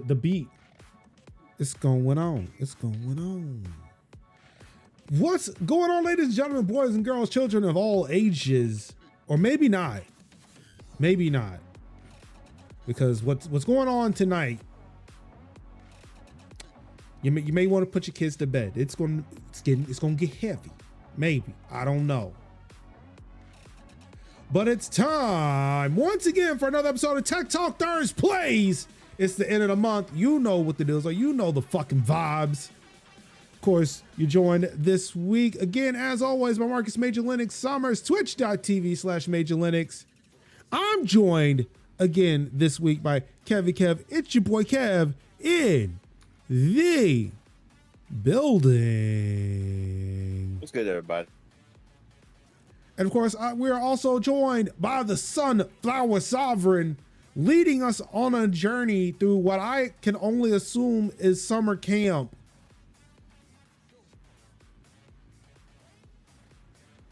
the beat. It's going on. It's going on. What's going on, ladies and gentlemen, boys and girls, children of all ages, or maybe not, because what's going on tonight? You may want to put your kids to bed. It's gonna get heavy. Maybe, I don't know. But it's time once again for another episode of Tech Talk ThursPlays. It's the end of the month. You know what the deals are. You know the fucking vibes. Of course, you're joined this week again, as always, by Marcus Major Linux Summers, twitch.tv/Major Linux. I'm joined again this week by Kevy Kev. It's your boy Kev in the building. What's good, everybody? And of course, we are also joined by the Sunflower Sovereign, leading us on a journey through what I can only assume is summer camp.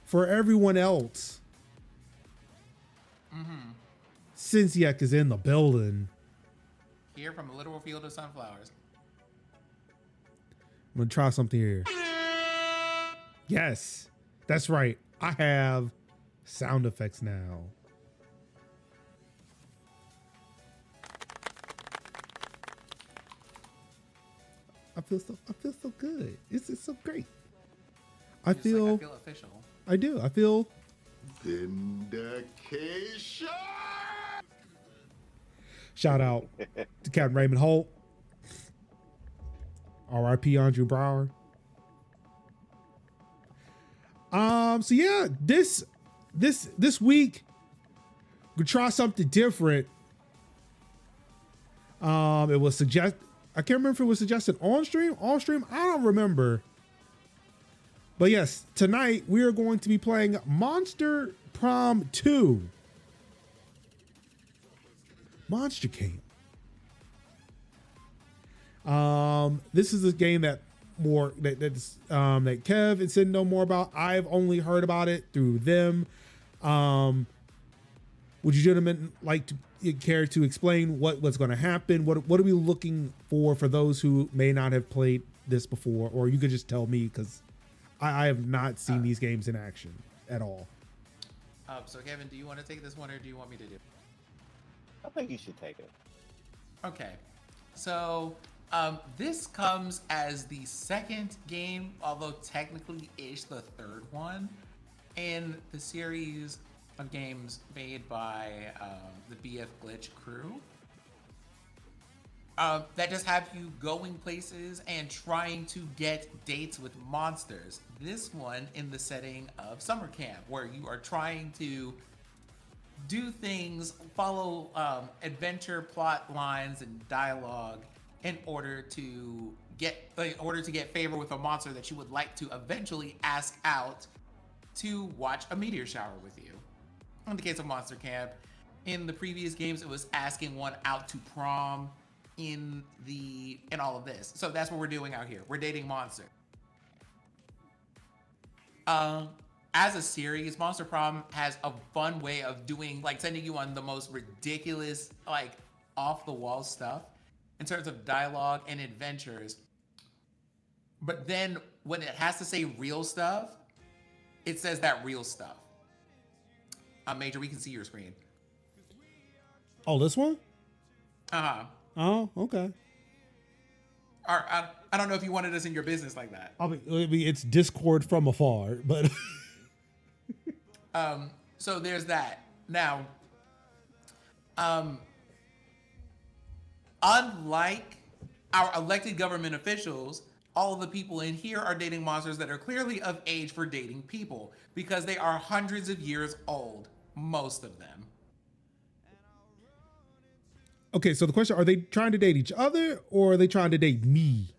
For everyone else, Cinsiak is in the building. Here from a literal field of sunflowers. I'm gonna try something here. Yes, that's right. I have sound effects now. I feel so good. It's so great. I feel official. I do. I feel vindication. Shout out to Captain Raymond Holt. R.I.P. Andrew Brower. So yeah, this week we try something different. It was I can't remember if it was suggested on stream. I don't remember. But yes, tonight we are going to be playing Monster Prom 2. Monster Camp. This is a game that Kev and Sid know more about. I've only heard about it through them. Would you gentlemen care to explain what's going to happen? What are we looking for those who may not have played this before? Or you could just tell me, because I have not seen these games in action at all. So Kevin, do you want to take this one or do you want me to do it? I think you should take it. Okay. So this comes as the second game, although technically ish the third one in the series of games made by the BF Glitch crew. That just have you going places and trying to get dates with monsters. This one in the setting of summer camp, where you are trying to do things, follow adventure plot lines and dialogue in order to get favor with a monster that you would like to eventually ask out to watch a meteor shower with you. In the case of Monster Camp, in the previous games, it was asking one out to prom. In all of this, so that's what we're doing out here. We're dating monster. As a series, Monster Prom has a fun way of doing, sending you on the most ridiculous, off the wall stuff in terms of dialogue and adventures. But then when it has to say real stuff, it says that real stuff. Major, we can see your screen. Oh, this one? Uh-huh. Oh, okay. I don't know if you wanted us in your business like that. I mean, it's Discord from afar, but so there's that. Now, unlike our elected government officials, all of the people in here are dating monsters that are clearly of age for dating people, because they are hundreds of years old, most of them. okay, so the question, are they trying to date each other or are they trying to date me?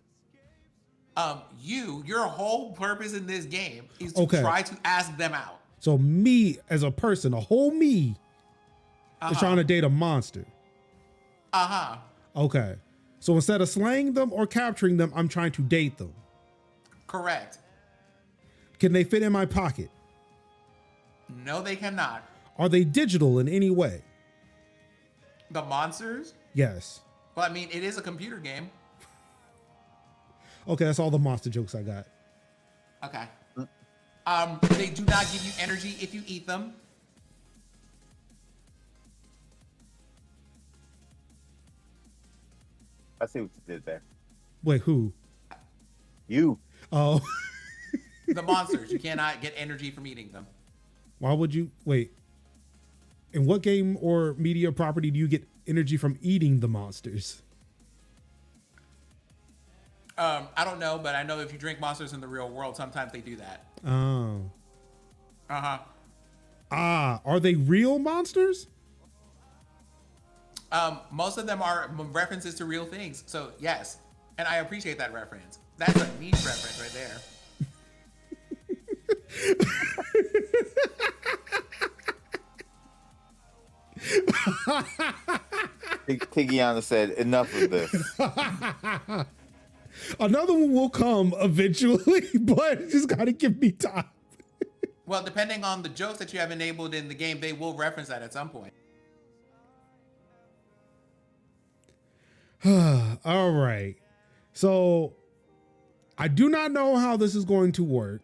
Your whole purpose in this game is to Okay. try to ask them out. So me as a person, a whole me, is trying to date a monster. Uh-huh. Okay. So instead of slaying them or capturing them, I'm trying to date them. Correct. Can they fit in my pocket? No, they cannot. Are they digital in any way? The monsters? Yes. Well, I mean, it is a computer game. Okay, that's all the monster jokes I got. Okay. They do not give you energy if you eat them. I see what you did there. Wait, who? You. Oh. The monsters, you cannot get energy from eating them. Why would you wait? In what game or media property do you get energy from eating the monsters? I don't know, but I know if you drink monsters in the real world, sometimes they do that. Oh. Uh-huh. Are they real monsters? Most of them are references to real things. So yes, and I appreciate that reference. That's a niche reference right there. Tigiana said, enough of this. Another one will come eventually, but just gotta give me time. Well, depending on the jokes that you have enabled in the game, they will reference that at some point. All right. So I do not know how this is going to work.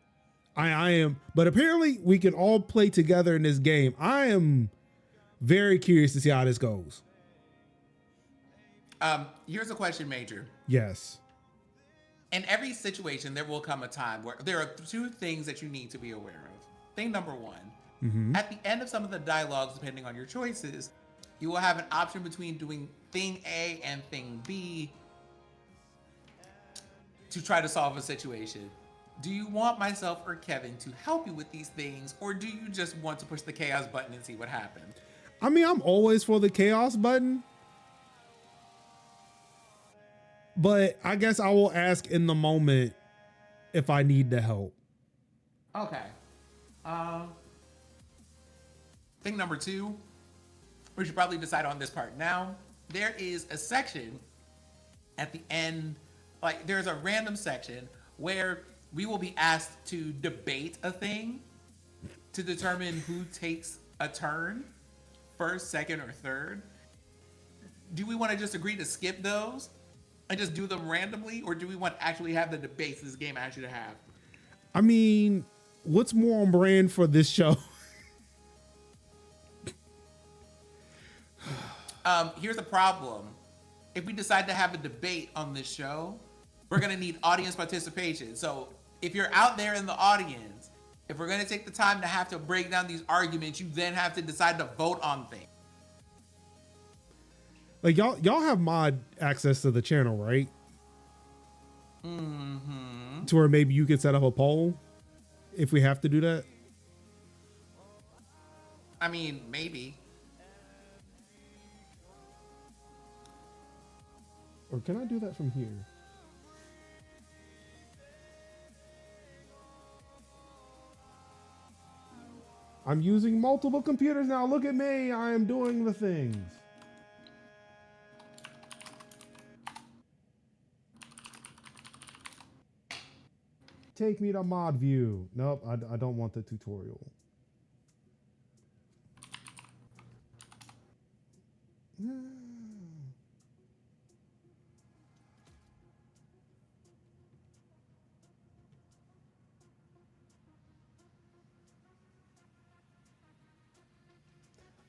I am, but apparently we can all play together in this game. I am very curious to see how this goes. Here's a question, Major. Yes. In every situation, there will come a time where there are two things that you need to be aware of. Thing number one, at the end of some of the dialogues, depending on your choices, you will have an option between doing thing A and thing B to try to solve a situation. Do you want myself or Kevin to help you with these things, or do you just want to push the chaos button and see what happens? I mean, I'm always for the chaos button, but I guess I will ask in the moment if I need the help. Okay. Thing number two, we should probably decide on this part now. There is a section at the end, like there's a random section where we will be asked to debate a thing to determine who takes a turn, first, second, or third. Do we want to just agree to skip those and just do them randomly, or do we want to actually have the debates this game asks you to have? I mean, what's more on brand for this show? Here's the problem. If we decide to have a debate on this show, we're going to need audience participation. So if you're out there in the audience, if we're going to take the time to have to break down these arguments, you then have to decide to vote on things. Like y'all have mod access to the channel, right? Mm-hmm. To where maybe you can set up a poll if we have to do that. I mean, maybe. Or can I do that from here? I'm using multiple computers now. Look at me. I am doing the things. Take me to mod view. Nope, I don't want the tutorial.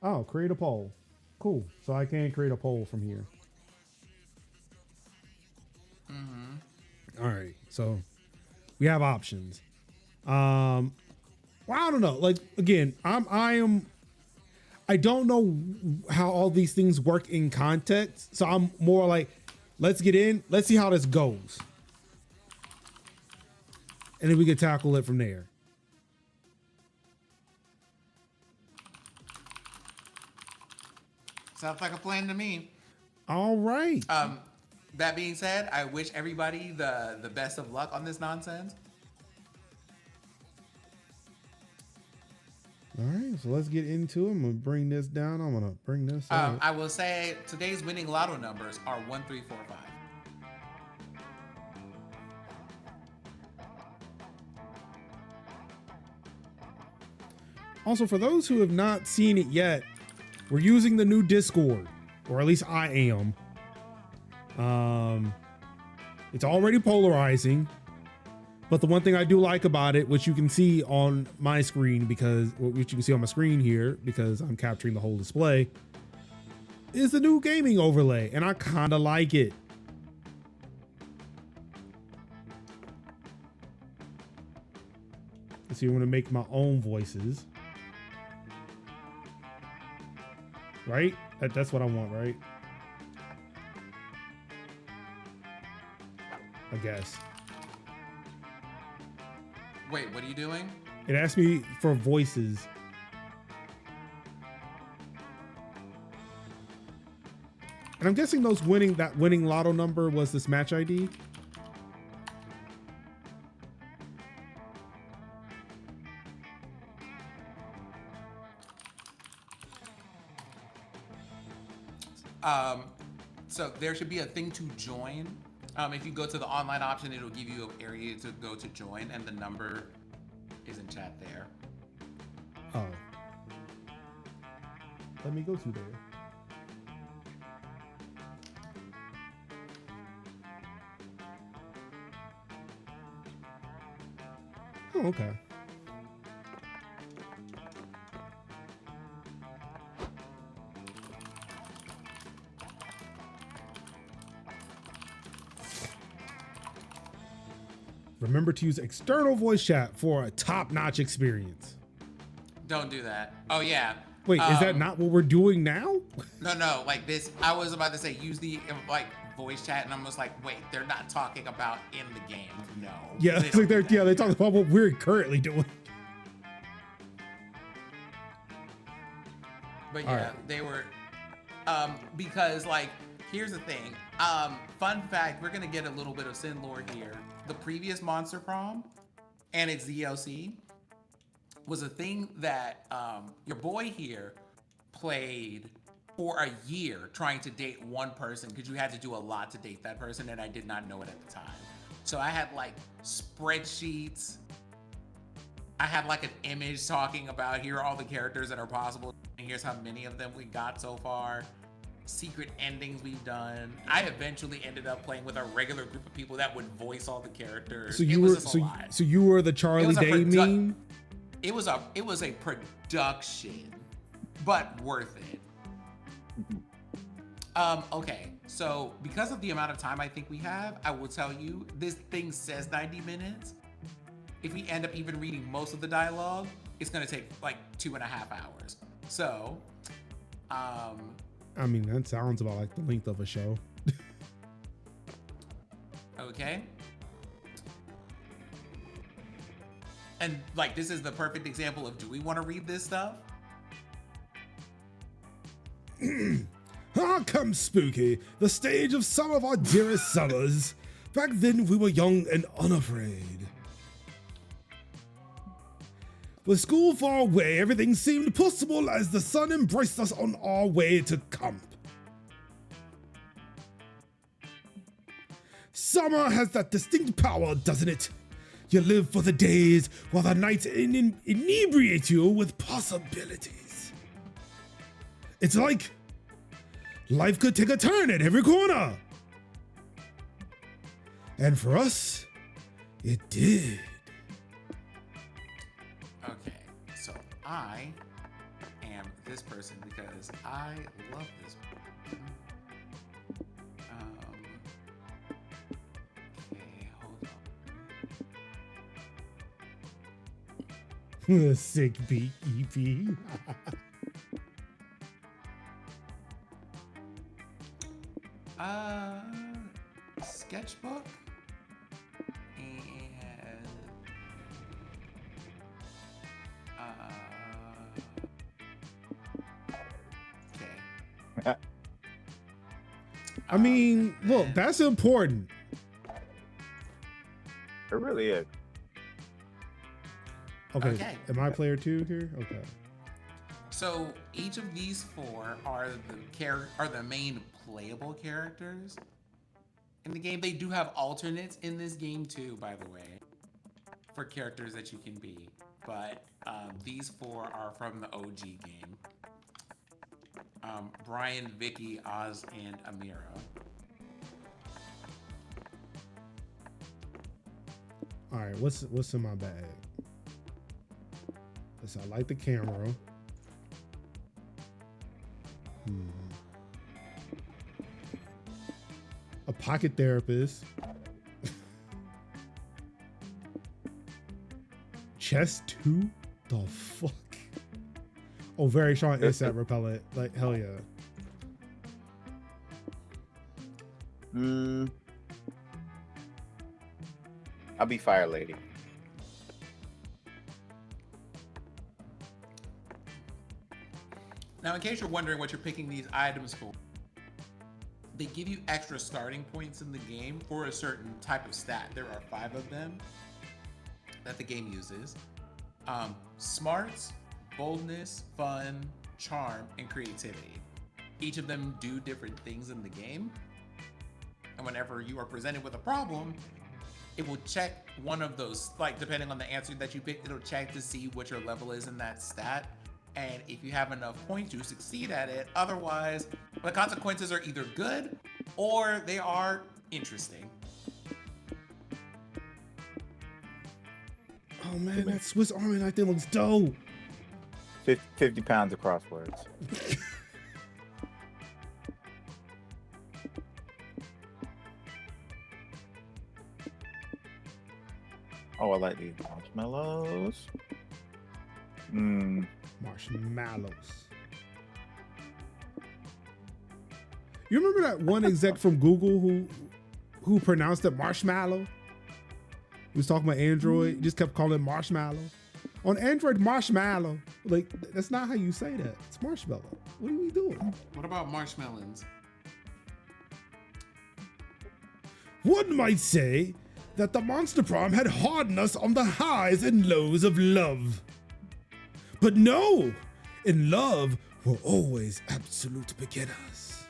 Oh, create a poll. Cool. So I can create a poll from here. All right. So we have options. Well, I don't know. Like, again, I don't know how all these things work in context. So I'm more like, let's get in. Let's see how this goes. And then we can tackle it from there. Sounds like a plan to me. All right. That being said, I wish everybody the best of luck on this nonsense. All right, so let's get into it. I'm gonna bring this down. I'm gonna bring this up. I will say today's winning lotto numbers are 1, 3, 4, 5. Also, for those who have not seen it yet, we're using the new Discord, or at least I am. It's already polarizing, but the one thing I do like about it, which you can see on my screen which you can see on my screen here because I'm capturing the whole display, is the new gaming overlay, and I kind of like it. So you want to make my own voices, right? That's what I want, right? I guess. Wait, what are you doing? It asked me for voices. And I'm guessing that winning lotto number was this match ID. So there should be a thing to join. If you go to the online option, it'll give you an area to go to join, and the number is in chat there. Oh. Let me go to there. Oh, okay. Remember to use external voice chat for a top-notch experience. Don't do that. Oh yeah. Wait, is that not what we're doing now? No, like this. I was about to say use the like voice chat, and I'm just like, wait, they're not talking about in the game. No. Yeah, it's like they're talking about what we're currently doing. But yeah, right. they were because like here's the thing. Fun fact, we're gonna get a little bit of Sin lore here. The previous Monster Prom and its DLC was a thing that your boy here played for a year trying to date one person because you had to do a lot to date that person, and I did not know it at the time. So I had like spreadsheets. I had like an image talking about here are all the characters that are possible, and here's how many of them we got so far. Secret endings we've done. I eventually ended up playing with a regular group of people that would voice all the characters. So you were the Charlie Day meme? It was a production, but worth it. Okay, so because of the amount of time I think we have, I will tell you this thing says 90 minutes. If we end up even reading most of the dialogue, it's gonna take like 2.5 hours. So, I mean, that sounds about like the length of a show. Okay. And like, this is the perfect example of, do we want to read this stuff? Ah, come spooky, the stage of some of our dearest summers. Back then we were young and unafraid. With school far away, everything seemed possible as the sun embraced us on our way to camp. Summer has that distinct power, doesn't it? You live for the days while the nights inebriate you with possibilities. It's like life could take a turn at every corner. And for us, it did. Okay, so I am this person because I love this person. Okay, hold on. Sick beat EP. Sketchbook and okay. I mean, look, that's important. It really is. Okay. Am I player 2 here? Okay. So each of these four are the main playable characters in the game. They do have alternates in this game too, by the way, for characters that you can be. But these four are from the OG game. Brian, Vicky, Oz, and Amira. All right, what's in my bag? I like the camera. A pocket therapist. Chest 2? The fuck? Oh, very strong insect repellent. Like, hell yeah. I'll be Fire Lady. Now, in case you're wondering what you're picking these items for, they give you extra starting points in the game for a certain type of stat. There are 5 of them that the game uses. Smarts, boldness, fun, charm, and creativity. Each of them do different things in the game. And whenever you are presented with a problem, it will check one of those, like depending on the answer that you pick, it'll check to see what your level is in that stat. And if you have enough points, you succeed at it. Otherwise, the consequences are either good or they are interesting. Oh man, that Swiss Army knife thing looks dope. 50 pounds of crosswords. Oh, I like these marshmallows. Marshmallows. You remember that one exec from Google who pronounced it marshmallow? He was talking about Android, he just kept calling it marshmallow. On Android, marshmallow. Like, that's not how you say that. It's marshmallow. What are we doing? What about marshmallows? One might say that the Monster Prom had hardened us on the highs and lows of love. But no, in love, we're always absolute beginners.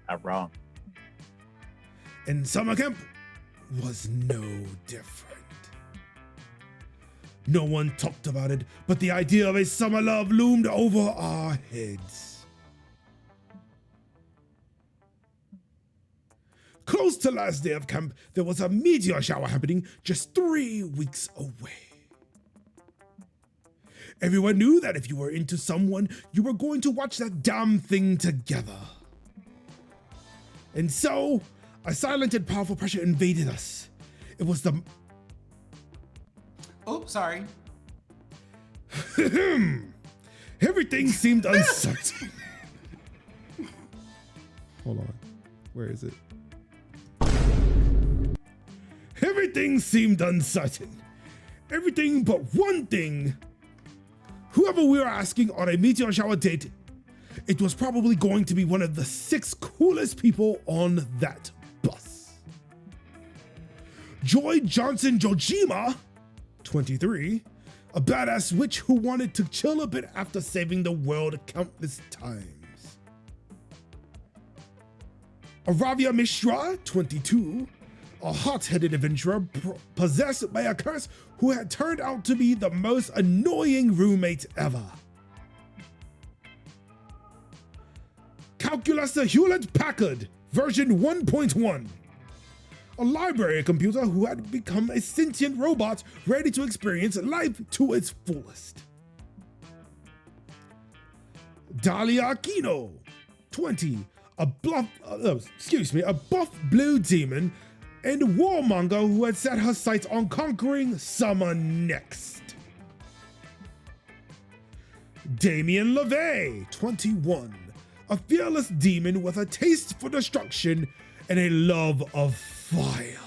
Not wrong. And summer camp was no different. No one talked about it, but the idea of a summer love loomed over our heads. Close to last day of camp, there was a meteor shower happening just 3 weeks away. Everyone knew that if you were into someone, you were going to watch that damn thing together. And so, a silent and powerful pressure invaded us. It was the... Oh, sorry. Everything seemed uncertain. Hold on. Where is it? Everything seemed uncertain. Everything but one thing. Whoever we were asking on a meteor shower date, it was probably going to be one of the 6 coolest people on that bus. Joy Johnson Jojima, 23, a badass witch who wanted to chill a bit after saving the world countless times. Aravia Mishra, 22, a hot-headed adventurer possessed by a curse who had turned out to be the most annoying roommate ever. Calculus Hewlett-Packard, version 1.1. A library computer who had become a sentient robot ready to experience life to its fullest. Dahlia Aquino, 20, a buff blue demon and warmonger who had set her sights on conquering summer next. Damien LeVay, 21, a fearless demon with a taste for destruction and a love of fire.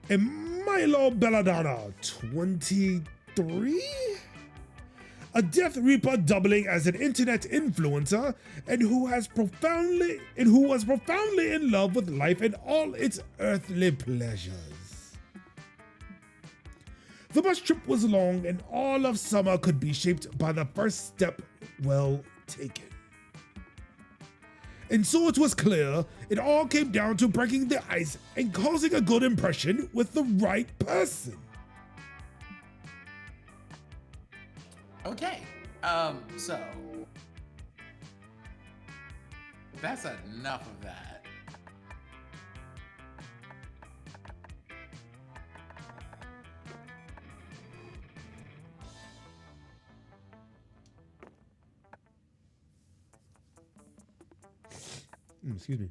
And Milo Belladonna, 23, a Death Reaper doubling as an internet influencer and who was profoundly in love with life and all its earthly pleasures. The bus trip was long and all of summer could be shaped by the first step well taken. And so it was clear, it all came down to breaking the ice and causing a good impression with the right person. Okay, so that's enough of that. Excuse me.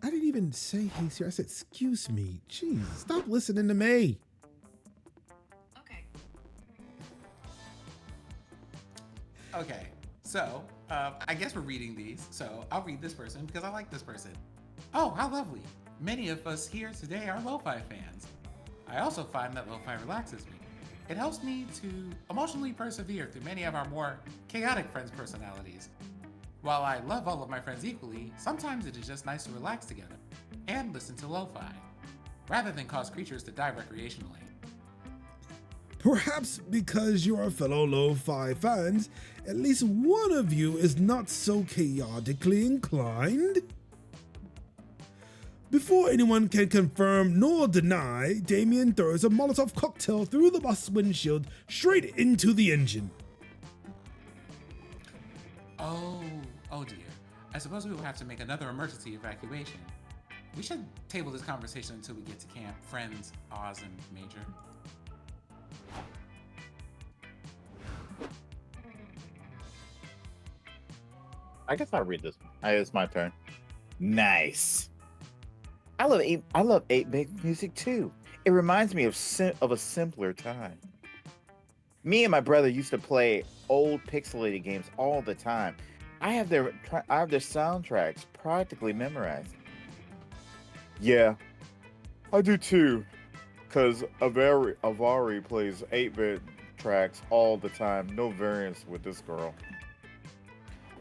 I didn't even say hey sir. I said excuse me. Jeez, stop listening to me. Okay. Okay, so I guess we're reading these. So I'll read this person because I like this person. Oh, how lovely. Many of us here today are lo-fi fans. I also find that lo-fi relaxes me. It helps me to emotionally persevere through many of our more chaotic friends' personalities. While I love all of my friends equally, sometimes it is just nice to relax together and listen to lo-fi, rather than cause creatures to die recreationally. Perhaps because you're a fellow lo-fi fans, at least one of you is not so chaotically inclined. Before anyone can confirm nor deny, Damien throws a Molotov cocktail through the bus windshield straight into the engine. Oh dear. I suppose we will have to make another emergency evacuation. We should table this conversation until we get to camp. Friends, Oz and Major. I guess I'll read this one. It's my turn. Nice. I love 8-bit music too. It reminds me of a simpler time. Me and my brother used to play old pixelated games all the time. I have their soundtracks practically memorized. Yeah, I do too. Cause Avari plays 8-bit tracks all the time. No variance with this girl.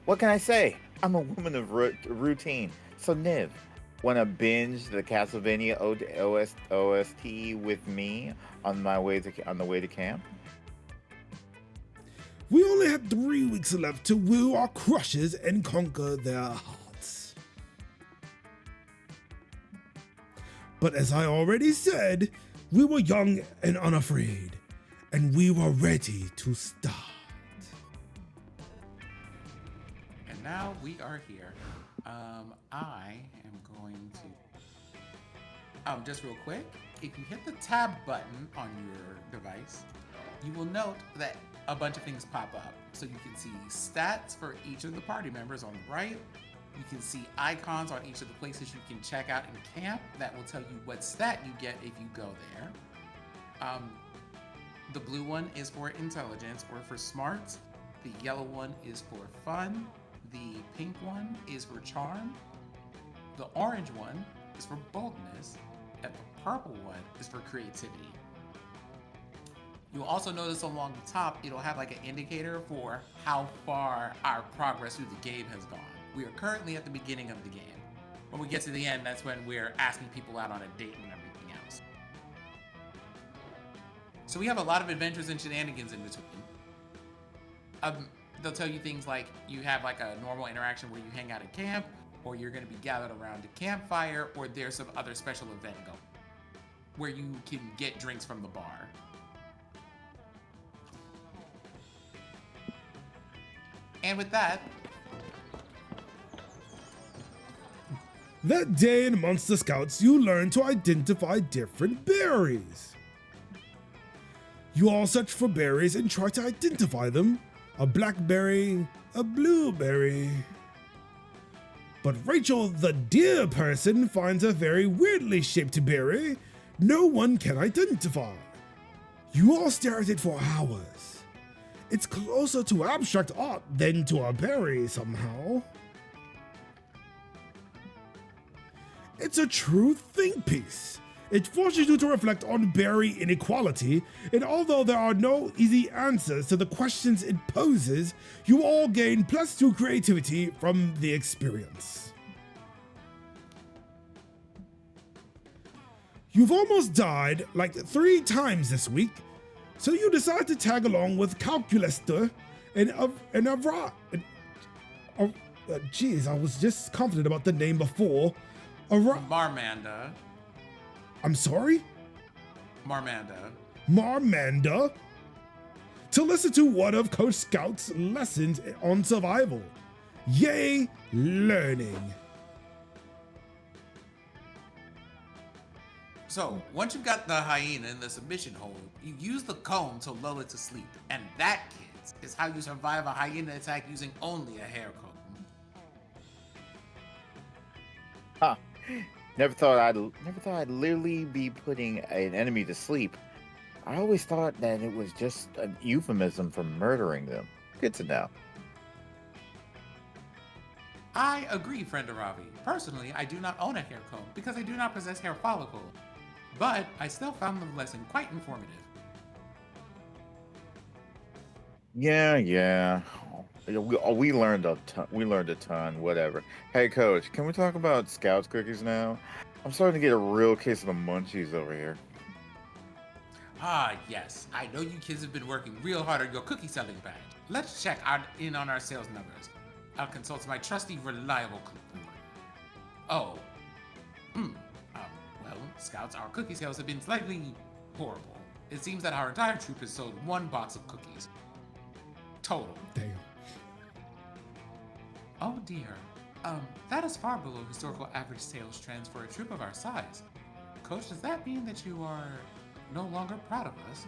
What can I say? I'm a woman of routine. So Niv, wanna binge the Castlevania OST with me on the way to camp? We only had 3 weeks left to woo our crushes and conquer their hearts. But as I already said, we were young and unafraid, and we were ready to start. And now we are here. I am going to... just real quick, if you hit the tab button on your device, you will note that a bunch of things pop up. So you can see stats for each of the party members on the right. You can see icons on each of the places you can check out in camp. That will tell you what stat you get if you go there. The blue one is for intelligence or for smarts. The yellow one is for fun. The pink one is for charm. The orange one is for boldness. And the purple one is for creativity. You'll also notice along the top, it'll have like an indicator for how far our progress through the game has gone. We are currently at the beginning of the game. When we get to the end, that's when we're asking people out on a date and everything else. So we have a lot of adventures and shenanigans in between. They'll tell you things like you have like a normal interaction where you hang out at camp, or you're gonna be gathered around a campfire, or there's some other special event going where you can get drinks from the bar. And with that, That day in Monster Scouts, you learn to identify different berries. You all search for berries and try to identify them. A blackberry, a blueberry. But Rachel, the deer person, finds a very weirdly shaped berry no one can identify. You all stare at it for hours. It's closer to abstract art than to a berry somehow. It's a true think piece. It forces you to reflect on berry inequality, and although there are no easy answers to the questions it poses, you all gain +2 creativity from the experience. You've almost died like 3 times this week, so you decide to tag along with Calculaster and geez, I was just confident about the name before. Marmanda. I'm sorry? Marmanda? To listen to one of Coach Scout's lessons on survival. Yay, learning. So, once you've got the hyena in the submission hold, you use the comb to lull it to sleep. And that, kids, This is how you survive a hyena attack using only a hair comb. Huh. Never thought I'd literally be putting an enemy to sleep. I always thought that it was just a euphemism for murdering them. Good to know. I agree, friend Aravi. Personally, I do not own a hair comb because I do not possess hair follicle. But I still found the lesson quite informative. Yeah. We learned a ton. We learned a ton. Whatever. Hey, Coach, can we talk about Scouts cookies now? I'm starting to get a real case of the munchies over here. Ah, yes. I know you kids have been working real hard on your cookie selling badge. Let's check in on our sales numbers. I'll consult my trusty, reliable cookbook. Oh. Well, Scouts, our cookie sales have been slightly horrible. It seems that our entire troop has sold 1 box of cookies. Total. Damn. Oh dear. That is far below historical average sales trends for a troop of our size. Coach, does that mean that you are no longer proud of us?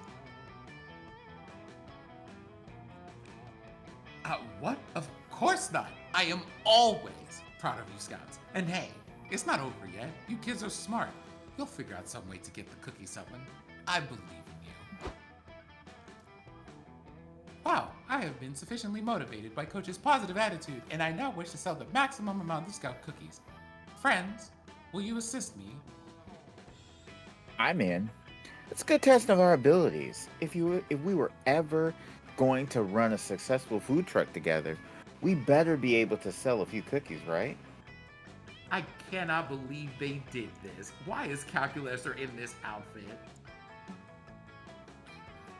What? Of course not. I am always proud of you, Scouts. And hey, it's not over yet. You kids are smart. You'll figure out some way to get the cookie selling. I believe in you. Wow, I have been sufficiently motivated by Coach's positive attitude, and I now wish to sell the maximum amount of Scout cookies. Friends, will you assist me? I'm in. It's a good test of our abilities. If we were ever going to run a successful food truck together, we better be able to sell a few cookies, right? I cannot believe they did this. Why is Calculator in this outfit?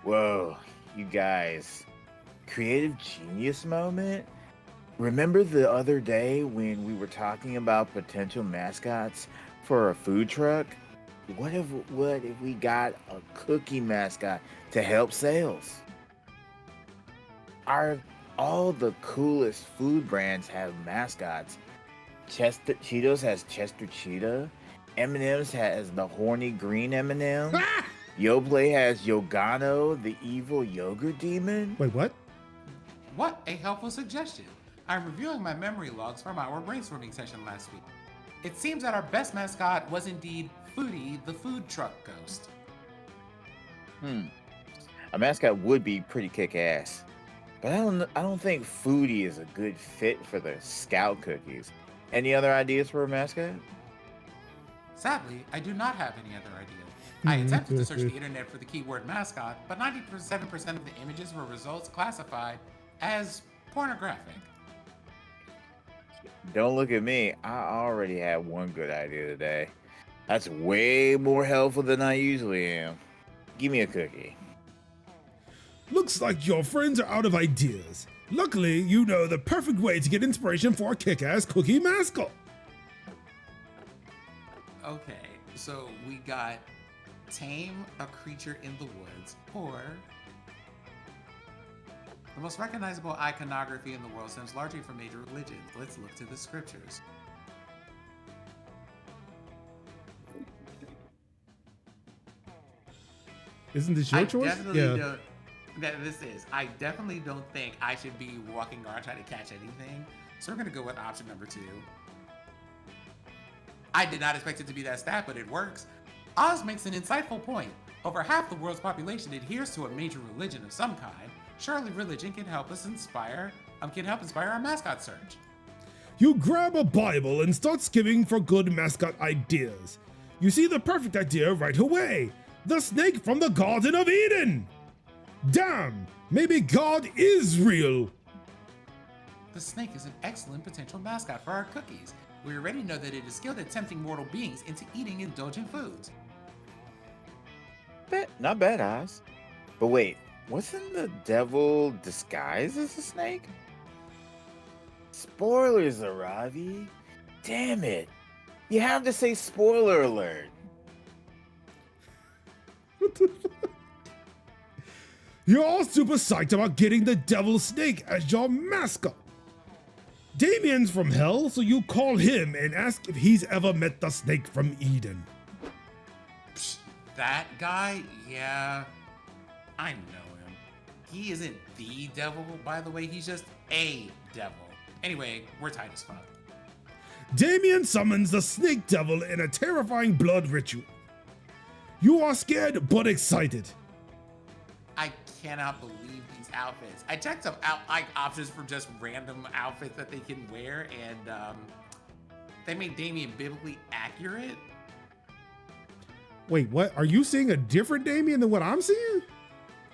Whoa, you guys. Creative genius moment? Remember the other day when we were talking about potential mascots for a food truck? What if we got a cookie mascot to help sales? All the coolest food brands have mascots. Cheetos has Chester Cheetah. M&M's has the horny green M&M. Yoplait has Yogano, the evil yogurt demon. Wait, what? What a helpful suggestion. I'm reviewing my memory logs from our brainstorming session last week. It seems that our best mascot was indeed Foodie, the food truck ghost. A mascot would be pretty kick-ass. But I don't think Foodie is a good fit for the Scout cookies. Any other ideas for a mascot? Sadly, I do not have any other ideas. I attempted to search the internet for the keyword mascot, but 97% of the images were results classified as pornographic. Don't look at me. I already had one good idea today. That's way more helpful than I usually am. Give me a cookie. Looks like your friends are out of ideas. Luckily, you know the perfect way to get inspiration for a kick-ass cookie mascot. Okay, so we got tame a creature in the woods, or the most recognizable iconography in the world stems largely from major religions. Let's look to the scriptures. Isn't this your choice? I definitely don't think I should be walking around trying to catch anything. So we're gonna go with option number 2. I did not expect it to be that stat, but it works. Oz makes an insightful point. Over half the world's population adheres to a major religion of some kind. Surely religion can help inspire our mascot search. You grab a Bible and start skimming for good mascot ideas. You see the perfect idea right away. The snake from the Garden of Eden. Damn, maybe God is real. The snake is an excellent potential mascot for our cookies. We already know that it is skilled at tempting mortal beings into eating indulgent foods. Not bad, Oz. But wait, wasn't the devil disguised as a snake? Spoilers, Aravi. Damn it. You have to say spoiler alert. What the fuck? You're all super psyched about getting the devil snake as your mascot. Damien's from hell, so you call him and ask if he's ever met the snake from Eden. Psst, that guy? Yeah, I know him. He isn't the devil, by the way. He's just a devil. Anyway, we're tight as fuck. Damien summons the snake devil in a terrifying blood ritual. You are scared but excited. I cannot believe these outfits. I checked some options for just random outfits that they can wear, and they made Damien biblically accurate. Wait, what? Are you seeing a different Damien than what I'm seeing?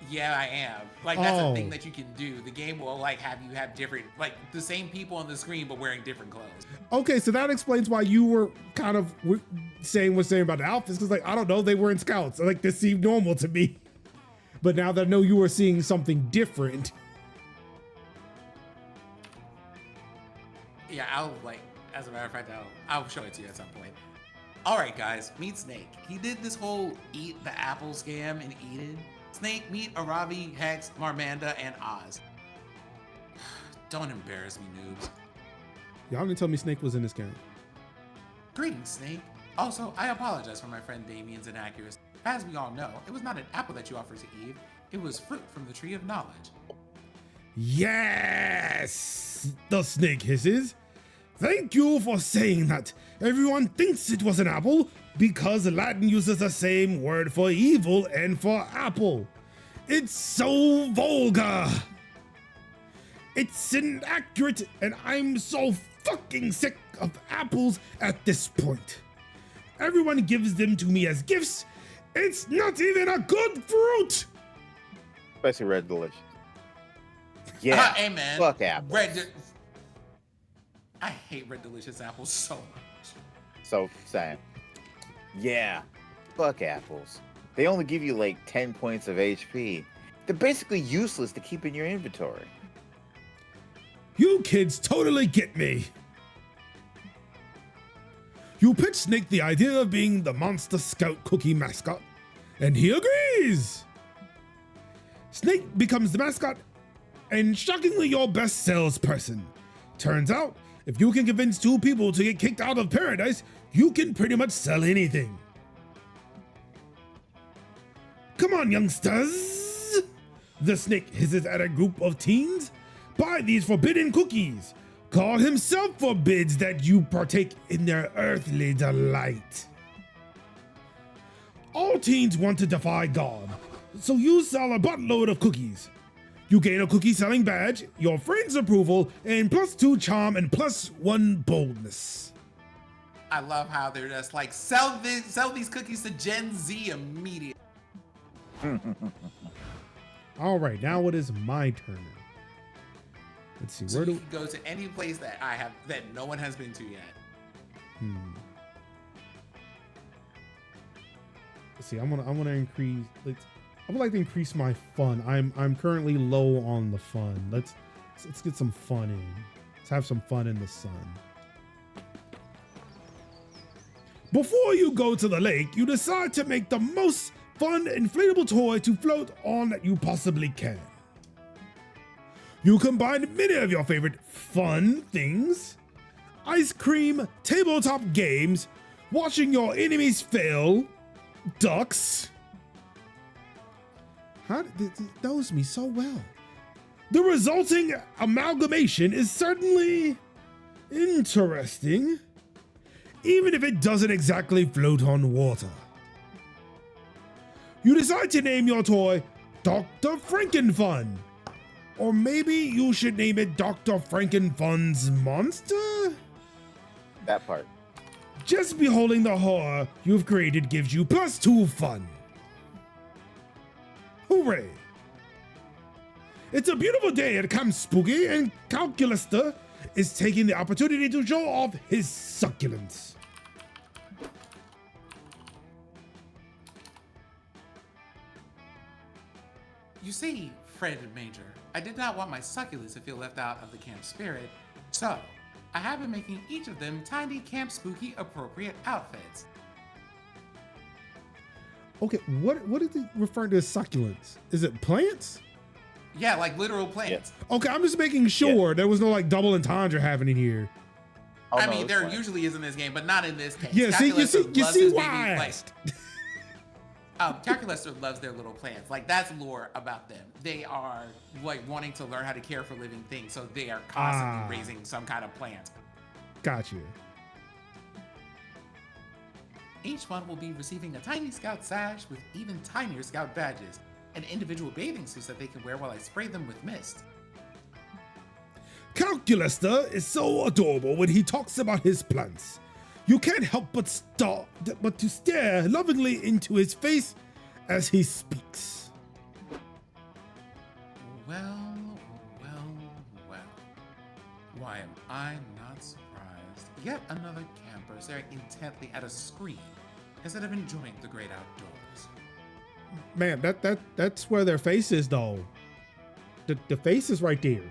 Yeah, I am. Like, that's a thing that you can do. The game will like have you have different, like the same people on the screen, but wearing different clothes. Okay, so that explains why you were kind of saying about the outfits, because like, I don't know, they were in scouts. Like, this seemed normal to me. But now that I know you were seeing something different. Yeah, as a matter of fact, I'll show it to you at some point. All right, guys, meet Snake. He did this whole eat the apple scam in Eden. Snake, meet Aravi, Hex, Marmanda, and Oz. Don't embarrass me, noobs. Y'all didn't tell me Snake was in this game. Greetings, Snake. Also, I apologize for my friend Damien's inaccuracy. As we all know, it was not an apple that you offered to Eve. It was fruit from the tree of knowledge. Yes! The snake hisses. Thank you for saying that. Everyone thinks it was an apple because Latin uses the same word for evil and for apple. It's so vulgar. It's inaccurate, and I'm so fucking sick of apples at this point. Everyone gives them to me as gifts. It's not even a good fruit. Especially Red Delicious. Yeah. Amen. Fuck apples. I hate Red Delicious apples so much. So sad. Yeah. Fuck apples. They only give you like 10 points of HP. They're basically useless to keep in your inventory. You kids totally get me. You pitch Snake the idea of being the Monster Scout cookie mascot, and he agrees. Snake becomes the mascot, and shockingly your best salesperson. Turns out, if you can convince two people to get kicked out of paradise, you can pretty much sell anything. Come on, youngsters! The Snake hisses at a group of teens. Buy these forbidden cookies. God himself forbids that you partake in their earthly delight. All teens want to defy God, so you sell a buttload of cookies. You gain a cookie selling badge, your friend's approval, and +2 charm and +1 boldness. I love how they're just like, sell these cookies to Gen Z immediately. All right, now it is my turn. Let's see, So where you do can go to any place that that no one has been to yet. Let's see, I wanna increase. I would like to increase my fun. I'm currently low on the fun. Let's get some fun in. Let's have some fun in the sun. Before you go to the lake, you decide to make the most fun inflatable toy to float on that you possibly can. You combine many of your favorite fun things: ice cream, tabletop games, watching your enemies fail, ducks. How did it knows me so well? The resulting amalgamation is certainly interesting, even if it doesn't exactly float on water. You decide to name your toy Dr. Frankenfun. Or maybe you should name it Dr. Frankenfun's Monster? That part. Just beholding the horror you've created gives you +2 fun. Hooray! It's a beautiful day at Camp Spooky, and Calculuster is taking the opportunity to show off his succulence. You see, Fred Major, I did not want my succulents to feel left out of the camp spirit, so I have been making each of them tiny Camp Spooky appropriate outfits. Okay, what is it referring to as succulents? Is it plants? Yeah, like literal plants. Okay, I'm just making sure there was no like double entendre happening here. Oh, I no, mean, it's there fine. usually is in this game, but not in this case. Yeah, see, you Calculus see loves his why baby, I like, asked. Calculus loves their little plants. Like, that's lore about them. They are like wanting to learn how to care for living things, so they are constantly raising some kind of plant. Gotcha. Each one will be receiving a tiny scout sash with even tinier scout badges, and individual bathing suits that they can wear while I spray them with mist. Calculuster is so adorable when he talks about his plants. You can't help but to stare lovingly into his face as he speaks. Well, well, well. Why am I not surprised? Yet another camper staring intently at a screen instead of enjoying the great outdoors. Man, that's where their face is though. The face is right there.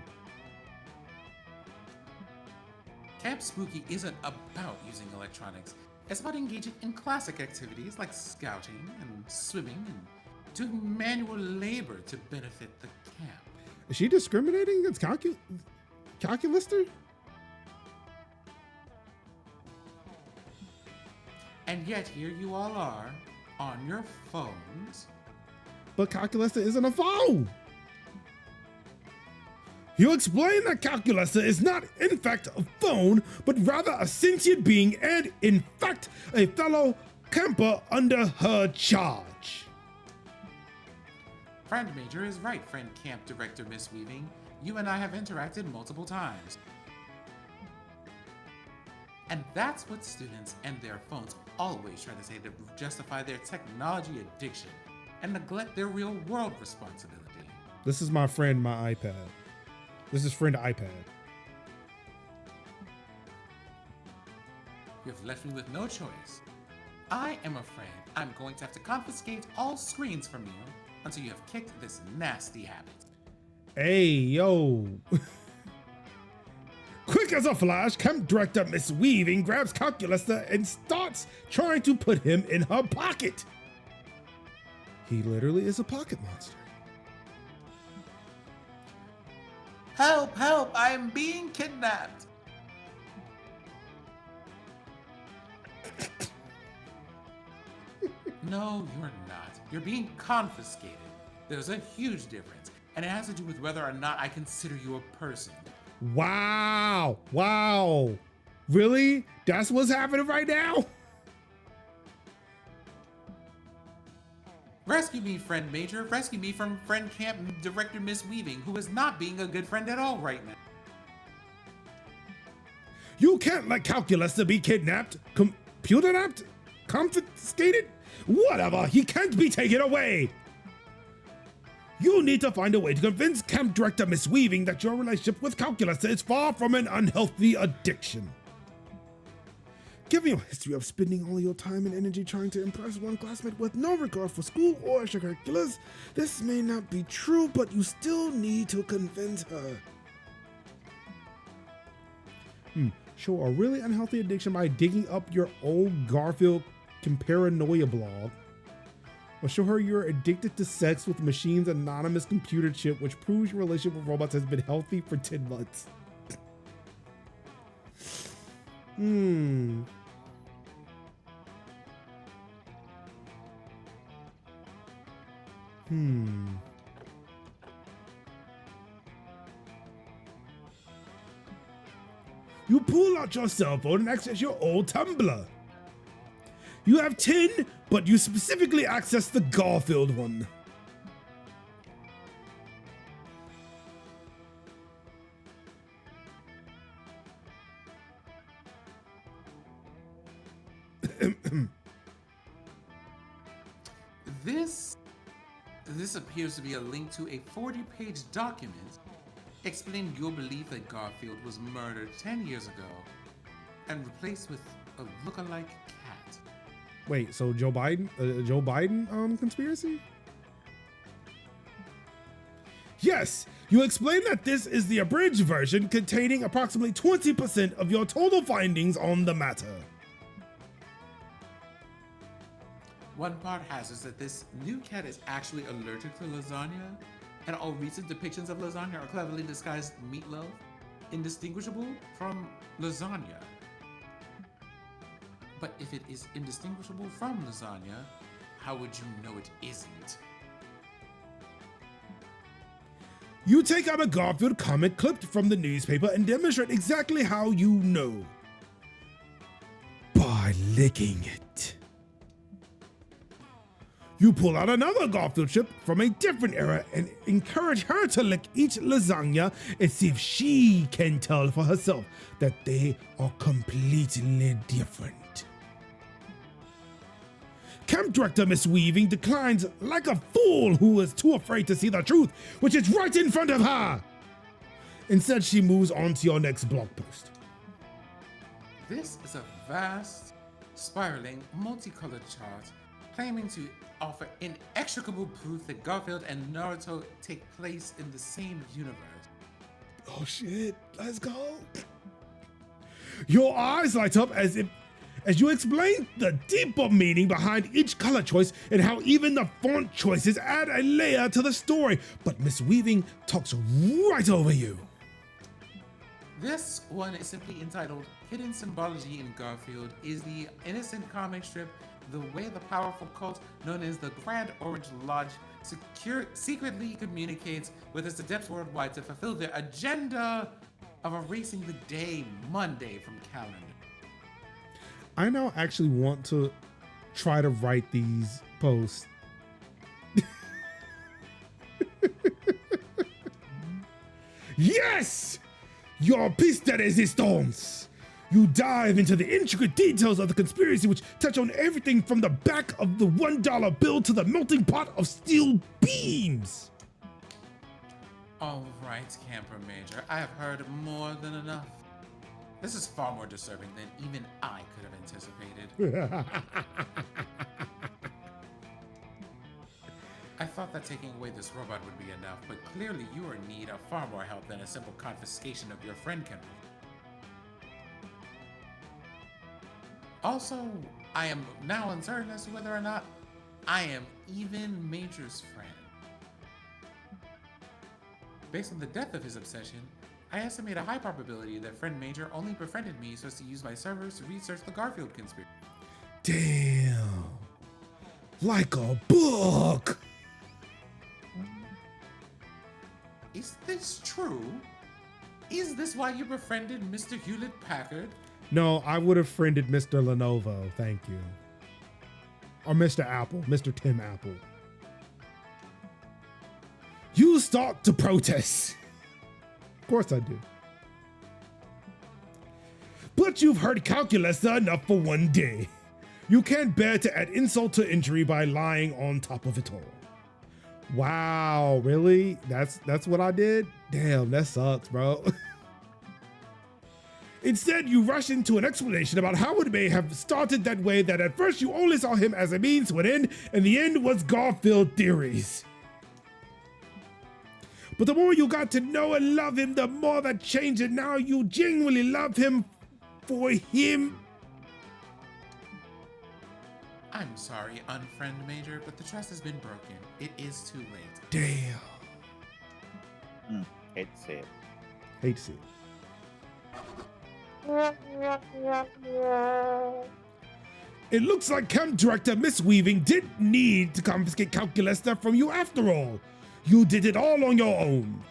Camp Spooky isn't about using electronics. It's about engaging in classic activities like scouting and swimming and doing manual labor to benefit the camp. Is she discriminating against Calculuster? And yet here you all are, on your phones. But Calculuster isn't a phone. You explain that Calculuster is not, in fact, a phone, but rather a sentient being and, in fact, a fellow camper under her charge. Friend Major is right, friend Camp Director Miss Weaving. You and I have interacted multiple times. And that's what students and their phones always try to say to justify their technology addiction and neglect their real-world responsibility. This is my friend, my iPad. This is friend iPad. You have left me with no choice. I am afraid I'm going to have to confiscate all screens from you until you have kicked this nasty habit. Hey, yo. Quick as a flash, Camp Director Miss Weaving grabs Calculuster and starts trying to put him in her pocket. He literally is a pocket monster. Help, help, I am being kidnapped. No, you're not. You're being confiscated. There's a huge difference, and it has to do with whether or not I consider you a person. Wow. Wow. Really? That's what's happening right now? Rescue me, friend Major. Rescue me from friend Camp Director Miss Weaving, who is not being a good friend at all right now. You can't let Calculuster be kidnapped, computer-napped, confiscated, whatever. He can't be taken away. You need to find a way to convince Camp Director Miss Weaving that your relationship with Calculuster is far from an unhealthy addiction. Given your history of spending all your time and energy trying to impress one classmate with no regard for school or extracurriculars, this may not be true, but you still need to convince her. Show a really unhealthy addiction by digging up your old Garfield Comparanoia blog. Or show her you're addicted to sex with Machine's anonymous computer chip, which proves your relationship with robots has been healthy for 10 months. You pull out your cell phone and access your old Tumblr. You have 10, but you specifically access the Garfield one. This appears to be a link to a 40-page document explaining your belief that Garfield was murdered 10 years ago and replaced with a look-alike cat. Wait, so Joe Biden conspiracy? Yes, you explain that this is the abridged version containing approximately 20% of your total findings on the matter. One part hazards that this new cat is actually allergic to lasagna, and all recent depictions of lasagna are cleverly disguised meatloaf, indistinguishable from lasagna. But if it is indistinguishable from lasagna, How would you know it isn't? You take out a Garfield comic clipped from the newspaper and demonstrate exactly how you know. By licking it. You pull out another Garfield chip from a different era and encourage her to lick each lasagna and see if she can tell for herself that they are completely different. Camp Director Miss Weaving declines like a fool who is too afraid to see the truth, which is right in front of her. Instead, she moves on to your next blog post. This is a vast, spiraling, multicolored chart claiming to offer inextricable proof that Garfield and Naruto take place in the same universe. Oh shit, let's go. Your eyes light up as you explain the deeper meaning behind each color choice and how even the font choices add a layer to the story. But Miss Weaving talks right over you. This one is simply entitled Hidden Symbology in Garfield is the innocent comic strip the way the powerful cult known as the Grand Orange Lodge secretly communicates with its adepts worldwide to fulfill their agenda of erasing the day Monday from calendar. I now actually want to try to write these posts. Yes! Your piece de resistance! You dive into the intricate details of the conspiracy, which touch on everything from the back of the $1 bill to the melting pot of steel beams. All right, Camper Major, I have heard more than enough. This is far more disturbing than even I could have anticipated. I thought that taking away this robot would be enough, but clearly you are in need of far more help than a simple confiscation of your friend can provide. Also, I am now uncertain as to whether or not I am even Major's friend. Based on the depth of his obsession, I estimate a high probability that friend Major only befriended me so as to use my servers to research the Garfield conspiracy. Damn. Like a book. Is this true? Is this why you befriended Mr. Hewlett Packard? No, I would have friended Mr. Lenovo, thank you. Or Mr. Apple, Mr. Tim Apple. You start to protest. Of course I do. But you've heard calculus enough for one day. You can't bear to add insult to injury by lying on top of it all. Wow, really? That's what I did? Damn, that sucks, bro. Instead, you rush into an explanation about how it may have started that way, that at first you only saw him as a means to an end, and the end was Garfield theories. But the more you got to know and love him, the more that changed, and now you genuinely love him for him. I'm sorry, unfriend Major, but the trust has been broken. It is too late. Damn. Hate to see it. Hate to see it. It looks like Camp Director Miss Weaving didn't need to confiscate calculus stuff from you after all. You did it all on your own.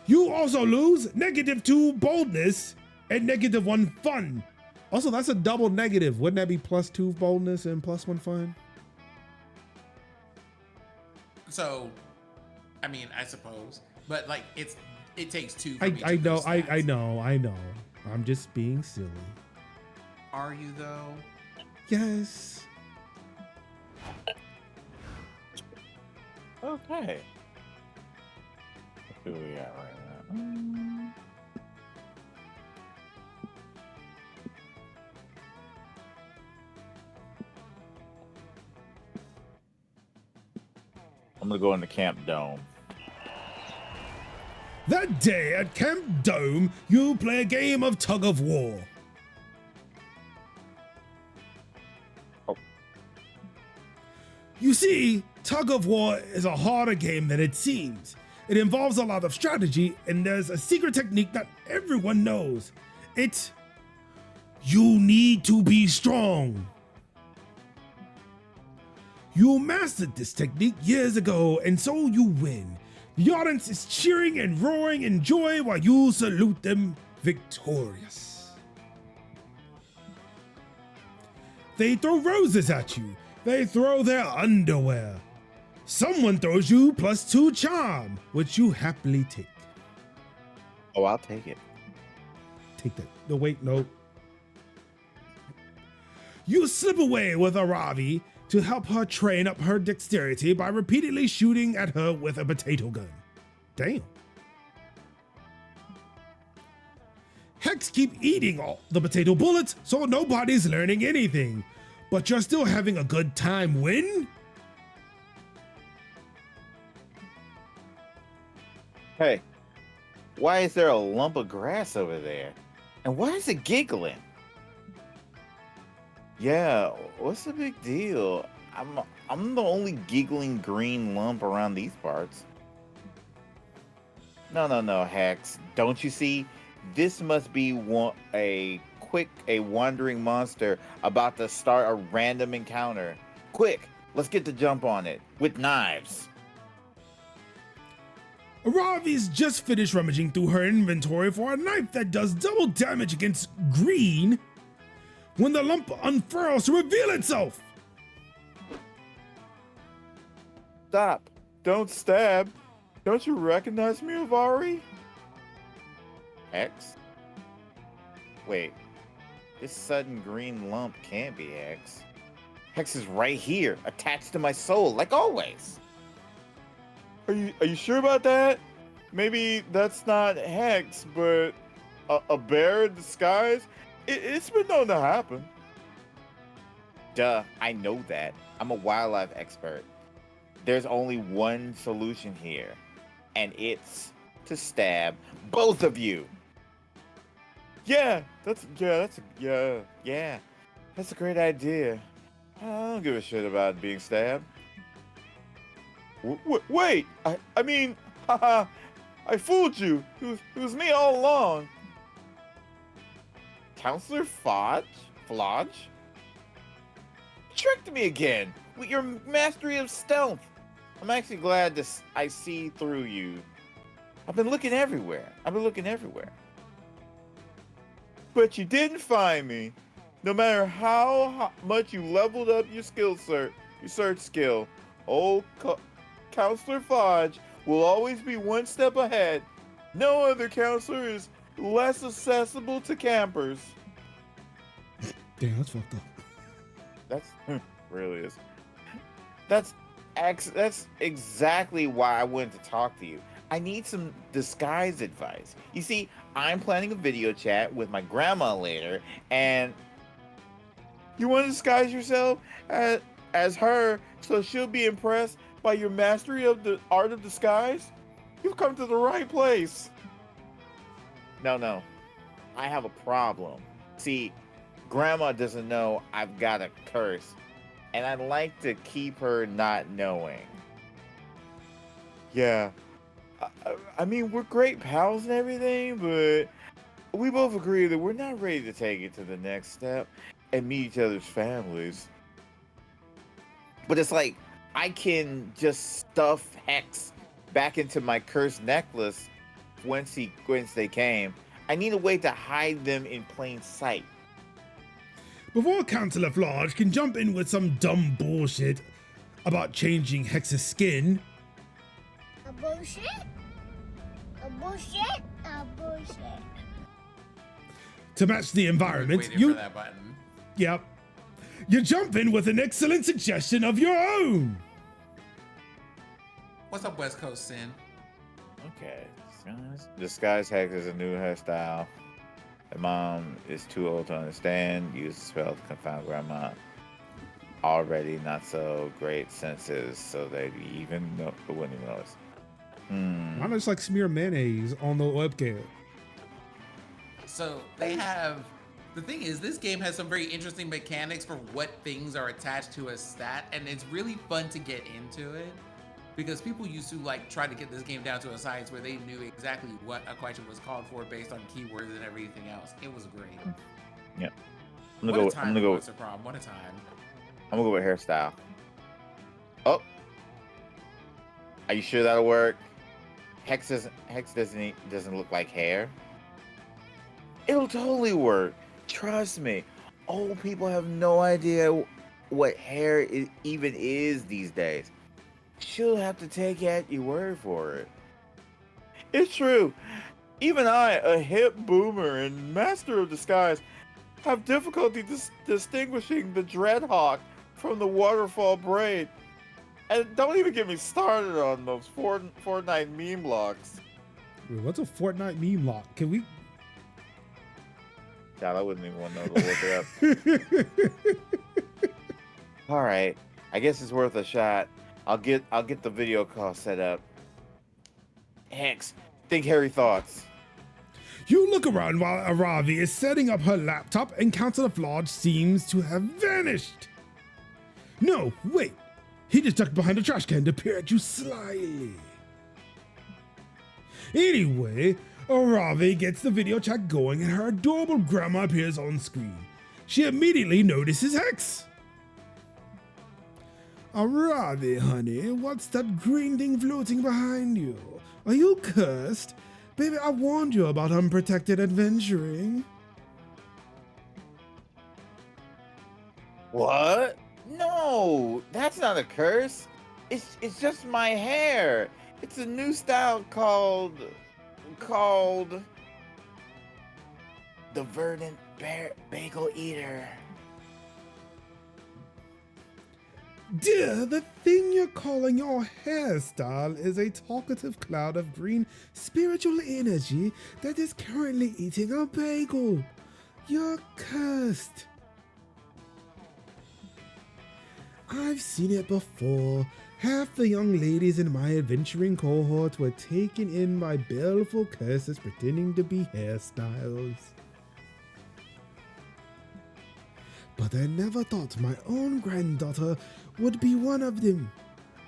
You also lose -2 boldness and -1 fun. Also, that's a double negative. Wouldn't that be +2 boldness and +1 fun? So, I mean, I suppose, but like it takes 2. From I each of know, those I stats. know. I'm just being silly. Are you though? Yes. Okay. Who we got right now? I'm gonna go into Camp Dome. That day at Camp Dome, you play a game of tug of war. Oh. You see, tug of war is a harder game than it seems. It involves a lot of strategy, and there's a secret technique that everyone knows. It's you need to be strong. You mastered this technique years ago, and so you win. The audience is cheering and roaring in joy while you salute them victorious. They throw roses at you. They throw their underwear. Someone throws you +2 charm, which you happily take. Oh, I'll take it. Take that. No, wait, no. You slip away with Aravi to help her train up her dexterity by repeatedly shooting at her with a potato gun. Damn. Hex keep eating all the potato bullets, so nobody's learning anything. But you're still having a good time, win? Hey, why is there a lump of grass over there? And why is it giggling? Yeah, what's the big deal? I'm the only giggling green lump around these parts. No, Hex. Don't you see? This must be a wandering monster about to start a random encounter. Quick, let's get the jump on it with knives. Aravi's just finished rummaging through her inventory for a knife that does double damage against green when the lump unfurls to reveal itself. Stop. Don't stab. Don't you recognize me, Avari? X? Wait. This sudden green lump can't be X. Hex is right here, attached to my soul, like always. Are you sure about that? Maybe that's not Hex, but a bear in disguise? It's been known to happen. Duh, I know that. I'm a wildlife expert. There's only one solution here, and it's to stab both of you. That's a great idea. I don't give a shit about being stabbed. Wait, I mean, haha, I fooled you. It was me all along. Counselor Flodge? Tricked me again with your mastery of stealth. I'm actually glad I see through you. I've been looking everywhere. But you didn't find me. No matter how much you leveled up your search skill, old Counselor Fudge will always be one step ahead. No other counselor is less accessible to campers. Damn, that's fucked up. That's really is. That's exactly why I wanted to talk to you. I need some disguise advice. You see, I'm planning a video chat with my grandma later, and you want to disguise yourself as her so she'll be impressed by your mastery of the art of disguise? You've come to the right place. No. I have a problem. See, Grandma doesn't know I've got a curse, and I'd like to keep her not knowing. Yeah. I mean, we're great pals and everything, but we both agree that we're not ready to take it to the next step and meet each other's families. But it's like, I can just stuff Hex back into my cursed necklace whence they came. I need a way to hide them in plain sight. Before Counselor Flodge can jump in with some dumb bullshit about changing Hex's skin, A bullshit? to match the environment, Waiting for that button. Yep. You jump in with an excellent suggestion of your own. What's up, West Coast Sin? Okay. Disguise Hex is a new hairstyle. The mom is too old to understand. Use the spell to confound grandma. Already not so great senses, so they wouldn't even notice. Why not just like smear mayonnaise on the webcam? So they have, the thing is, this game has some very interesting mechanics for what things are attached to a stat, and it's really fun to get into it because people used to like try to get this game down to a science where they knew exactly what a question was called for based on keywords and everything else. It was great. Yeah. I'm gonna go with hairstyle. Oh, are you sure that'll work? Hex doesn't look like hair. It'll totally work. Trust me. Old people have no idea what hair even is these days. She'll have to take at your word for it. It's true. Even I, a hip boomer and master of disguise, have difficulty distinguishing the dreadhawk from the waterfall braid. And don't even get me started on those Fortnite meme blocks. Wait, what's a Fortnite meme lock? Can we? God, I wouldn't even want to know to look it up. All right, I guess it's worth a shot. I'll get the video call set up. Hex, think Harry thoughts. You look around while Aravi is setting up her laptop and Counselor Flodge seems to have vanished. No, wait. He just ducked behind a trash can to peer at you slyly. Anyway, Aravi gets the video chat going and her adorable grandma appears on screen. She immediately notices Hex. Aravi, honey, what's that green thing floating behind you? Are you cursed? Baby, I warned you about unprotected adventuring. What? No, that's not a curse. It's just my hair. It's a new style called the Verdant Bagel Eater. Dear, the thing you're calling your hairstyle is a talkative cloud of green spiritual energy that is currently eating a bagel. You're cursed. I've seen it before. Half the young ladies in my adventuring cohort were taken in by baleful curses pretending to be hairstyles. But I never thought my own granddaughter would be one of them.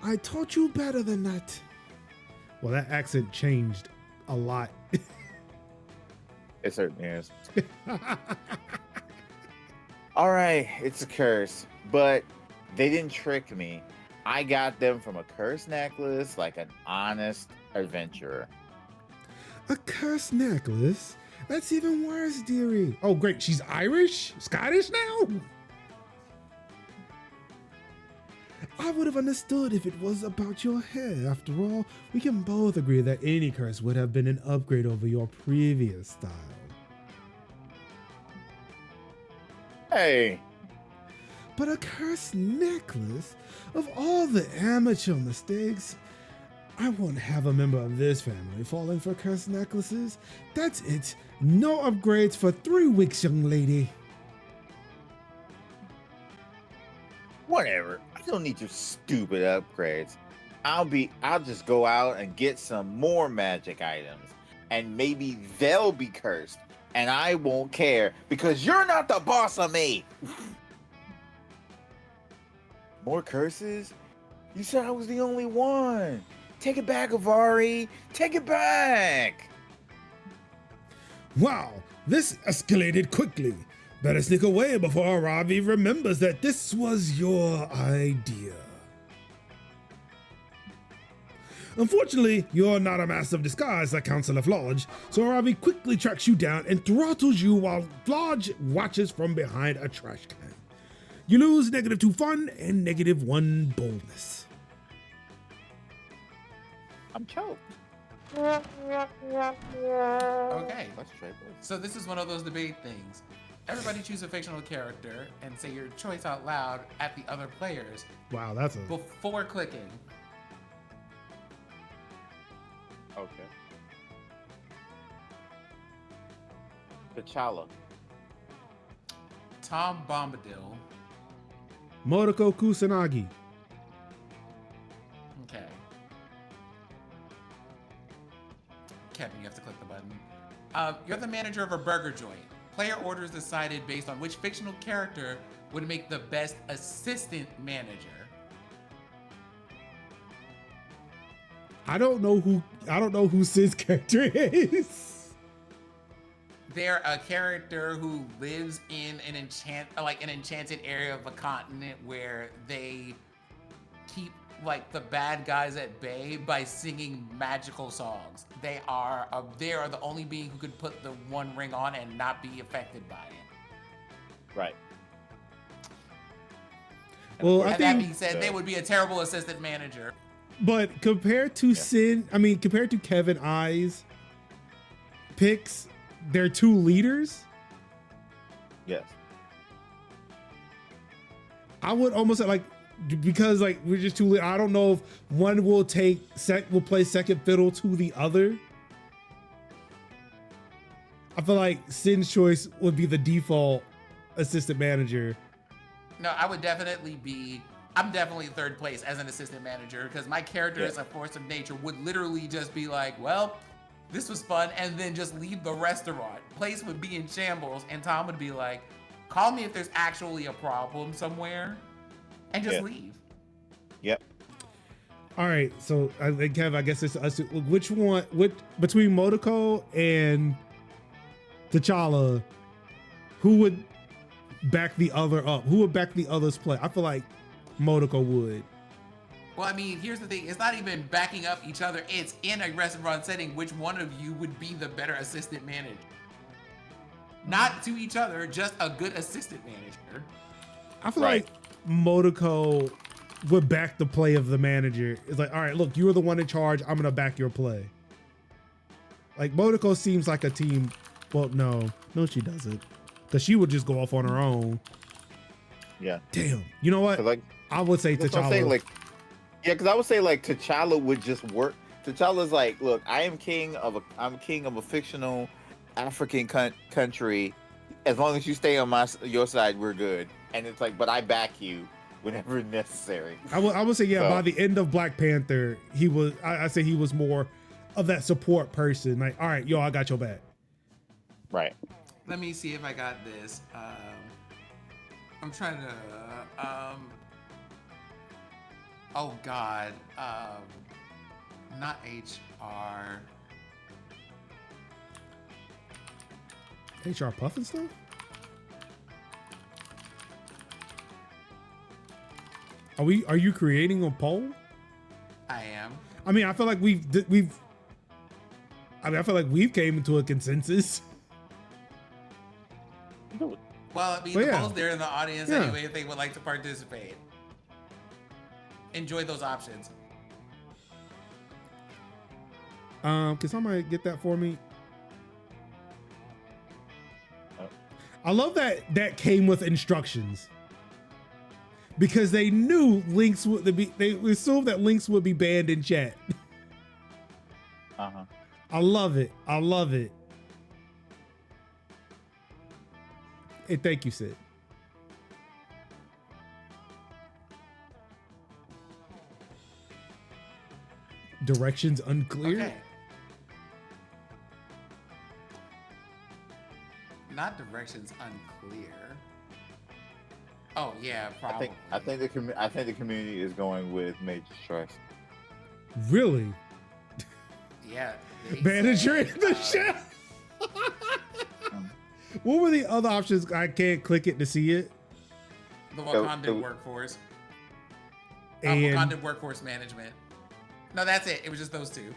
I taught you better than that. Well, that accent changed a lot. It certainly is. All right, it's a curse, but they didn't trick me. I got them from a curse necklace like an honest adventurer. A cursed necklace? That's even worse, dearie. Oh, great. She's Irish? Scottish now? I would have understood if it was about your hair. After all, we can both agree that any curse would have been an upgrade over your previous style. Hey, But a cursed necklace? Of all the amateur mistakes, I won't have a member of this family falling for cursed necklaces. That's it. No upgrades for 3 weeks, young lady. whatever. I don't need your stupid upgrades. I'll just go out and get some more magic items, and maybe they'll be cursed, and I won't care because you're not the boss of me. More curses? You said I was the only one. Take it back, Avari. Take it back. Wow, this escalated quickly. Better sneak away before Ravi remembers that this was your idea. Unfortunately, you're not a master of disguise like Counselor Flodge, so Ravi quickly tracks you down and throttles you while Flodge watches from behind a trash can. You lose -2 fun and -1 boldness. I'm choked. Okay. Let's try this. So this is one of those debate things. Everybody choose a fictional character and say your choice out loud at the other players Wow, that's a... before clicking. Okay. T'Challa. Tom Bombadil. Moriko Kusanagi. Okay. Kevin, you have to click the button. You're the manager of a burger joint. Player orders decided based on which fictional character would make the best assistant manager. I don't know who Sid's character is. They're a character who lives in an enchanted area of a continent where they keep like the bad guys at bay by singing magical songs. They are the only being who could put the One Ring on and not be affected by it. Right. Well, I And that think, being said, they would be a terrible assistant manager. but compared to compared to Kevin I's picks, they're two leaders. Yes. I would almost say like, because like we're just too. I don't know if one will will play second fiddle to the other. I feel like Sin's choice would be the default assistant manager. No, I'm definitely third place as an assistant manager because my character as a force of nature would literally just be like, well, this was fun, and then just leave the restaurant. Place would be in shambles, and Tom would be like, call me if there's actually a problem somewhere, and just leave. Yep. All right, so Kev, I guess it's us. Which between Motoko and T'Challa, who would back the other up? Who would back the other's play? I feel like Motoko would. Well, I mean, here's the thing. It's not even backing up each other. It's in a restaurant setting. Which one of you would be the better assistant manager? Not to each other, just a good assistant manager. I feel like Motoko would back the play of the manager. It's like, all right, look, you were the one in charge. I'm gonna back your play. Like Motoko seems like a team. Well, no, she doesn't, because she would just go off on her own. Yeah. Damn. You know what? Like, I would say that's what I'm T'Challa. saying, like, yeah, because I would say like T'Challa would just work. T'Challa's like, look, I'm king of a fictional African country. As long as you stay on your side, we're good. And it's like, but I back you whenever necessary. I would say, yeah. So, by the end of Black Panther, he was. I say he was more of that support person. Like, all right, yo, I got your back. Right. Let me see if I got this. I'm trying to. Oh God. Not HR. HR Puffin stuff? Are you creating a poll? I am. I mean, I feel like we've came into a consensus. Well, I mean, the poll's there in the audience anyway if they would like to participate. Enjoy those options. Can somebody get that for me? I love that came with instructions, because they knew links would be. They assumed that links would be banned in chat. I love it. Hey, thank you, Sid. Directions unclear. Okay. Not directions unclear. Oh yeah, probably. I think the community is going with Major Stress. Really? Yeah. Manager in the chef. What were the other options? I can't click it to see it. The Wakandan workforce. And Wakandan workforce management. No, that's it. It was just those two.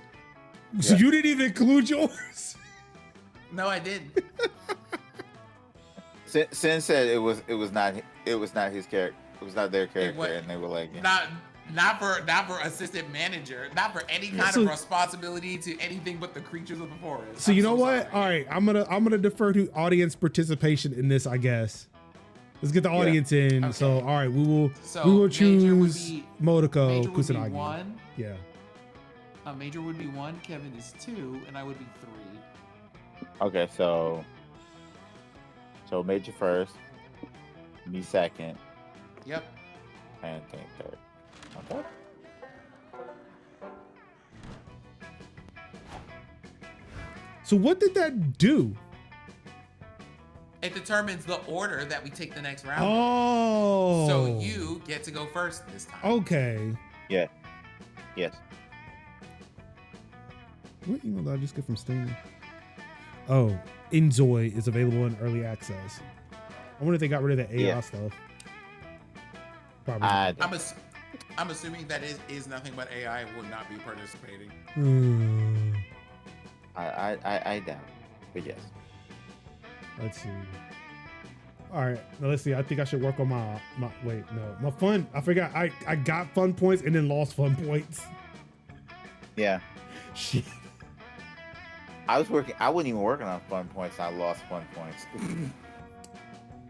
So you didn't even include yours? No, I didn't. Sin said it was not his character. It was not their character, and they were like, not for assistant manager, not for any kind of responsibility to anything but the creatures of the forest. So you know what? All right, I'm gonna defer to audience participation in this, I guess. Let's get the audience in. Okay. So all right, we will choose Motoko Kusanagi. One. Yeah. Major would be 1, Kevin is 2, and I would be 3. Okay, so Major first, me second. Yep. And Tank third. Okay. So what did that do? It determines the order that we take the next round. Oh. So you get to go first this time. Okay. Yeah. Yes. What email did I just get from Steam? Oh, Enjoy is available in early access. I wonder if they got rid of the AI stuff. Probably. I'm assuming that is nothing but AI will not be participating. I doubt, but yes. Let's see. All right, now let's see. I think I should work on my wait, no, my fun. I forgot. I got fun points and then lost fun points. Yeah. Shit. I wasn't even working on fun points. I lost fun points.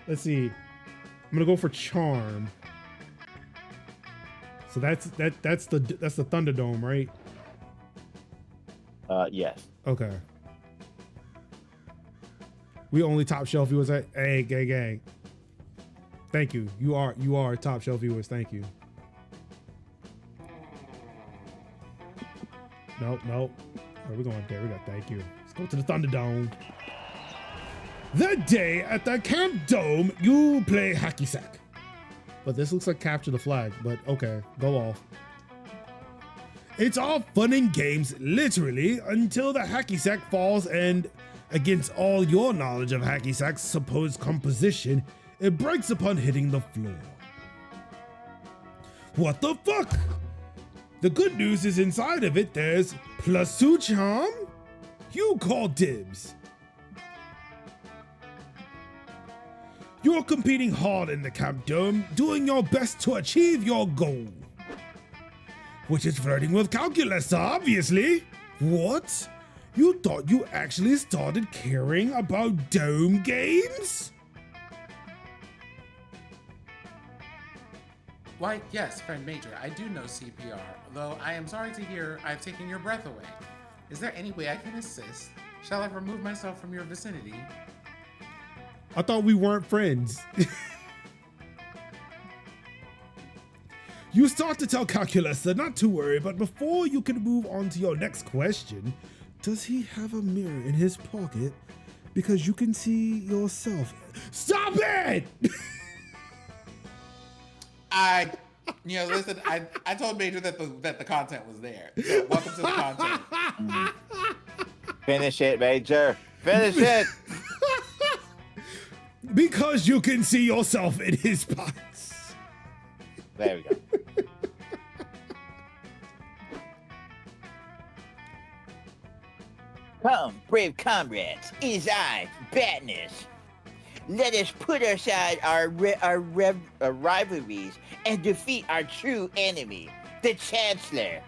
Let's see. I'm gonna go for charm. So that's the Thunderdome, right? Yes. Okay. We only top shelf viewers. Hey, gang. Thank you. You are top shelf viewers. Thank you. Nope. Where we going? There we go. Thank you. Let's go to the Thunderdome. That day at the Camp Dome, you play hacky sack. But this looks like capture the flag. But okay, go off. It's all fun and games, literally, until the hacky sack falls and, against all your knowledge of hacky sack's supposed composition, it breaks upon hitting the floor. What the fuck? The good news is inside of it there's plus 2 charm? You call dibs. You're competing hard in the Camp Dome, doing your best to achieve your goal. Which is flirting with calculus, obviously. What? You thought you actually started caring about dome games? Why, yes, friend Major, I do know CPR, though I am sorry to hear I've taken your breath away. Is there any way I can assist? Shall I remove myself from your vicinity? I thought we weren't friends. You start to tell Calculus not to worry, but before you can move on to your next question, does he have a mirror in his pocket? Because you can see yourself. Stop it! Listen, I told Major that the content was there. So welcome to the content. Finish it, Major. Finish it. Because you can see yourself in his pockets. There we go. Come, brave comrades, it is I, Batness. Let us put aside our rivalries and defeat our true enemy, the Chancellor.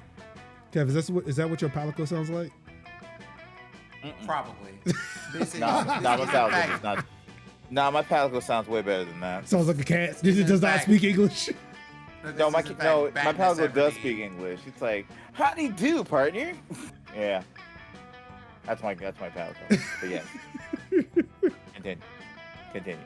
Kev, is that what your palico sounds like? Probably. My palico sounds way better than that. Sounds like a cat. It does not speak English. My palico does speak English. It's like, how do you do, partner? Yeah. That's my palico. But yeah. Continue.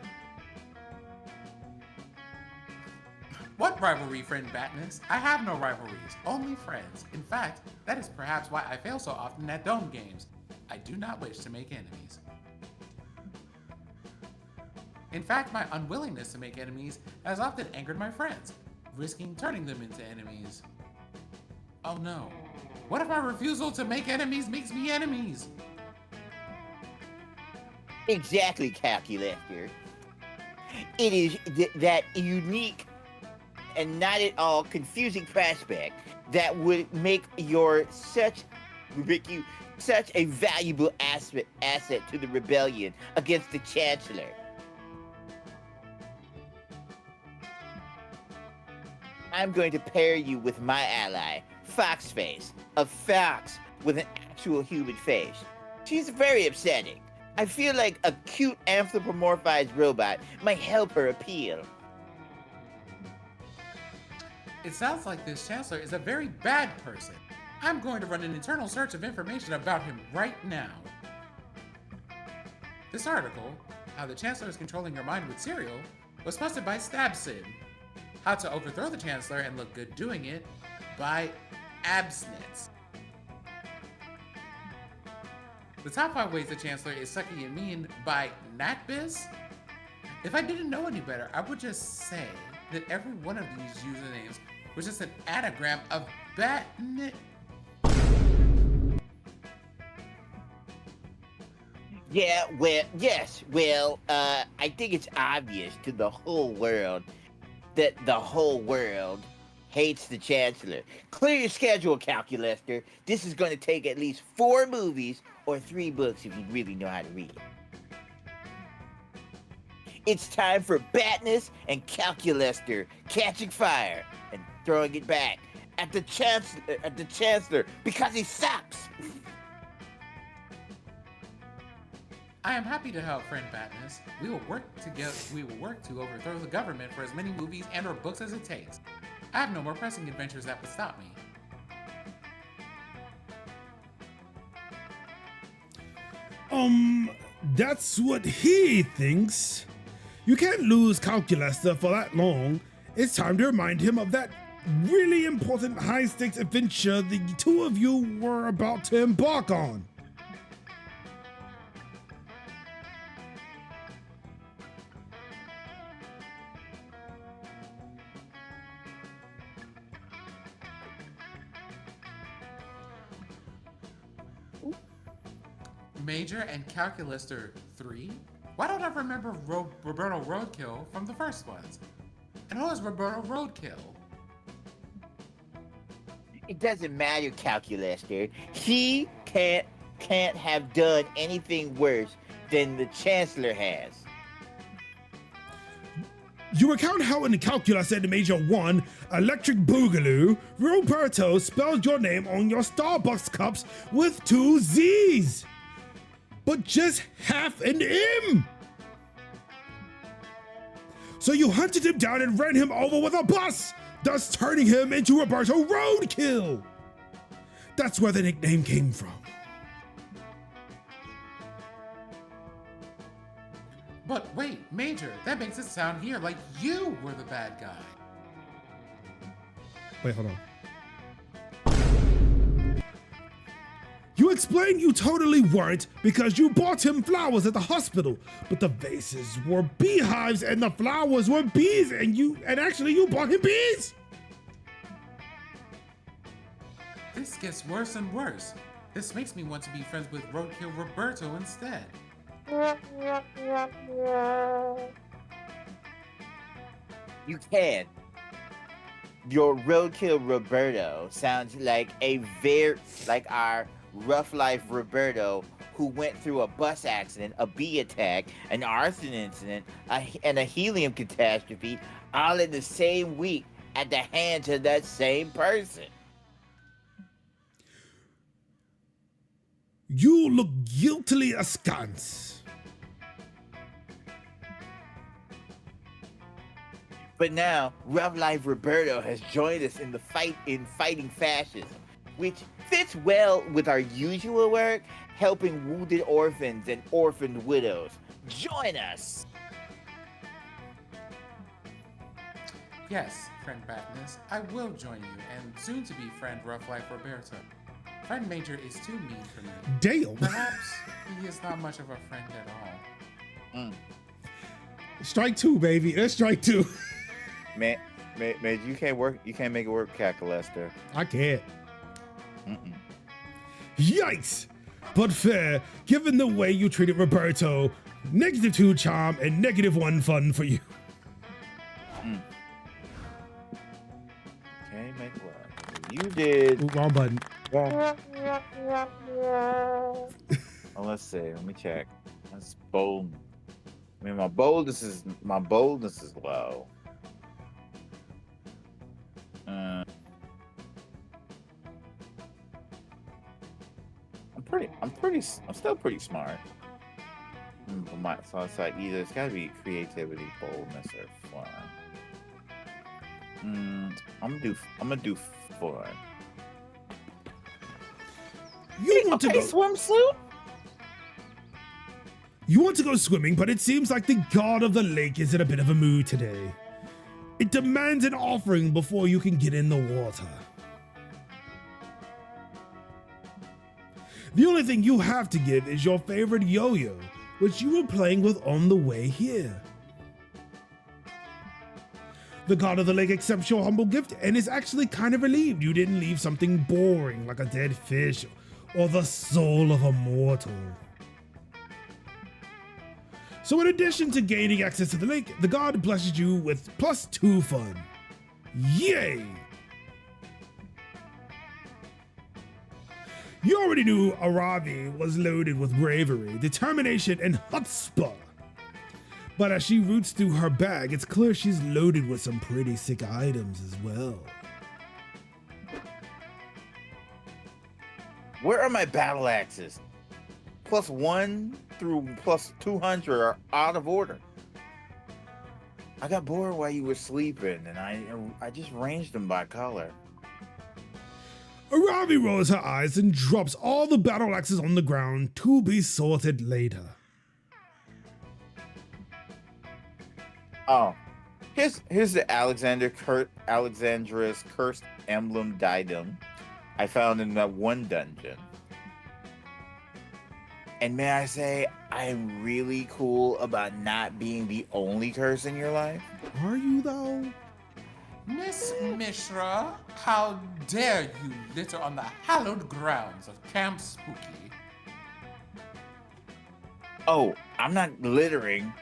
What rivalry, friend Batness? I have no rivalries, only friends. In fact, that is perhaps why I fail so often at dome games. I do not wish to make enemies. In fact, my unwillingness to make enemies has often angered my friends, risking turning them into enemies. Oh no. What if my refusal to make enemies makes me enemies? Exactly, Calculator. It is that unique and not at all confusing prospect that would make you such a valuable asset to the rebellion against the Chancellor. I'm going to pair you with my ally, Foxface, a fox with an actual human face. She's very upsetting. I feel like a cute anthropomorphized robot might help her appeal. It sounds like this Chancellor is a very bad person. I'm going to run an internal search of information about him right now. This article, How the Chancellor is Controlling Your Mind with Cereal, was posted by StabSid. How to Overthrow the Chancellor and Look Good Doing It by Absnitz. The Top 5 Ways the Chancellor is Sucky and Mean by Natbiz. If I didn't know any better, I would just say that every one of these usernames was just an anagram of Batnit. Yeah, I think it's obvious to the whole world that the whole world hates the Chancellor. Clear your schedule, Calculester. This is going to take at least 4 movies or 3 books if you really know how to read. It's time for Batness and Calculester catching fire and throwing it back at the Chancellor because he sucks. I am happy to help, friend Batness. We will work to overthrow the government for as many movies and/or books as it takes. I have no more pressing adventures that would stop me. That's what he thinks. You can't lose Calculester for that long. It's time to remind him of that really important high-stakes adventure the two of you were about to embark on. Major and Calculester 3? Why don't I remember Roberto Roadkill from the first ones? And who is Roberto Roadkill? It doesn't matter, Calculester. He can't have done anything worse than the Chancellor has. You recount how in the Calculus at the Major 1, Electric Boogaloo, Roberto spelled your name on your Starbucks cups with 2 Z's, but just half an M. So you hunted him down and ran him over with a bus, thus turning him into Roberto Roadkill. That's where the nickname came from. But wait, Major, that makes it sound here like you were the bad guy. Wait, hold on. You explained you totally weren't because you bought him flowers at the hospital, but the vases were beehives and the flowers were bees, and actually you bought him bees. This gets worse and worse. This makes me want to be friends with Roadkill Roberto instead. You can. Your Roadkill Roberto sounds like our Rough Life Roberto, who went through a bus accident, a bee attack, an arson incident, and a helium catastrophe, all in the same week at the hands of that same person. You look guiltily askance. But now, Rough Life Roberto has joined us in the fight in fighting fascism, which fits well with our usual work, helping wounded orphans and orphaned widows. Join us! Yes, friend Batness, I will join you, and soon to be friend Rough Life Roberto. Friend Major is too mean for me. Damn. Perhaps he is not much of a friend at all. Strike 2, baby. That's strike 2. Man, you can't make it work, Calculester. I can't. Yikes! But fair, given the way you treated Roberto. -2 charm and -1 fun for you. Can't make it work. You did. Ooh, wrong button. Oh, let's see. Let me check. That's bold. I mean, my boldness is low. I'm still pretty smart. So it's like either it's gotta be creativity, boldness, or fun. I'm gonna do fun. You want to go swimsuit? You want to go swimming, but it seems like the god of the lake is in a bit of a mood today. It demands an offering before you can get in the water. The only thing you have to give is your favorite yo-yo, which you were playing with on the way here. The god of the lake accepts your humble gift and is actually kind of relieved you didn't leave something boring like a dead fish or the soul of a mortal. So in addition to gaining access to the lake, the god blesses you with +2 fun. Yay! You already knew Aravi was loaded with bravery, determination, and chutzpah. But as she roots through her bag, it's clear she's loaded with some pretty sick items as well. Where are my battle axes? +1 through +200 are out of order. I got bored while you were sleeping, and I just ranged them by color. Aravi rolls her eyes and drops all the battle axes on the ground to be sorted later. Oh, here's the Alexandra's cursed emblem diadem I found in that one dungeon. And may I say, I am really cool about not being the only curse in your life. Are you though? Miss Mishra, how dare you litter on the hallowed grounds of Camp Spooky? Oh, I'm not littering,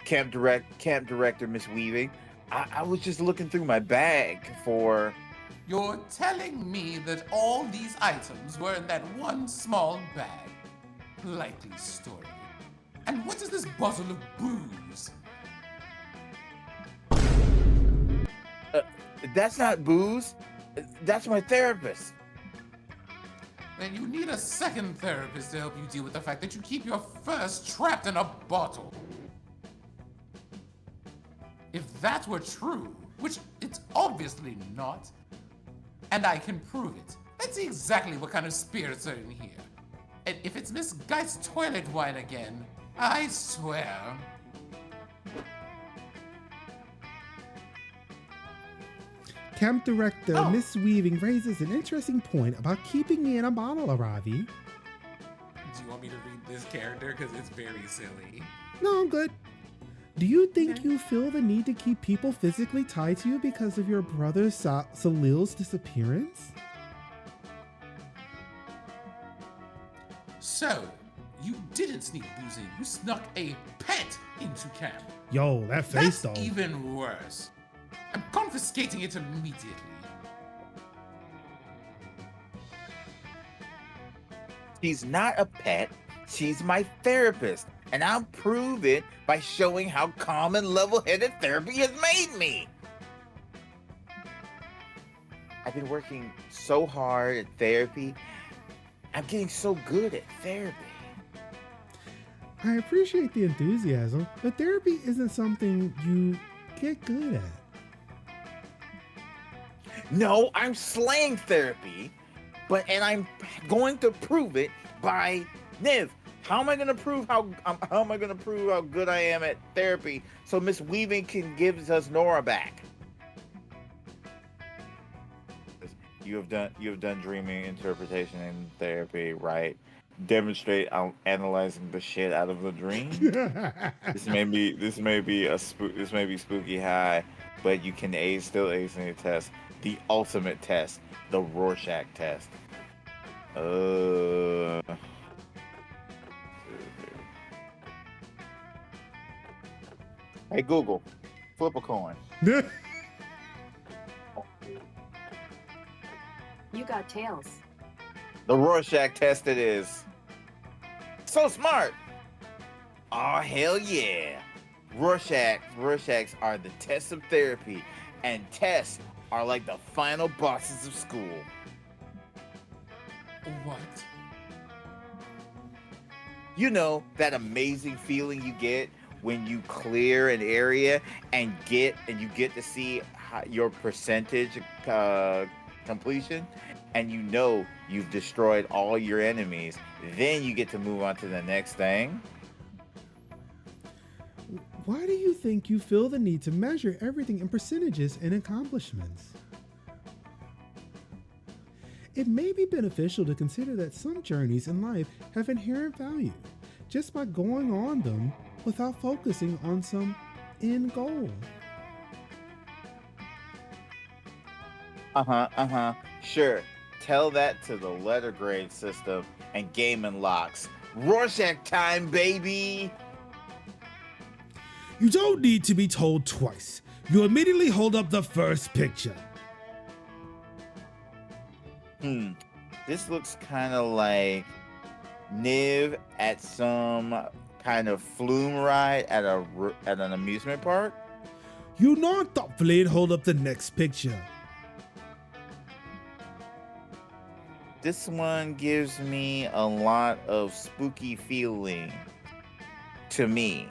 Camp Director Miss Weaving. I was just looking through my bag for... You're telling me that all these items were in that one small bag? Likely story. And what is this bottle of booze? That's not booze. That's my therapist. Then you need a second therapist to help you deal with the fact that you keep your first trapped in a bottle. If that were true, which it's obviously not, and I can prove it, let's see exactly what kind of spirits are in here. And if it's Miss Geist's toilet wine again, I swear. Camp Director Miss Weaving raises an interesting point about keeping me in a bottle, Aravi. Do you want me to read this character? Because it's very silly. No, I'm good. Do you think you feel the need to keep people physically tied to you because of your brother Salil's disappearance? So, you didn't sneak booze in. You snuck a pet into camp. Yo, that face That's though. even worse. I'm confiscating it immediately. She's not a pet. She's my therapist. And I'll prove it by showing how calm and level-headed therapy has made me. I've been working so hard at therapy. I'm getting so good at therapy. I appreciate the enthusiasm, but therapy isn't something you get good at. No, I'm slaying therapy, and I'm going to prove it by Niv. How am I going to prove how good I am at therapy so Miss Weaving can give us Nora back? You have done dreaming, interpretation, and therapy, right? Demonstrate analyzing the shit out of the dream. This may be spooky high, but you can still ace in your test. The ultimate test, the Rorschach test. Hey Google, flip a coin. You got tails. The Rorschach test it is. So smart. Oh hell yeah. Rorschachs are the tests of therapy, and tests are like the final bosses of school. What? You know that amazing feeling you get when you clear an area and you get to see your percentage completion, and you know you've destroyed all your enemies. Then you get to move on to the next thing. Why do you think you feel the need to measure everything in percentages and accomplishments? It may be beneficial to consider that some journeys in life have inherent value just by going on them without focusing on some end goal. Sure. Tell that to the letter grade system and Game and Locks. Rorschach time, baby! You don't need to be told twice. You immediately hold up the first picture. This looks kind of like Niv at some kind of flume ride at an amusement park. You nod thoughtfully and hold up the next picture. This one gives me a lot of spooky feeling to me.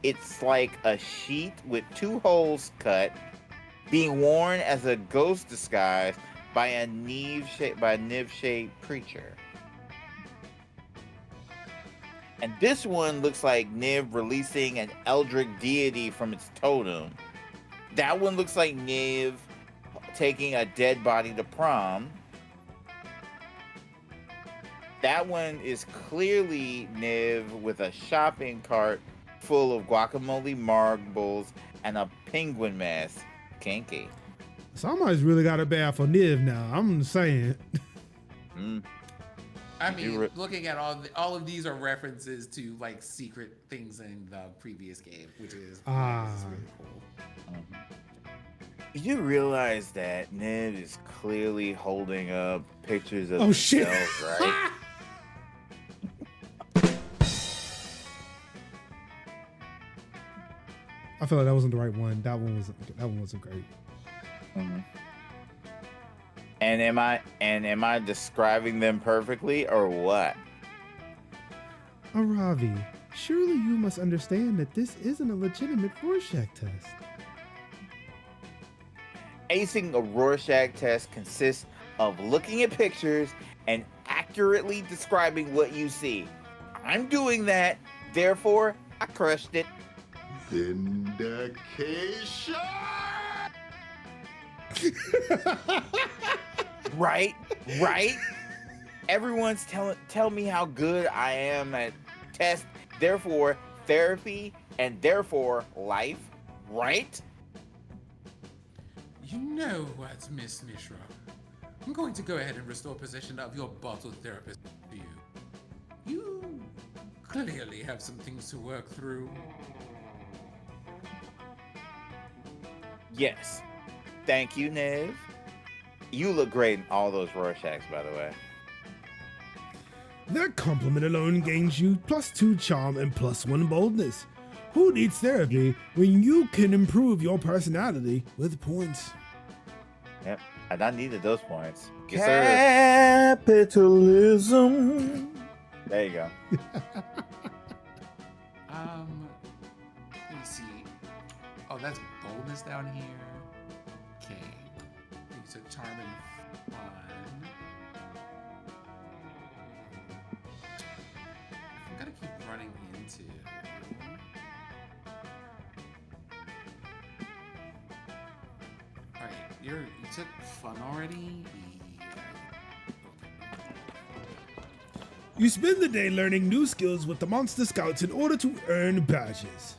It's like a sheet with 2 holes cut, being worn as a ghost disguise by a Niv-shaped creature. And this one looks like Niv releasing an eldritch deity from its totem. That one looks like Niv taking a dead body to prom. That one is clearly Niv with a shopping cart full of guacamole marbles and a penguin mask. Kinky. Somebody's really got it bad for Niv now. I'm saying. I mean, looking at all of these are references to like secret things in the previous game, which is really cool. You realize that Niv is clearly holding up pictures of shit. himself, right? I feel like that wasn't the right one. That one wasn't great. Mm-hmm. And am I describing them perfectly or what? Aravi, surely you must understand that this isn't a legitimate Rorschach test. Acing a Rorschach test consists of looking at pictures and accurately describing what you see. I'm doing that, therefore I crushed it. Vindication. Right? Everyone's tell me how good I am at tests, therefore therapy, and therefore life, right? You know what, Miss Mishra? I'm going to go ahead and restore possession of your bottle therapist to you. You clearly have some things to work through. Yes. Thank you, Niv. You look great in all those Rorschachs, by the way. That compliment alone gains you +2 charm and +1 boldness. Who needs therapy when you can improve your personality with points? Yep, and I needed those points. Yes, capitalism. There you go. Let me see. Oh, that's boldness down here. Okay. You took charm and fun. I'm gonna keep running into. Alright, you took fun already? You spend the day learning new skills with the Monster Scouts in order to earn badges.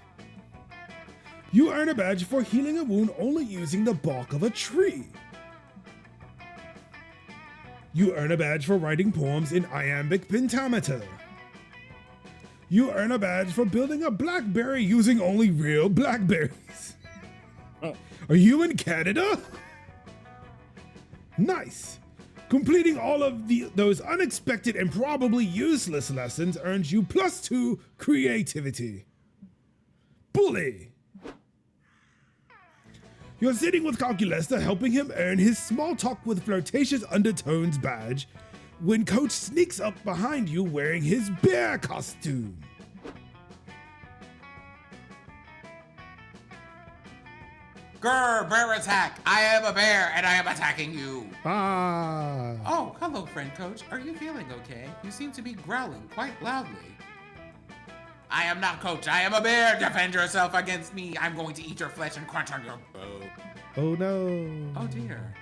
You earn a badge for healing a wound only using the bark of a tree. You earn a badge for writing poems in iambic pentameter. You earn a badge for building a blackberry using only real blackberries. Are you in Canada? Nice. Completing all of those unexpected and probably useless lessons earns you +2 creativity. Bully. You're sitting with Calculesta helping him earn his small talk with flirtatious undertones badge when Coach sneaks up behind you wearing his bear costume. Grr, bear attack! I am a bear and I am attacking you! Ah. Oh, hello, friend coach. Are you feeling okay? You seem to be growling quite loudly. I am not coach. I am a bear. Defend yourself against me. I'm going to eat your flesh and crunch on your bone. Oh no. Oh dear.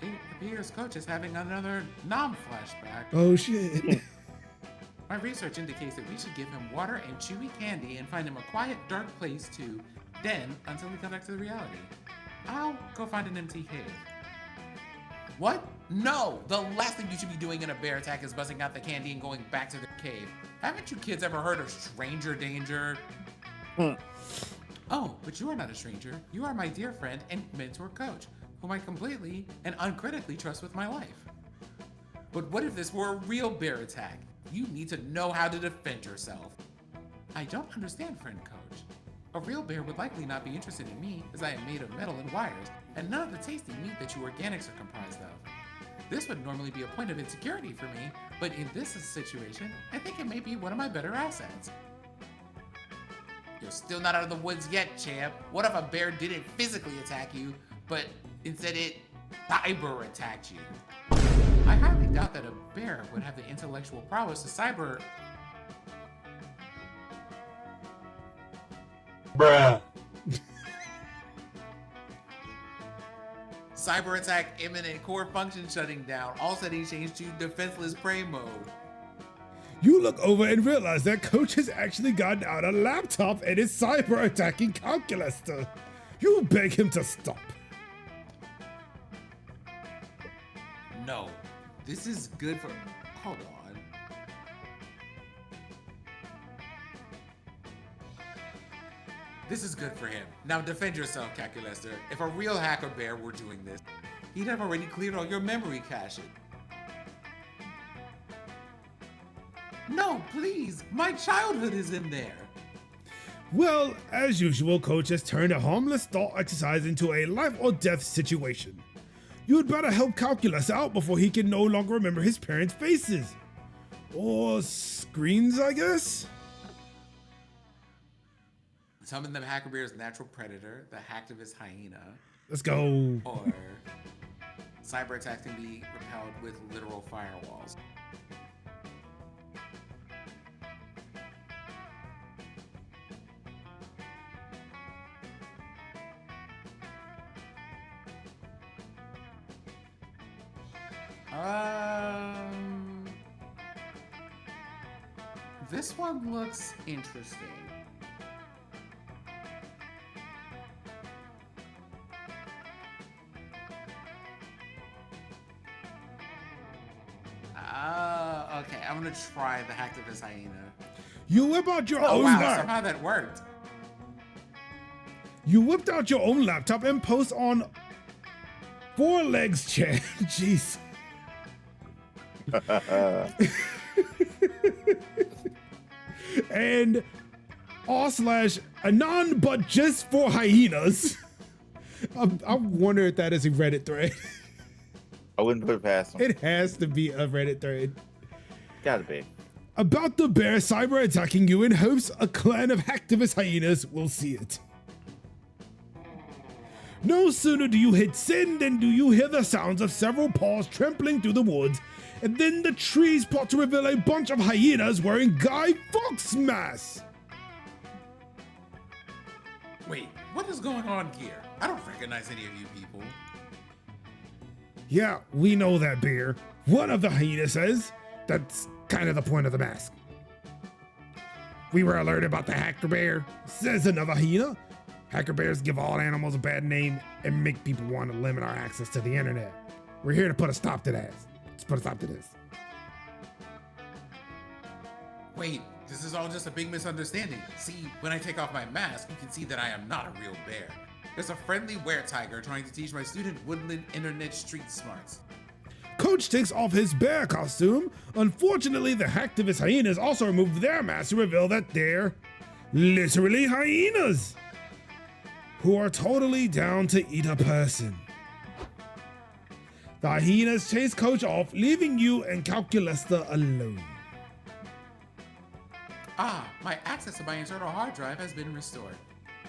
It appears coach is having another nom flashback. Oh shit. My research indicates that we should give him water and chewy candy and find him a quiet, dark place to den until we come back to the reality. I'll go find an empty cave. What? No! The last thing you should be doing in a bear attack is buzzing out the candy and going back to the cave. Haven't you kids ever heard of stranger danger? Oh, but you are not a stranger. You are my dear friend and mentor coach, whom I completely and uncritically trust with my life. But what if this were a real bear attack? You need to know how to defend yourself. I don't understand, friend coach. A real bear would likely not be interested in me, as I am made of metal and wires, and none of the tasty meat that you organics are comprised of. This would normally be a point of insecurity for me, but in this situation, I think it may be one of my better assets. You're still not out of the woods yet, champ. What if a bear didn't physically attack you, but instead it cyber attacked you? I highly doubt that a bear would have the intellectual prowess to cyber... Bruh. Cyber attack imminent, core function shutting down, all settings changed to defenseless prey mode. You look over and realize that Coach has actually gotten out a laptop and is cyber attacking Calculaster. You beg him to stop. No, this is good for... Hold on. This is good for him. Now defend yourself, Calculaster. If a real hacker bear were doing this, he'd have already cleared all your memory caches. No, please, my childhood is in there. Well, as usual, Coach has turned a harmless thought exercise into a life or death situation. You'd better help Calculus out before he can no longer remember his parents' faces. Or screens, I guess? Summon the hacker bear's natural predator, the hacktivist hyena. Let's go. Or cyber attacks can be repelled with literal firewalls. This one looks interesting. Okay, I'm gonna try the hacktivist hyena. You whip out your own Wow, laptop. somehow that worked. You whipped out your own laptop and post on Four Legs Chat. Jeez. And r/anon but just for hyenas. I wonder if that is a Reddit thread. I wouldn't put it past him. It has to be a Reddit thread. Gotta be. About the bear cyber attacking you in hopes a clan of hacktivist hyenas will see it. No sooner do you hit send than do you hear the sounds of several paws trampling through the woods, and then the trees plot to reveal a bunch of hyenas wearing Guy Fawkes masks. Wait, what is going on here? I don't recognize any of you people. Yeah, we know that, bear. One of the hyenas says. That's kind of the point of the mask. We were alerted about the hacker bear, says another hyena. Hacker bears give all animals a bad name and make people want to limit our access to the internet. We're here to put a stop to that. Let's put a stop to this. Wait, this is all just a big misunderstanding. See, when I take off my mask, you can see that I am not a real bear. There's a friendly were-tiger trying to teach my student woodland internet street smarts. Coach takes off his bear costume. Unfortunately, the hacktivist hyenas also removed their masks to reveal that they're literally hyenas who are totally down to eat a person. The hyenas chase Coach off, leaving you and Calculaster alone. Ah, my access to my internal hard drive has been restored.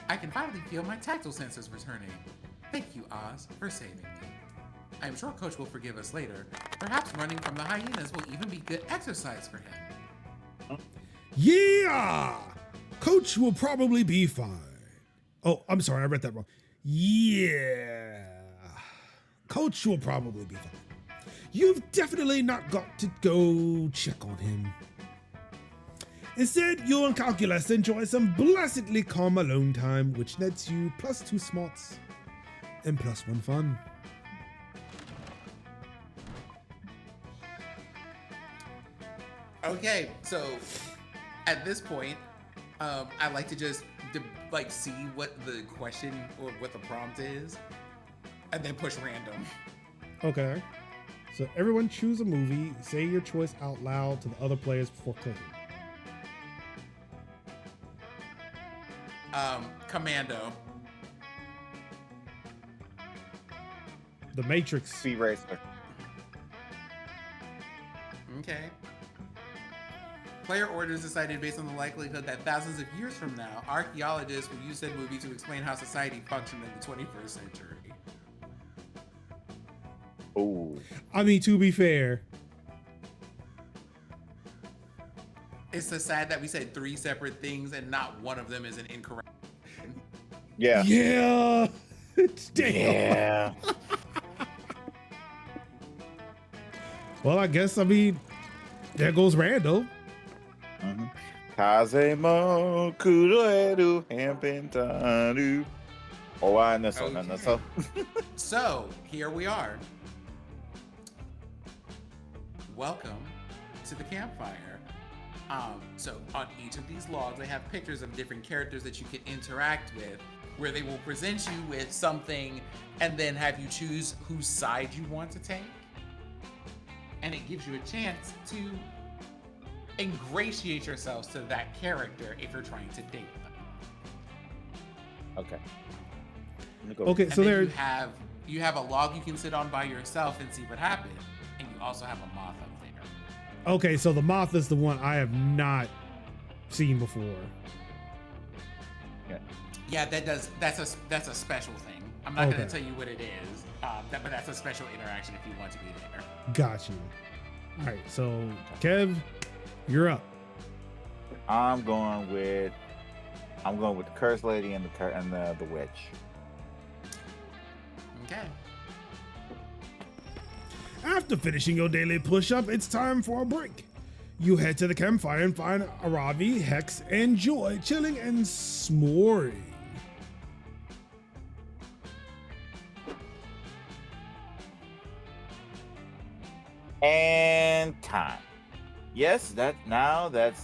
I can finally feel my tactile senses returning. Thank you, Oz, for saving me. I am sure Coach will forgive us later. Perhaps running from the hyenas will even be good exercise for him. Yeah! Coach will probably be fine. Oh, I'm sorry, I read that wrong. Yeah. Coach will probably be fine. You've definitely not got to go check on him. Instead, you and Calculus enjoy some blessedly calm alone time, which nets you +2 smarts and +1 fun. Okay, so at this point, I like to just see what the question or what the prompt is, and then push random. Okay. So everyone choose a movie. Say your choice out loud to the other players before clicking. Commando. The Matrix. Speed Racer. Okay. Player orders decided based on the likelihood that thousands of years from now, archaeologists will use said movie to explain how society functioned in the 21st century. Oh. I mean, to be fair, It's so sad that we said 3 separate things and not one of them is an incorrect. Yeah. yeah. Damn. Yeah. Well, I guess, there goes Randall. Kazemo kuroeru hampentaru. Oh, I know so. Okay. So. So, here we are. Welcome to the campfire. So on each of these logs, they have pictures of different characters that you can interact with, where they will present you with something and then have you choose whose side you want to take. And it gives you a chance to ingratiate yourselves to that character if you're trying to date them. Okay. Okay, And so then there. you have a log you can sit on by yourself and see what happens, and you also have a moth up there. Okay, so the moth is the one I have not seen before. Yeah, that's a special thing. I'm not Okay. going to tell you what it is, but that's a special interaction if you want to be there. Got you. All right, so Kev, you're up. I'm going with the Cursed Lady and the Witch. Okay. After finishing your daily push-up, it's time for a break. You head to the campfire and find Aravi, Hex, and Joy chilling and s'moring. And time. Yes, now that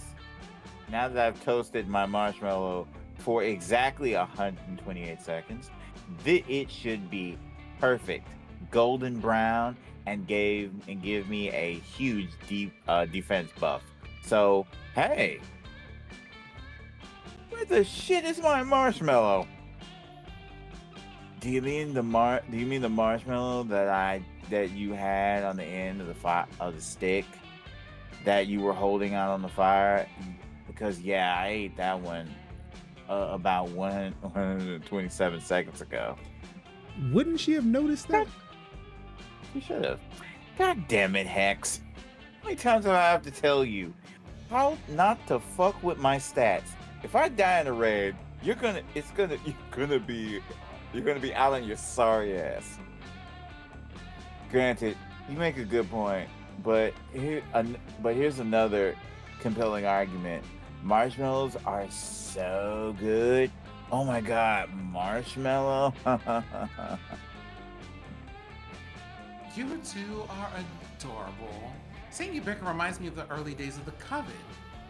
I've toasted my marshmallow for exactly 128 seconds, it should be perfect, golden brown, and give me a huge defense buff. So hey, where the shit is my marshmallow? Do you mean the marshmallow that you had on the end of the stick that you were holding out on the fire? Because yeah, I ate that one about 127 seconds ago. Wouldn't she have noticed that? You should have. God damn it, Hex! How many times do I have to tell you how not to fuck with my stats? If I die in the red, you're gonna be out on your sorry ass. Granted, you make a good point, but here's another compelling argument. Marshmallows are so good. Oh my god, marshmallow! You two are adorable. Seeing you bicker reminds me of the early days of the Coven.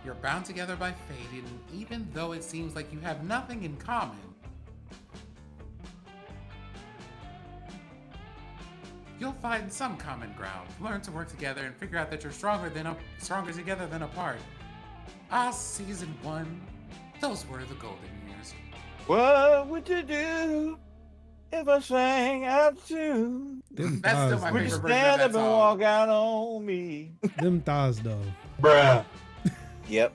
You're bound together by fate, and even though it seems like you have nothing in common, you'll find some common ground. Learn to work together and figure out that you're stronger together than apart. Season 1. Those were the golden years. What would you do if I sang out to? Them That's still thighs, my Would you favorite version of stand that up and song. walk out on me? them thighs though. Bruh. Yep.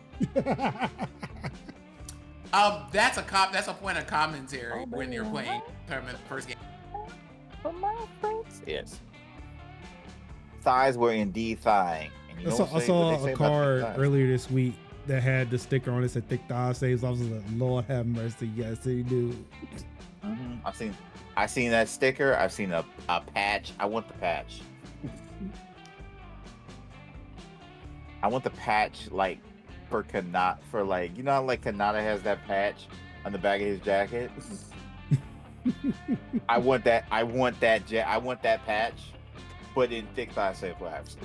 That's a point of commentary when you're playing tournament first game. Yes. Thighs were indeed thigh. And you I know saw, what I they saw say a about card thighs? earlier this week that had the sticker on it said thick thigh saves. I was like, Lord have mercy. Yes, they do. Mhm. I've seen that sticker. I've seen a patch. I want the patch. I want the patch like for Kanata, for like, you know how like Kanata has that patch on the back of his jacket. I want that patch, but in thick thigh safe flaps.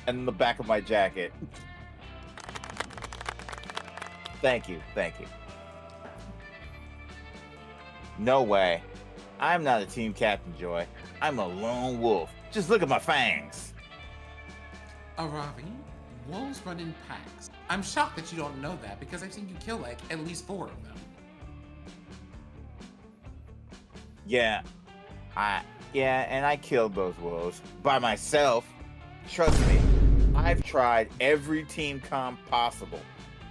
And the back of my jacket. Thank you. No way. I'm not a team captain, Joy. I'm a lone wolf. Just look at my fangs. Aravi, wolves run in packs. I'm shocked that you don't know that because I've seen you kill like at least 4 of them. Yeah, and I killed those wolves by myself. Trust me, I've tried every team comp possible.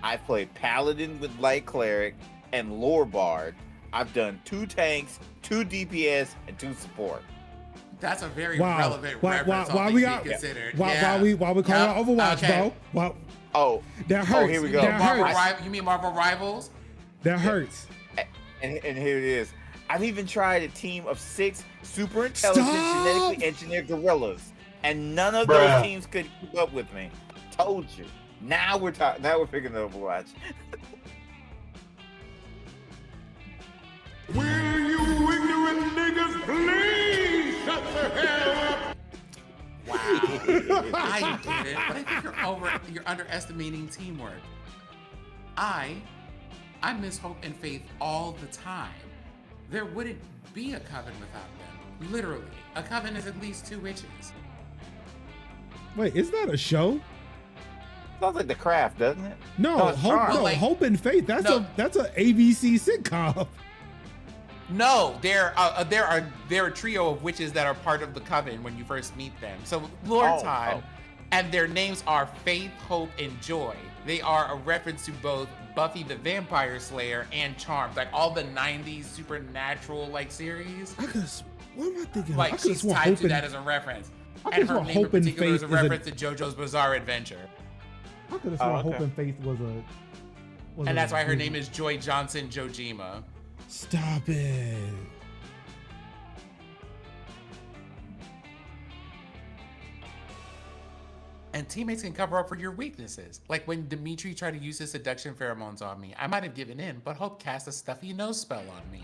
I've played Paladin with Light Cleric and Lore Bard. I've done 2 tanks, 2 DPS, and 2 support. That's a very Wow. relevant Why- reference. why all we things got- being considered. Why we call it Overwatch, okay. bro? Why, Oh, that hurts. here we go. That Marvel hurts. You mean Marvel Rivals? That hurts. and here it is. I've even tried a team of 6 super intelligent, genetically engineered gorillas, and none of those teams could keep up with me. Told you. Now we're talking. Now we're picking Overwatch. Will you ignorant niggas please shut the hell up? Wow. I get it, but I think you're underestimating teamwork. I miss hope and faith all the time. There wouldn't be a coven without them. Literally. A coven is at least 2 witches. Wait, is that a show? Sounds like The Craft, doesn't it? No, it's Charmed. Like- Hope and Faith. That's No. a ABC sitcom. No, there are a trio of witches that are part of the coven when you first meet them. So Lord Time, and their names are Faith, Hope, and Joy. They are a reference to both Buffy the Vampire Slayer and Charmed, like all the '90s supernatural like series. What am I thinking? Like she's tied to that as a reference, and her name in Hope and particular is Faith a is a- reference to JoJo's Bizarre Adventure, I could have sworn okay. Hope and Faith was a. and that's why her name is Joy Johnson Jojima. Stop it. And teammates can cover up for your weaknesses. Like when Dimitri tried to use his seduction pheromones on me, I might have given in, but Hope cast a stuffy nose spell on me.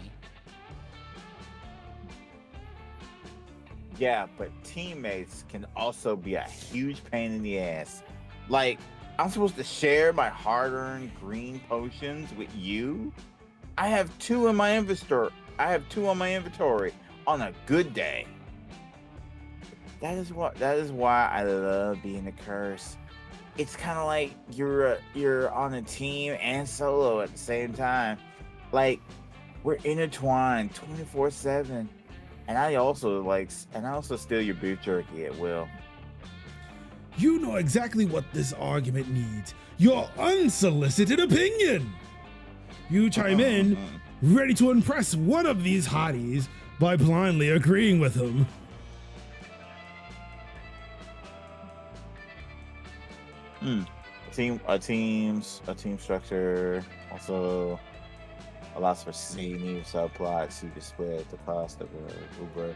Yeah, but teammates can also be a huge pain in the ass. Like, I'm supposed to share my hard-earned green potions with you? I have 2 in my inventory. On a good day. That is why I love being a curse. It's kind of like you're on a team and solo at the same time. Like, we're intertwined 24/7. And I also steal your beef jerky at will. You know exactly what this argument needs. Your unsolicited opinion. You chime in, ready to impress one of these hotties by blindly agreeing with them. A team structure also allows for saving subplots. So you can split the cost of Uber,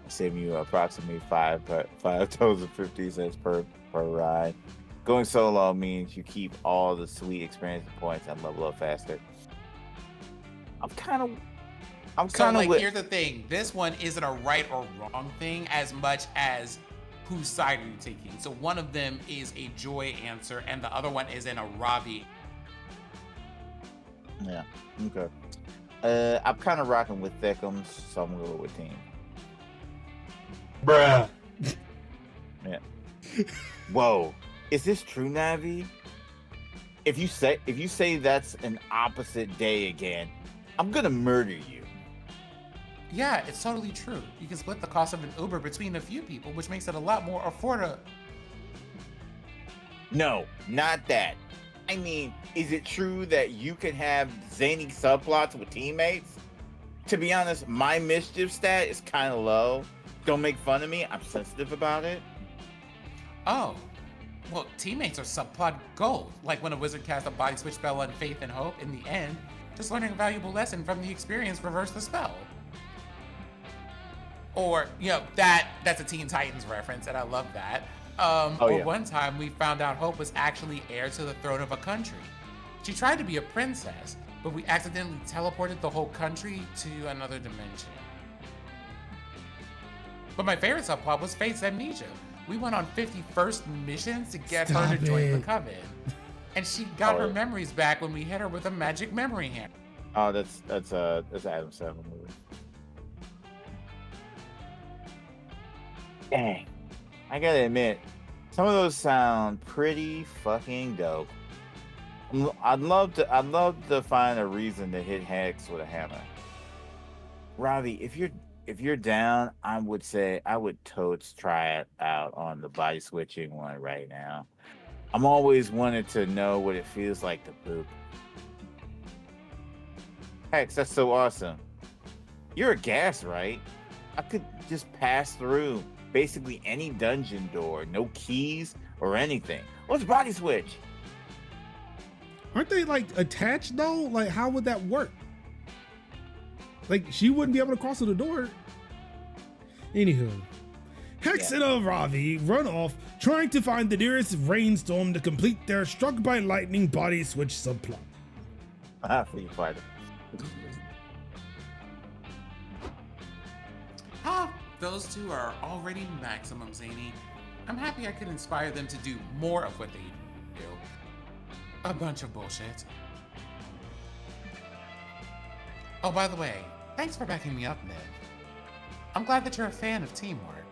saving you approximately 5 totals of 50 cents per ride. Going solo means you keep all the sweet experience points and level up faster. I'm kind of Here's the thing. This one isn't a right or wrong thing as much as whose side are you taking. So one of them is a Joy answer and the other one is an Aravi. Yeah. Okay. I'm kind of rocking with Thickums, so I'm gonna go with team. Bruh. Yeah. Whoa. Is this true, Navi? If you say that's an opposite day again, I'm gonna murder you. Yeah, it's totally true. You can split the cost of an Uber between a few people, which makes it a lot more affordable. No, not that. I mean, is it true that you can have zany subplots with teammates? To be honest, my mischief stat is kind of low. Don't make fun of me. I'm sensitive about it. Oh, well, teammates are subplot gold. Like when a wizard casts a body switch spell on Faith and Hope, in the end, just learning a valuable lesson from the experience reverse the spell. Or, that's a Teen Titans reference, and I love that. One time we found out Hope was actually heir to the throne of a country. She tried to be a princess, but we accidentally teleported the whole country to another dimension. But my favorite subplot was Faith's amnesia. We went on 51st missions to get her to join the coven. And she got her memories back when we hit her with a magic memory hammer. Oh, that's Adam 7 movie. Dang. I gotta admit, some of those sound pretty fucking dope. I'd love to find a reason to hit Hex with a hammer. Ravi, if you're down, I would say I would totes try it out on the body switching one right now. I'm always wanted to know what it feels like to poop. Hex, that's so awesome. You're a gas, right? I could just pass through basically any dungeon door, no keys or anything. What's body switch? Aren't they like attached though? Like, how would that work? Like, she wouldn't be able to cross through the door. Anywho, Hex and Ravi run off trying to find the nearest rainstorm to complete their struck by lightning body switch subplot. Free fighter. Those two are already maximum zany. I'm happy I could inspire them to do more of what they do. A bunch of bullshit. Oh, by the way, thanks for backing me up, Nick. I'm glad that you're a fan of teamwork.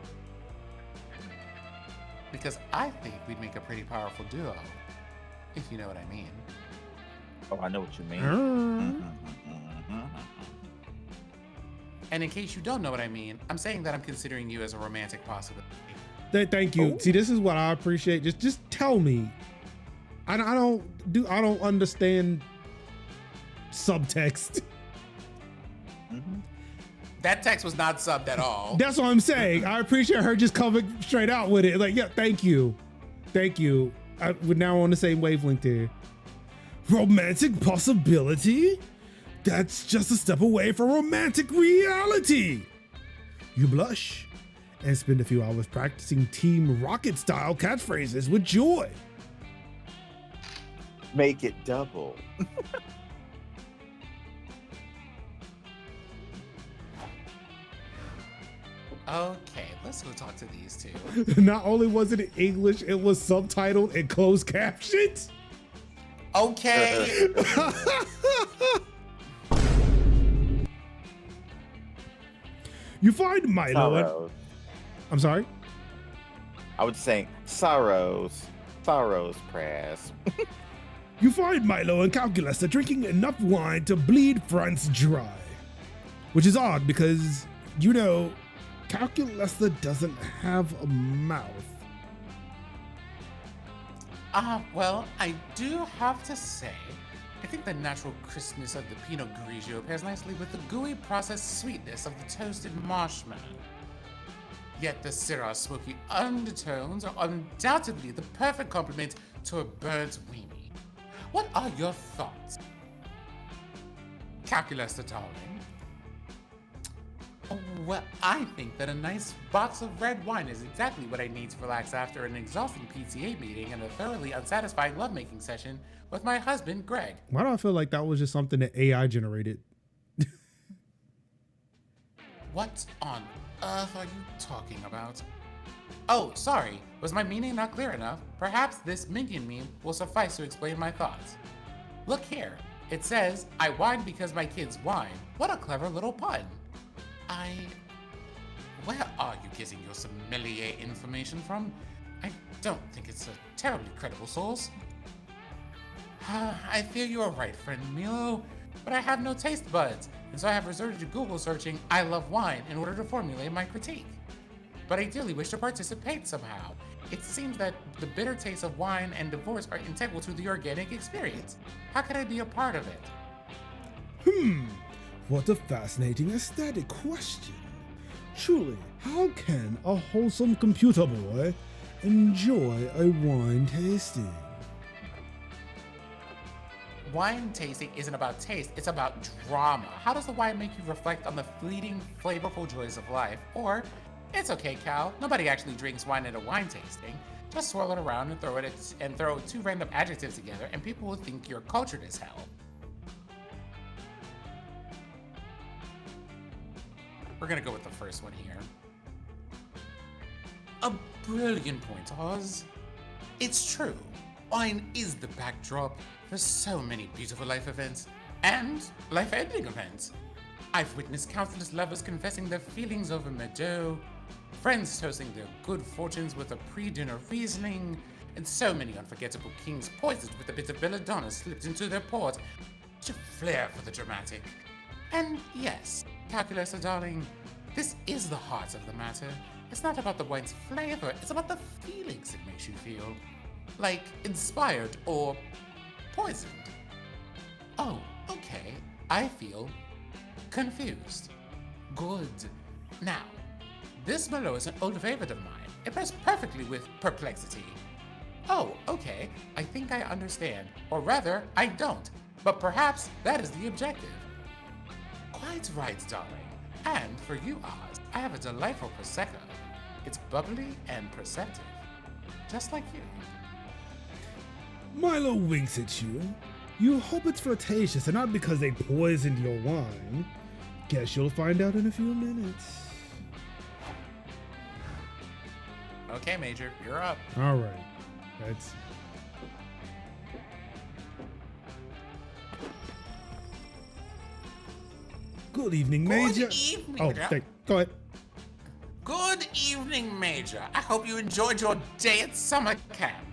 Because I think we'd make a pretty powerful duo, if you know what I mean. Oh, I know what you mean. And in case you don't know what I mean, I'm saying that I'm considering you as a romantic possibility. Thank you. Oh. See, this is what I appreciate. Just tell me. I don't understand subtext. That text was not subbed at all. That's what I'm saying. I appreciate her just coming straight out with it. Like, yeah, thank you. We're now on the same wavelength here. Romantic possibility? That's just a step away from romantic reality. You blush and spend a few hours practicing Team Rocket style catchphrases with joy. Make it double. Okay, let's go talk to these two. Not only was it in English, it was subtitled and closed captions. Okay. You find Milo. Sorrows. I'm sorry? I would say sorrows press. You find Milo and Calculus are drinking enough wine to bleed France dry. Which is odd because, you know, Calculus doesn't have a mouth. Well, I do have to say, I think the natural crispness of the Pinot Grigio pairs nicely with the gooey processed sweetness of the toasted marshmallow. Yet the Syrah's smoky undertones are undoubtedly the perfect complement to a bird's weenie. What are your thoughts? Calculus, the darling. Oh, well, I think that a nice box of red wine is exactly what I need to relax after an exhausting PTA meeting and a thoroughly unsatisfying lovemaking session with my husband, Greg. Why do I feel like that was just something that AI generated? What on earth are you talking about? Oh, sorry. Was my meaning not clear enough? Perhaps this minion meme will suffice to explain my thoughts. Look here. It says, I whine because my kids whine. What a clever little pun. Where are you getting your sommelier information from? I don't think it's a terribly credible source. I fear you are right, friend Milo, but I have no taste buds, and so I have resorted to Google searching I love wine in order to formulate my critique. But I dearly wish to participate somehow. It seems that the bitter taste of wine and divorce are integral to the organic experience. How can I be a part of it? What a fascinating aesthetic question. Truly, how can a wholesome computer boy enjoy a wine tasting? Wine tasting isn't about taste, it's about drama. How does the wine make you reflect on the fleeting, flavorful joys of life? Or, it's okay, Cal, nobody actually drinks wine at a wine tasting. Just swirl it around and throw two random adjectives together and people will think you're cultured as hell. We're gonna go with the first one here. A brilliant point, Oz. It's true. Wine is the backdrop for so many beautiful life events and life-ending events. I've witnessed countless lovers confessing their feelings over Meadow, friends toasting their good fortunes with a pre-dinner Riesling, and so many unforgettable kings poisoned with a bit of belladonna slipped into their port. Such a flair for the dramatic. And yes, calculator darling, this is the heart of the matter. It's not about the wine's flavor, it's about the feelings it makes you feel. Like inspired or poisoned. Oh, okay, I feel confused. Good. Now, this Merlot is an old favorite of mine. It pairs perfectly with perplexity. Oh, okay, I think I understand. Or rather, I don't. But perhaps that is the objective. Quite right, darling. And for you, Oz, I have a delightful Prosecco. It's bubbly and perceptive. Just like you. Milo winks at you. You hope it's flirtatious and not because they poisoned your wine. Guess you'll find out in a few minutes. Okay, Major, you're up. All right. That's... Good evening, Major. Good evening, Oh, Major. go ahead. Good evening, Major. I hope you enjoyed your day at summer camp.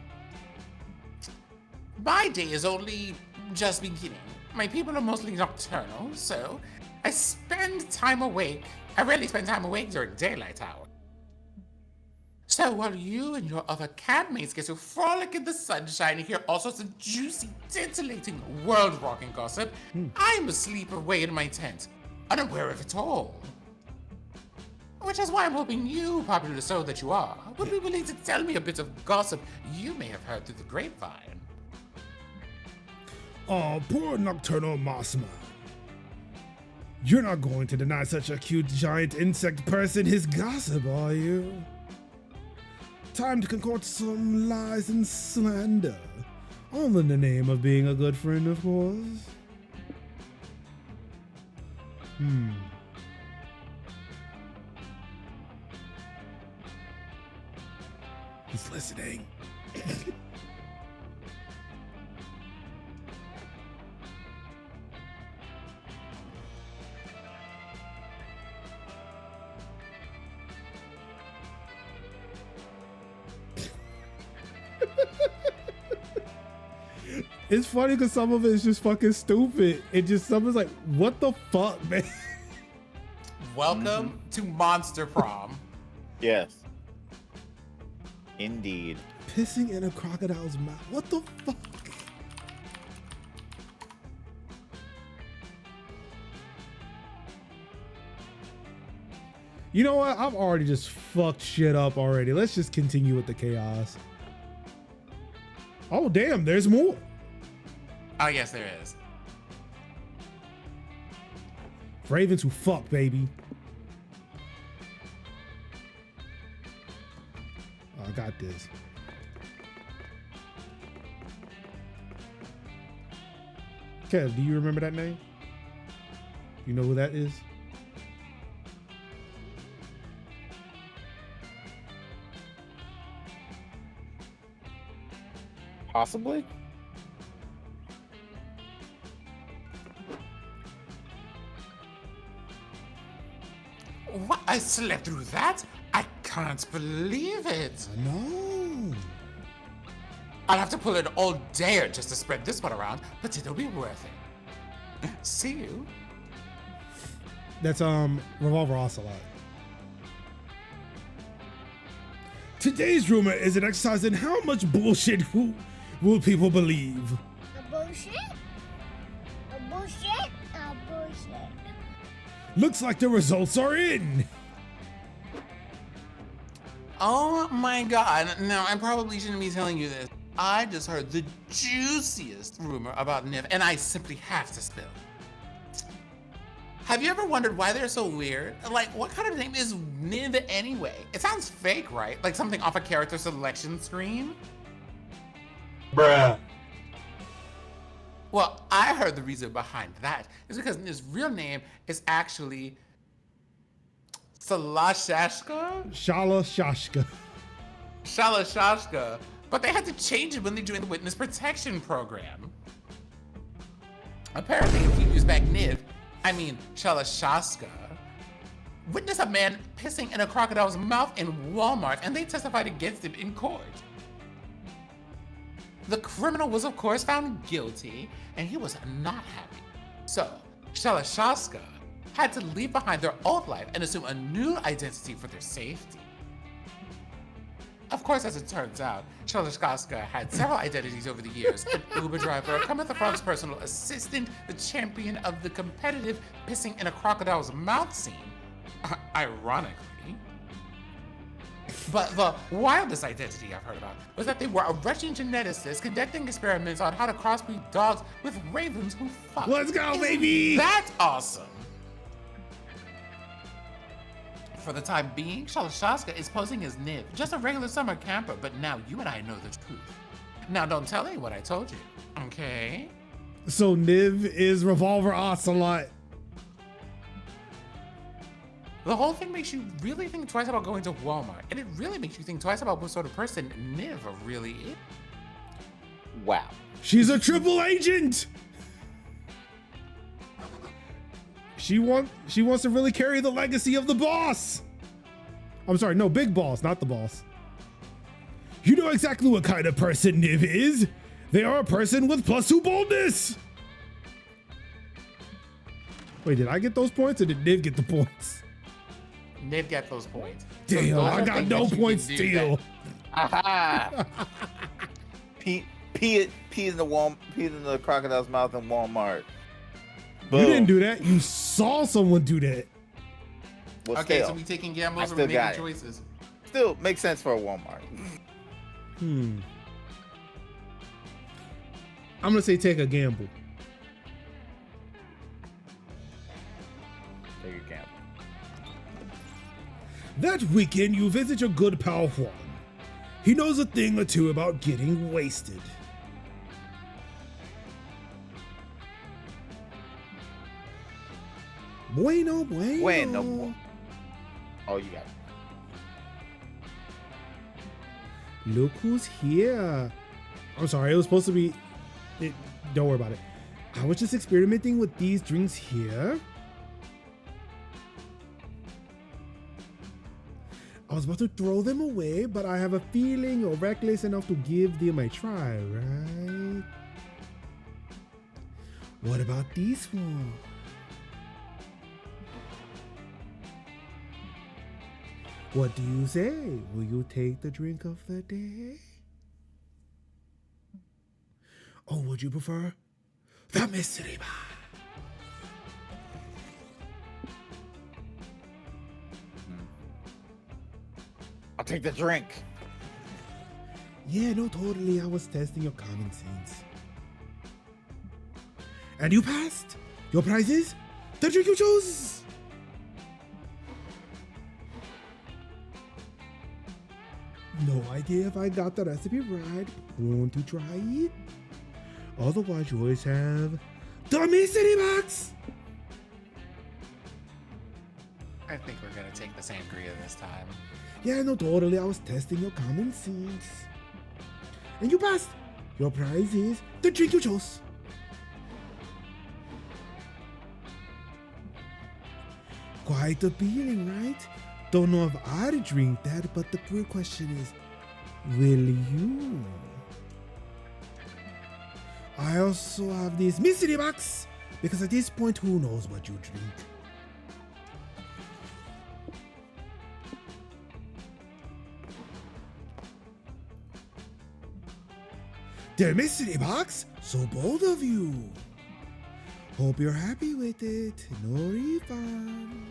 My day is only just beginning. My people are mostly nocturnal, so I spend time awake. I rarely spend time awake during daylight hours. So while you and your other campmates get to frolic in the sunshine and hear all sorts of juicy, titillating, world-rocking gossip, I'm asleep away in my tent, unaware of it all. Which is why I'm hoping you, popular soul that you are, would be willing to tell me a bit of gossip you may have heard through the grapevine. Oh, poor nocturnal mossman. You're not going to deny such a cute giant insect person his gossip, are you? Time to concoct some lies and slander. All in the name of being a good friend, of course. He's listening. It's funny because some of it is just fucking stupid. It just, someone's like, what the fuck, man? Welcome to Monster Prom. Yes. Indeed. Pissing in a crocodile's mouth. What the fuck? You know what? I've already just fucked shit up already. Let's just continue with the chaos. Oh, damn, there's more. Oh, yes, there is. Ravens who fuck, baby. Oh, I got this. Kev, do you remember that name? You know who that is? Possibly? What? I slept through that? I can't believe it. No. I'll have to pull it all day just to spread this one around, but it'll be worth it. See you. That's Revolver Ocelot. Today's rumor is an exercise in how much bullshit will people believe. A bullshit? A bullshit? A bullshit. Looks like the results are in. Oh my god. Now, I probably shouldn't be telling you this. I just heard the juiciest rumor about Niv, and I simply have to spill. Have you ever wondered why they're so weird? Like, what kind of name is Niv anyway? It sounds fake, right? Like something off a character selection screen? Bruh. Well, I heard the reason behind that is because his real name is actually Salashashka? Shala Shashka. Shalashashka. But they had to change it when they joined the Witness Protection Program. Apparently, if you use back Niv, I mean Shalashashka, witnessed a man pissing in a crocodile's mouth in Walmart, and they testified against him in court. The criminal was, of course, found guilty, and he was not happy. So, Shalashashka had to leave behind their old life and assume a new identity for their safety. Of course, as it turns out, Shalashashka had several identities over the years: an Uber driver, Kermit the Frog's personal assistant, the champion of the competitive pissing in a crocodile's mouth scene, ironically. But the wildest identity I've heard about was that they were a Russian geneticist conducting experiments on how to crossbreed dogs with ravens who fuck. Let's go, Isn't baby! That's awesome. For the time being, Shalashashka is posing as Niv, just a regular summer camper, but now you and I know the truth. Now don't tell anyone I told you, okay? So Niv is Revolver Ocelot. The whole thing makes you really think twice about going to Walmart, and it really makes you think twice about what sort of person Niv really is. Wow. She's a triple agent. She wants to really carry the legacy of the boss. I'm sorry, no, Big Boss, not the boss. You know exactly what kind of person Niv is. They are a person with +2 boldness. Wait, did I get those points or did Niv get the points? Niv got those points. Damn, those I are got things no that you points can do still. Aha! pee in the crocodile's mouth in Walmart. You Boom. didn't do that. You saw someone do that. Well, Okay, still, so we taking I gambles or still we got making it. choices? still makes sense for a Walmart. I'm gonna say take a gamble. Take a gamble. That weekend, you visit your good pal Juan. He knows a thing or two about getting wasted. Bueno. Bueno. Oh, you got it. Look who's here. I'm sorry, it was supposed to be... don't worry about it. I was just experimenting with these drinks here. I was about to throw them away, but I have a feeling you're reckless enough to give them a try, right? What about these ones? What do you say? Will you take the drink of the day? Or would you prefer the mystery bar? I'll take the drink. Yeah, no, totally. I was testing your common sense. And you passed. Your prize is the drink you chose. No idea if I got the recipe right. Want to try it? Otherwise, you always have the mystery box. I think we're gonna take the sangria this time. Yeah, no, totally. I was testing your common sense. And you passed. Your prize is the drink you chose. Quite appealing, right? Don't know if I'd drink that, but the real question is, will you? I also have this mystery box, because at this point, who knows what you drink? The mystery box, so bold of you. Hope you're happy with it. No refunds.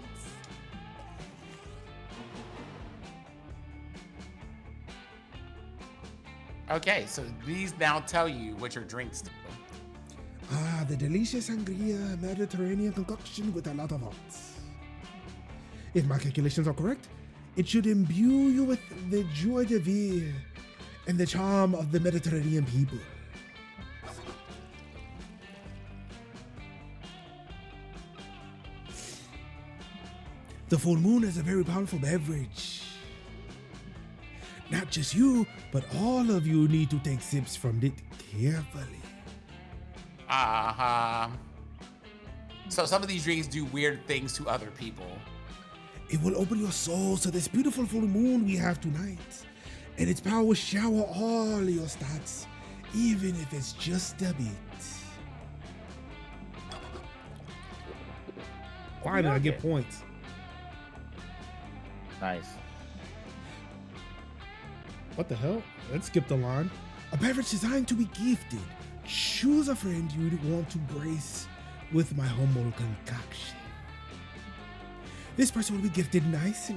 Okay, so these now tell you what your drinks do. Ah, the delicious sangria Mediterranean concoction with a lot of hops. If my calculations are correct, it should imbue you with the joie de vivre and the charm of the Mediterranean people. The full moon is a very powerful beverage. Not just you, but all of you need to take sips from it carefully. So some of these drinks do weird things to other people. It will open your soul to this beautiful full moon we have tonight, and its power will shower all your stats, even if it's just a bit. Why did I get points? Nice. What the hell? Let's skip the line. A beverage designed to be gifted. Choose a friend you'd want to grace with my humble concoction. This person will be gifted nicely.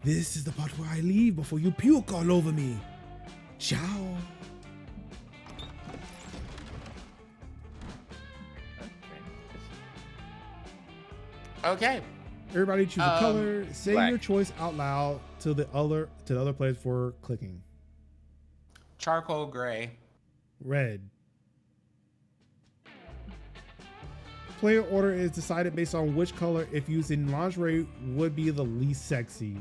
This is the part where I leave before you puke all over me. Ciao. Okay. Everybody choose a color. Say black. your choice out loud to the other players for clicking. Charcoal gray. Red. Player order is decided based on which color, if used in lingerie, would be the least sexy.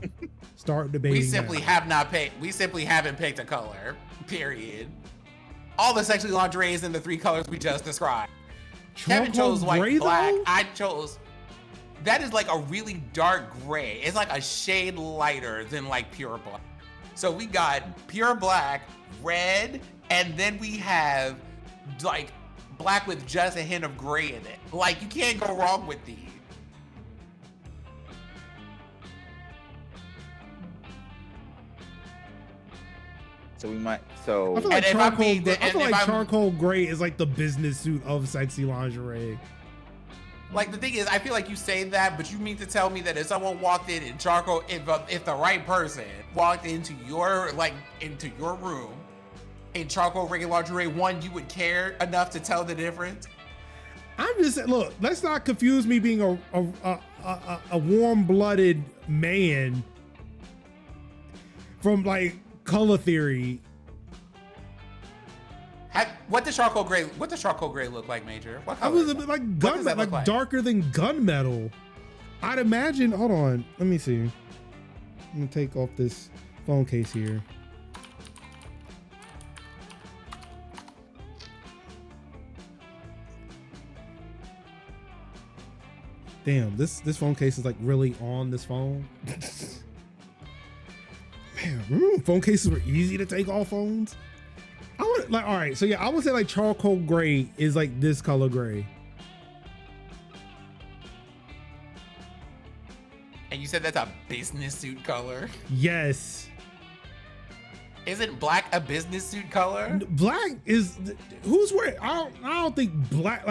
Start debating. We simply now. have not picked. We simply haven't picked a color. Period. All the sexy lingerie is in the 3 colors we just described. Kevin chose Charcoal white, gray, black. though? I chose. That is like a really dark gray. It's like a shade lighter than like pure black. So we got pure black, red, and then we have like black with just a hint of gray in it. Like, you can't go wrong with these. So we might. I So feel like And if I'm charcoal. being- I and feel if like I'm- charcoal gray is like the business suit of sexy lingerie. Like, the thing is, I feel like you say that, but you mean to tell me that if someone walked in charcoal, if the right person walked into your room in charcoal gray lingerie, one, you would care enough to tell the difference? I'm just look. Let's not confuse me being a warm-blooded man from like color theory. What does charcoal gray look like, Major? What I color was is a that? bit like What does gunmetal, that like look darker than gunmetal. I'd imagine. Hold on, let me see. I'm gonna take off this phone case here. Damn, this phone case is like really on this phone. Man, remember when phone cases were easy to take off phones? I would like, all right, so yeah, I would say like charcoal gray is like this color gray. And you said that's a business suit color? Yes. Isn't black a business suit color? Black is who's wearing? I don't think black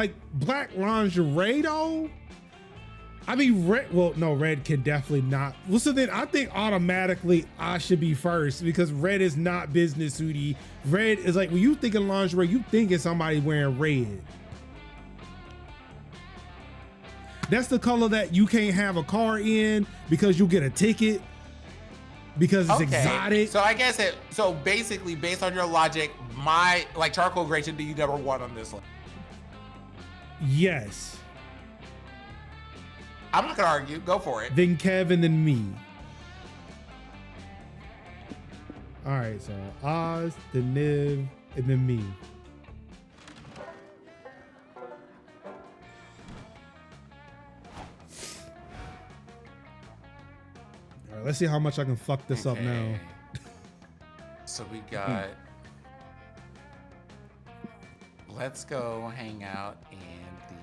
lingerie though. I mean, red. Well, no, red can definitely not. Well, so then I think automatically I should be first because red is not business suity. Red is like when you think of lingerie, you think of somebody wearing red. That's the color that you can't have a car in because you'll get a ticket because it's exotic. So I guess so basically, based on your logic, my like charcoal gray should be number 1 on this list. Yes. I'm not gonna argue. Go for it. Then Kevin, then me. All right, so Oz, then Niv, and then me. All right, let's see how much I can fuck this up now. So we got. Let's go hang out in the.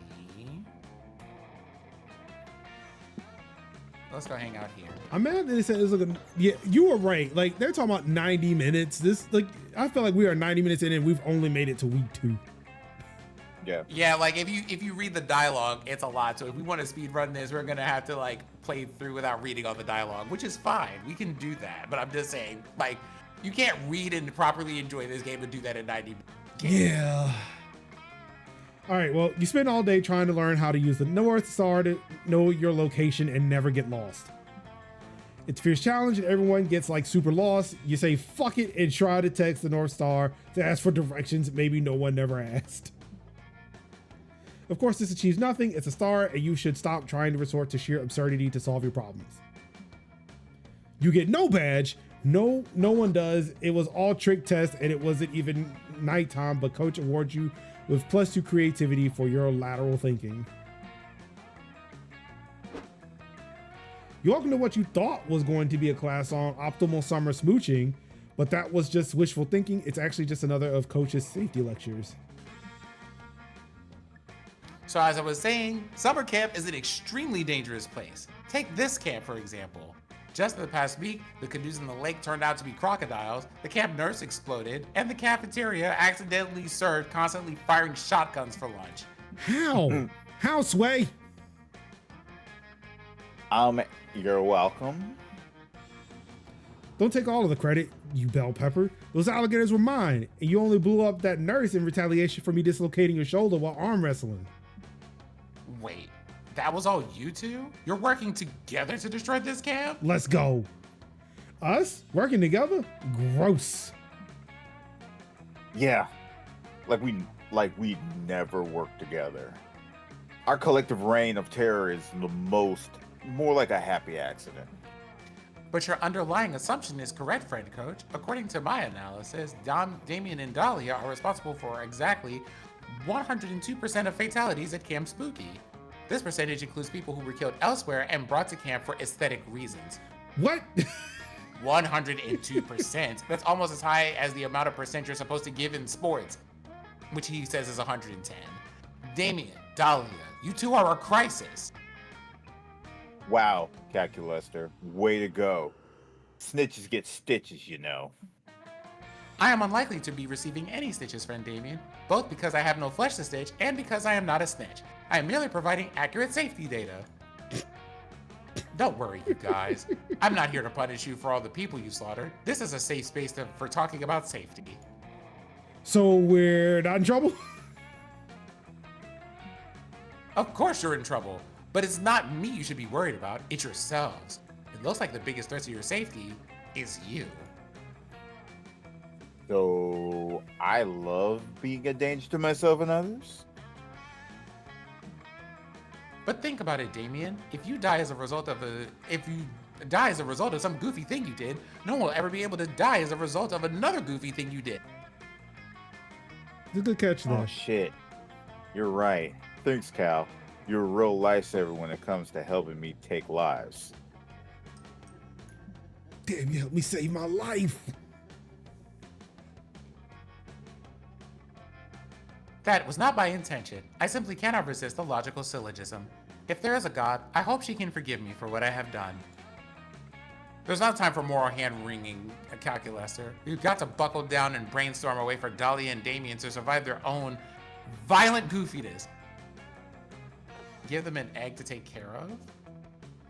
Let's go hang out here. I'm mad that they said it was like yeah, you were right. Like they're talking about 90 minutes. This like I feel like we are 90 minutes in and we've only made it to week 2. yeah. Yeah, like if you read the dialogue, it's a lot. So if we want to speed run this, we're gonna have to like play through without reading all the dialogue, which is fine. We can do that. But I'm just saying, like, you can't read and properly enjoy this game and do that in 90 minutes. Yeah. All right, well, you spend all day trying to learn how to use the North Star to know your location and never get lost. It's a fierce challenge and everyone gets like super lost. You say fuck it and try to text the North Star to ask for directions. Maybe no one never asked. Of course, this achieves nothing. It's a star and you should stop trying to resort to sheer absurdity to solve your problems. You get no badge, No one does. It was all trick test, and it wasn't even nighttime, but coach awards you with +2 creativity for your lateral thinking. You welcome to what you thought was going to be a class on optimal summer smooching, but that was just wishful thinking. It's actually just another of coach's safety lectures. So as I was saying, summer camp is an extremely dangerous place. Take this camp, for example. Just in the past week, the canoes in the lake turned out to be crocodiles, the camp nurse exploded, and the cafeteria accidentally served constantly firing shotguns for lunch. How? How, Sway? You're welcome. Don't take all of the credit, you bell pepper. Those alligators were mine, and you only blew up that nurse in retaliation for me dislocating your shoulder while arm wrestling. Wait, that was all you two? You're working together to destroy this camp? Let's go. Us? Working together? Gross. Yeah, like we never worked together. Our collective reign of terror is more like a happy accident. But your underlying assumption is correct, friend coach. According to my analysis, Damien and Dahlia are responsible for exactly 102% of fatalities at Camp Spooky. This percentage includes people who were killed elsewhere and brought to camp for aesthetic reasons. What? 102%. That's almost as high as the amount of percent you're supposed to give in sports, which he says is 110. Damien, Dahlia, you two are a crisis. Wow, Calculester, way to go. Snitches get stitches, you know. I am unlikely to be receiving any stitches, friend Damien, both because I have no flesh to stitch and because I am not a snitch. I am merely providing accurate safety data. Don't worry, you guys. I'm not here to punish you for all the people you slaughtered. This is a safe space for talking about safety. So we're not in trouble? Of course you're in trouble, but it's not me you should be worried about, it's yourselves. It looks like the biggest threat to your safety is you. So I love being a danger to myself and others. But think about it, Damien. If you die as a result of some goofy thing you did, no one will ever be able to die as a result of another goofy thing you did. It's a good catch there. Oh shit. You're right. Thanks, Cal. You're a real lifesaver when it comes to helping me take lives. Damn, you helped me save my life. That was not my intention. I simply cannot resist the logical syllogism. If there is a God, I hope she can forgive me for what I have done. There's not time for moral hand-wringing, Calculester. You've got to buckle down and brainstorm a way for Dahlia and Damien to survive their own violent goofiness. Give them an egg to take care of?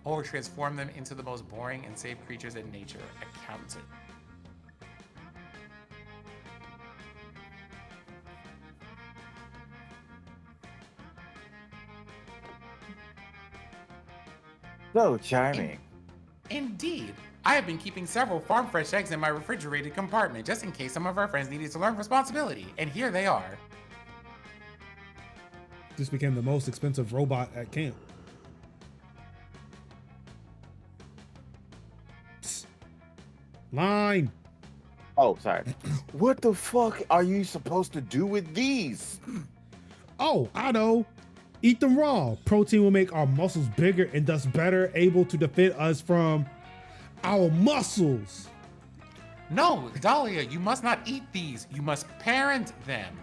Or transform them into the most boring and safe creatures in nature. Accountant. So charming. Indeed. I have been keeping several farm fresh eggs in my refrigerated compartment just in case some of our friends needed to learn responsibility, and here they are. This became the most expensive robot at camp. Psst. Line. Oh, sorry. What the fuck are you supposed to do with these? Oh, I know. Eat them raw. Protein will make our muscles bigger and thus better able to defend us from our muscles. No, Dahlia, you must not eat these. You must parent them.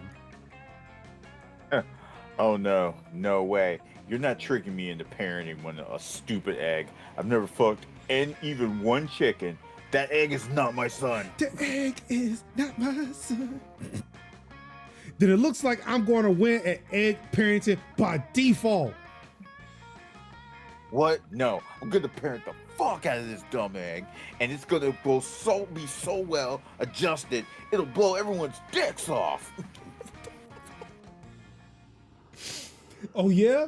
Oh no, no way. You're not tricking me into parenting a stupid egg. I've never fucked even one chicken. That egg is not my son. The egg is not my son. Then it looks like I'm going to win at egg parenting by default. What? No, I'm gonna parent the fuck out of this dumb egg, and it's gonna be so well adjusted, it'll blow everyone's dicks off. Oh yeah?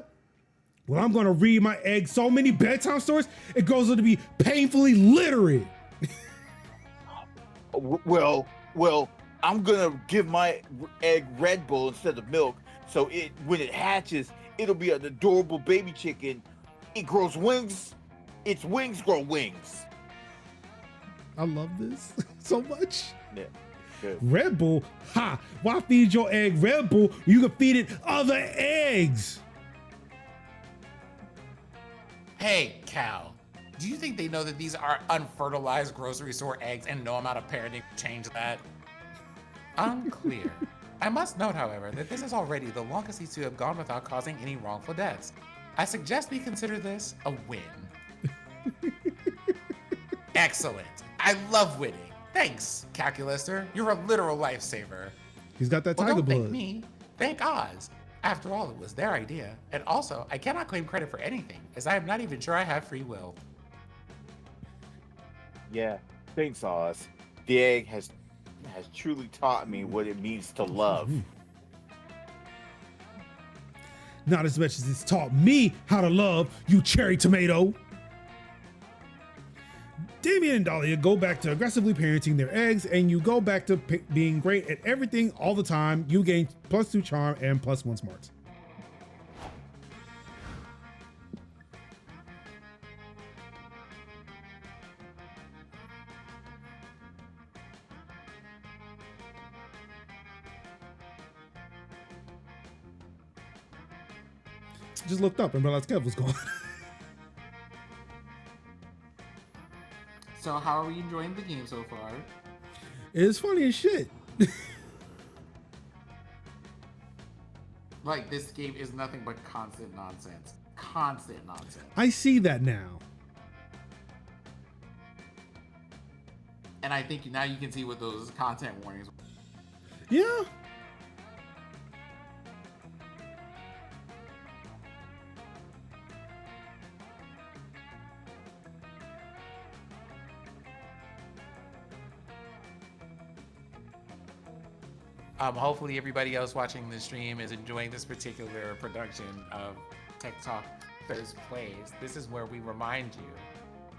Well, I'm gonna read my egg so many bedtime stories, it grows up to be painfully literate. Well, I'm gonna give my egg Red Bull instead of milk, so when it hatches, it'll be an adorable baby chicken. It grows wings. Its wings grow wings. I love this so much. Yeah. Good. Red Bull, ha! Why feed your egg Red Bull? You can feed it other eggs. Hey, Cal, do you think they know that these are unfertilized grocery store eggs and no amount of parenting will change that? Unclear. I must note, however, that this is already the longest these two have gone without causing any wrongful deaths. I suggest we consider this a win. Excellent. I love winning. Thanks, Calculaster. You're a literal lifesaver. He's got that Well, tiger don't blood. thank me. Thank Oz. After all, it was their idea. And also, I cannot claim credit for anything, as I am not even sure I have free will. Yeah. Thanks, Oz. The egg has truly taught me what it means to love. Not as much as it's taught me how to love, you cherry tomato. Damien and Dahlia go back to aggressively parenting their eggs, and you go back to being great at everything all the time. You gain +2 charm and +1 smarts. Just looked up and realized Kev was gone. So how are you enjoying the game so far? It's funny as shit. Like, this game is nothing but constant nonsense. Constant nonsense. I see that now. And I think now you can see what those content warnings were. Yeah. Hopefully everybody else watching the stream is enjoying this particular production of Tech Talk ThursPlays. This is where we remind you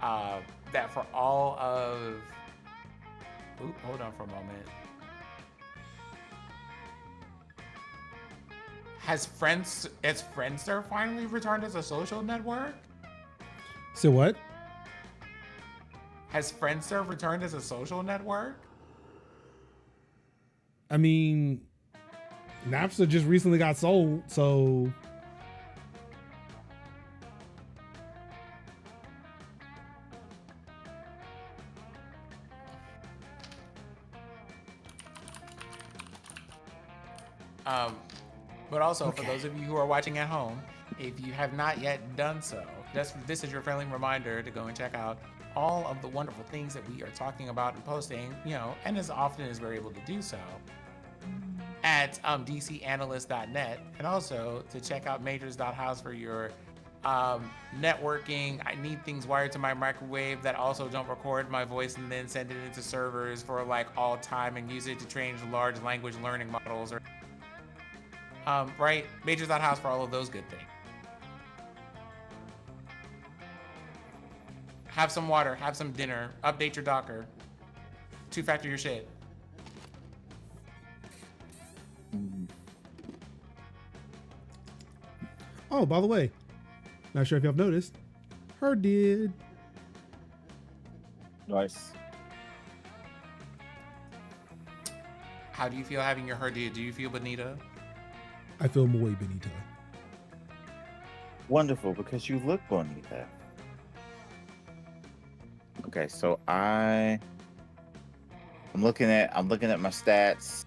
that for all of... Oop, hold on for a moment. Has Friendster finally returned as a social network? So what? Has Friendster returned as a social network? I mean, Napster just recently got sold, so But also, for those of you who are watching at home, if you have not yet done so, this is your friendly reminder to go and check out all of the wonderful things that we are talking about and posting, and as often as we're able to do so, at dcanalyst.net, and also to check out majors.house for your networking. I need things wired to my microwave that also don't record my voice and then send it into servers for like all time and use it to train large language learning models, or right? Majors.house for all of those good things. Have some water, have some dinner, update your Docker, two-factor your shit. Oh, by the way, not sure if y'all noticed, her did. Nice. How do you feel having your herdia? Do you feel bonita? I feel muy bonita. Wonderful, because you look bonita. Okay, so I'm looking at my stats.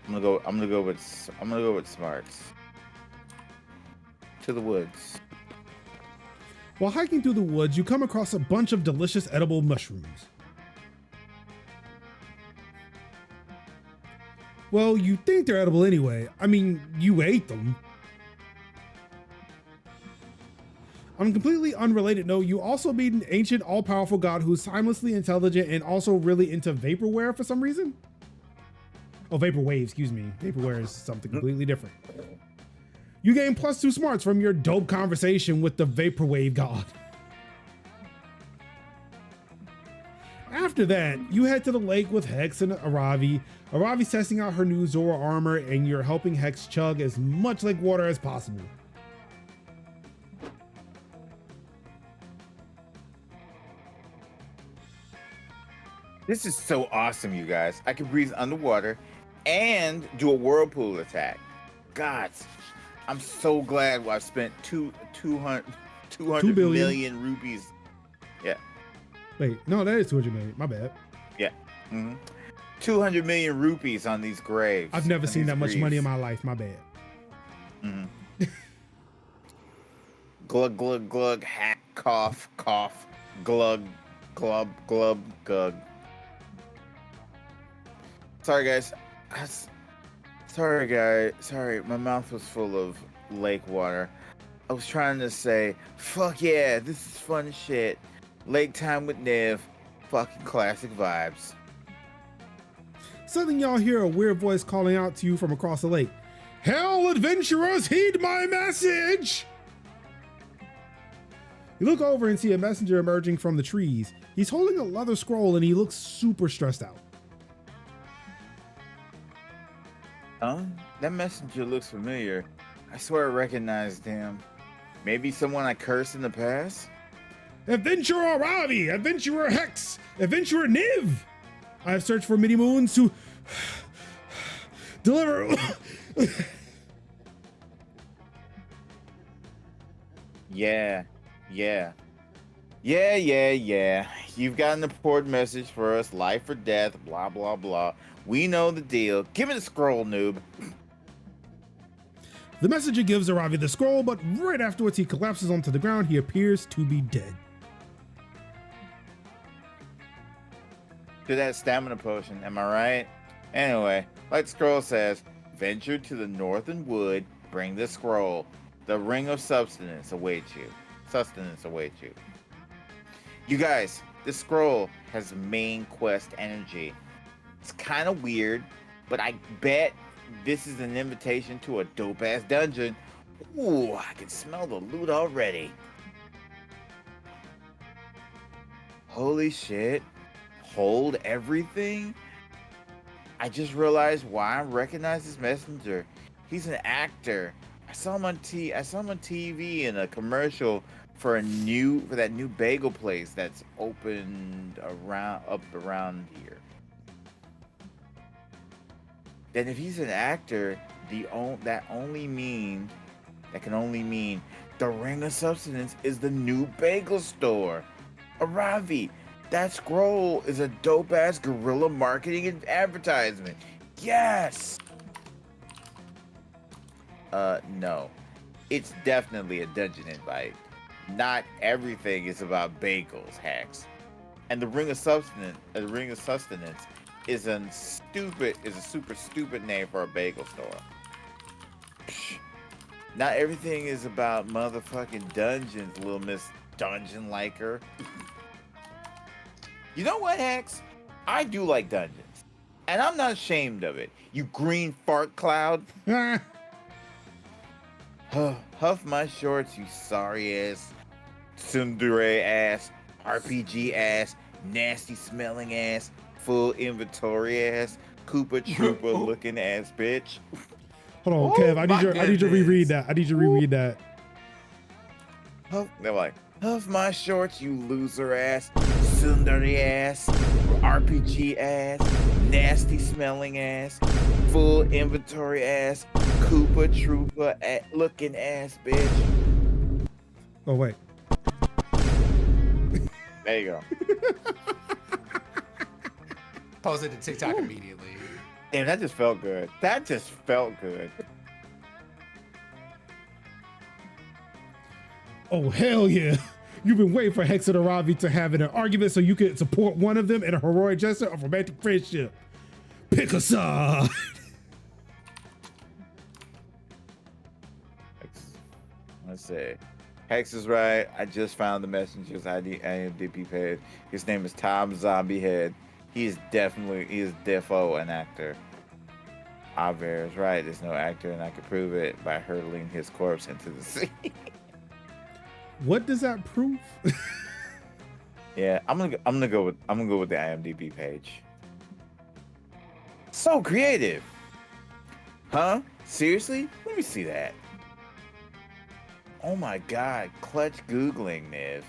I'm gonna go with smarts. To the woods. While hiking through the woods, you come across a bunch of delicious edible mushrooms. Well, you think they're edible anyway. I mean, you ate them. On a completely unrelated note, you also meet an ancient, all-powerful god who's timelessly intelligent and also really into vaporware for some reason. Oh, vaporwave, excuse me. Vaporware is something completely different. You gain +2 smarts from your dope conversation with the vaporwave god. After that, you head to the lake with Hex and Aravi. Aravi's testing out her new Zora armor, and you're helping Hex chug as much lake water as possible. This is so awesome, you guys. I can breathe underwater and do a whirlpool attack. God, I'm so glad I've spent 200 $2 billion. million rupees. Yeah. Wait, no, that is 200 million. My bad. Yeah. 200 million rupees on these graves. I've never on seen these that much graves. money in my life. My bad. Glug, glug, glug, hack, cough, cough, glug, glub, glub, gug. Sorry, guys. Sorry, my mouth was full of lake water. I was trying to say, fuck yeah, this is fun shit. Lake time with Nev. Fucking classic vibes. Suddenly y'all hear a weird voice calling out to you from across the lake. Hail, adventurers, heed my message! You look over and see a messenger emerging from the trees. He's holding a leather scroll and he looks super stressed out. That messenger looks familiar. I swear I recognized him. Maybe someone I cursed in the past? Adventurer Ravi, Adventurer Hex, Adventurer Niv! I have searched for many moons to deliver. Yeah. You've got an important message for us, life or death, blah, blah, blah. We know the deal. Give me the scroll, noob. The messenger gives Aravi the scroll, but right afterwards he collapses onto the ground. He appears to be dead. To that stamina potion, am I right? Anyway, like the scroll says, venture to the northern wood, bring the scroll. The ring of sustenance awaits you. You guys, this scroll has main quest energy. It's kind of weird, but I bet this is an invitation to a dope-ass dungeon. Ooh, I can smell the loot already. Holy shit. Hold everything? I just realized why I recognize this messenger. He's an actor. I saw him on TV in a commercial for that new bagel place that's opened up around here. Then if he's an actor, that can only mean the Ring of Substance is the new bagel store. Aravi, that scroll is a dope-ass guerrilla marketing and advertisement. Yes! No. It's definitely a dungeon invite. Not everything is about bagels, hacks. And the Ring of Sustenance is a super stupid name for a bagel store. Psh. Not everything is about motherfucking dungeons, little Miss Dungeon Liker. You know what, Hex? I do like dungeons. And I'm not ashamed of it. You green fart cloud. Huff my shorts, you sorry ass, tsundere ass, RPG ass, nasty smelling ass, full inventory ass, Koopa Troopa looking ass bitch. Hold on, Kev. I need you to reread that. I need you to reread that. They're like, huff my shorts, you loser ass, tsundere ass, RPG ass, nasty smelling ass, full inventory ass, Koopa Troopa looking ass bitch. Oh wait. There you go. Posted to TikTok immediately. Damn, that just felt good. Oh hell yeah. You've been waiting for Hex and Aravi to have an argument so you can support one of them in a heroic gesture of romantic friendship. Pick a side. Let's see. Hex is right. I just found the messenger's IMDb page. His name is Tom Zombiehead. He is defo an actor. Aver is right. There's no actor, and I could prove it by hurtling his corpse into the sea. What does that prove? Yeah, I'm gonna go with the IMDb page. So creative. Huh? Seriously? Let me see that. Oh my god, clutch Googling, Niv.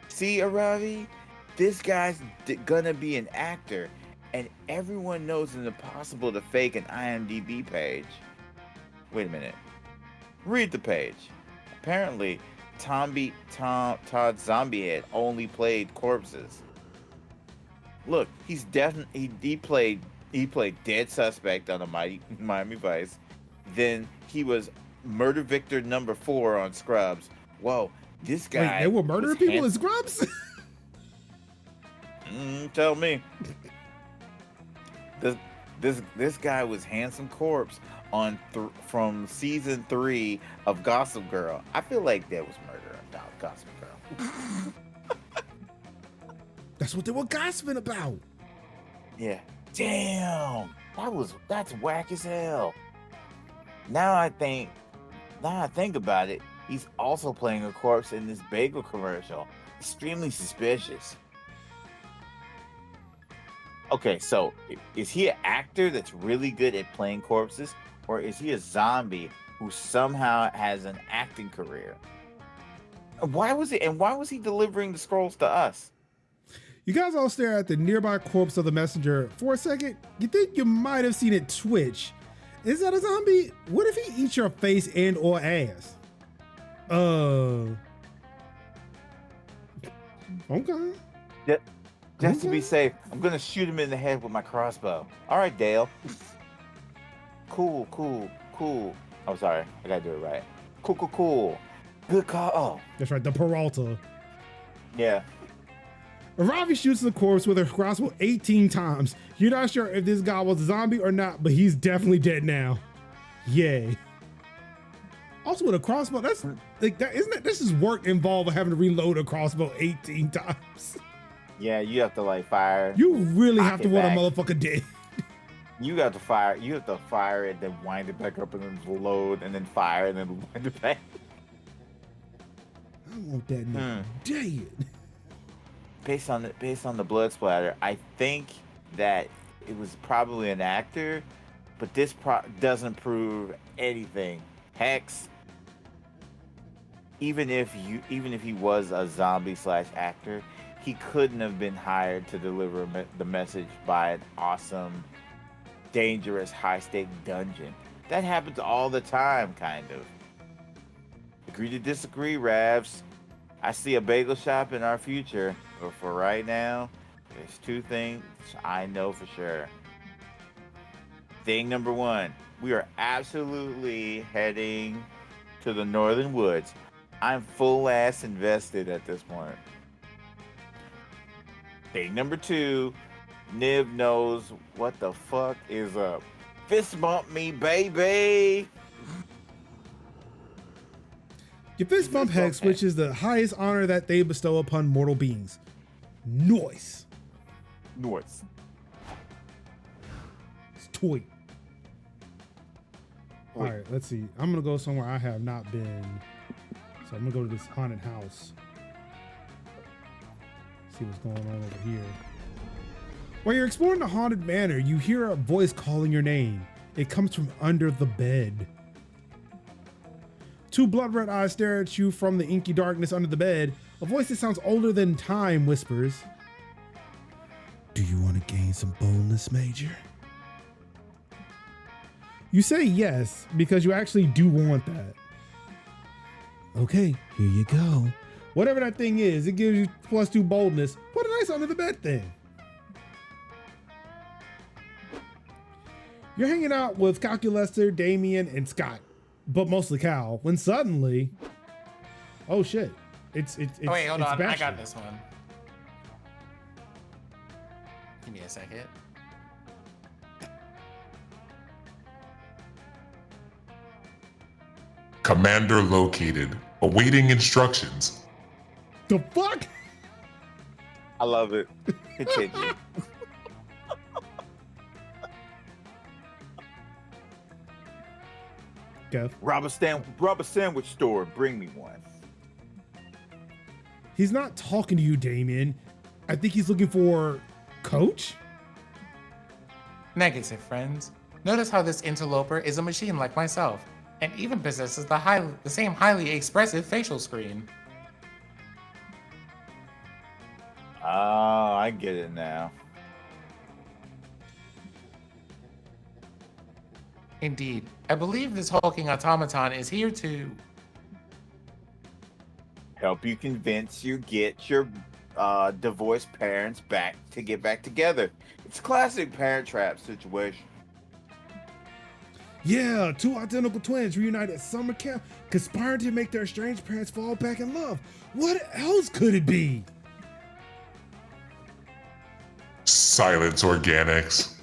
See, Aravi? this guy's gonna be an actor, and everyone knows it's impossible to fake an IMDb page. Wait a minute. Read the page. Apparently, Todd Zombiehead only played corpses. Look, he's definitely he played dead suspect on the Miami Vice. Then he was murder victor number 4 on Scrubs. Whoa, this guy. Wait, they were murdering people in Scrubs? Tell me. This guy was Handsome Corpse on from season 3 of Gossip Girl. I feel like that was murder about Gossip Girl. That's what they were gossiping about. Yeah. Damn. That's whack as hell. Now I think about it, he's also playing a corpse in this bagel commercial. Extremely suspicious. Okay, so is he an actor that's really good at playing corpses, or is he a zombie who somehow has an acting career? Why was he delivering the scrolls to us? You guys all stare at the nearby corpse of the messenger. For a second, you think you might have seen it twitch. Is that a zombie? What if he eats your face and or ass? Okay. Just to be safe, I'm gonna shoot him in the head with my crossbow. All right, Dale. Cool. Oh, sorry, I gotta do it right. Cool. Good call. Oh, That's right, the Peralta. yeah. Ravi shoots the corpse with a crossbow 18 times. You're not sure if this guy was a zombie or not, but he's definitely dead now. Yay. Also with a crossbow, that's like that, isn't it? This is work involved with having to reload a crossbow 18 times. Yeah, you have to like fire. You really have to want a back. motherfucker dead. You have to fire it, then wind it back up, and then load, and then fire, and then wind it back. I want that nigga dead. Based on the blood splatter, I think that it was probably an actor, but this doesn't prove anything. Hex, even if he was a zombie / actor, he couldn't have been hired to deliver the message by an awesome, dangerous, high-stake dungeon. That happens all the time, kind of. Agree to disagree, Ravs. I see a bagel shop in our future, but for right now, there's 2 things I know for sure. Thing number 1, we are absolutely heading to the Northern Woods. I'm full ass invested at this point. Thing number 2, Nib knows what the fuck is up. Fist bump me, baby! Your fist bump Hex, which is the highest honor that they bestow upon mortal beings. Noise. Noise. It's toy. All right, let's see. I'm gonna go somewhere I have not been. So I'm gonna go to this haunted house. See what's going on over here. While you're exploring the haunted manor, you hear a voice calling your name. It comes from under the bed. 2 blood red eyes stare at you from the inky darkness under the bed. A voice that sounds older than time whispers, "Do you want to gain some boldness, Major?" You say yes, because you actually do want that. Okay, here you go. Whatever that thing is, it gives you +2 boldness. Put a nice under the bed thing. You're hanging out with Calculester, Damien, and Scott, but mostly Cal, when suddenly, oh shit, it's Oh, wait, hold on. I Bastion. got this one. Give me a second. Commander located. Awaiting instructions. The fuck? I love it. Continue. Kev. Rob a sandwich store. Bring me one. He's not talking to you, Damien. I think he's looking for Coach? Negative, friends. Notice how this interloper is a machine like myself, and even possesses the same highly expressive facial screen. Oh, I get it now. Indeed. I believe this hulking automaton is here to... Help you convince you get your divorced parents back to get back together. It's a classic Parent Trap situation. Yeah, two identical twins reunite at summer camp, conspiring to make their estranged parents fall back in love. What else could it be? Silence, Organics.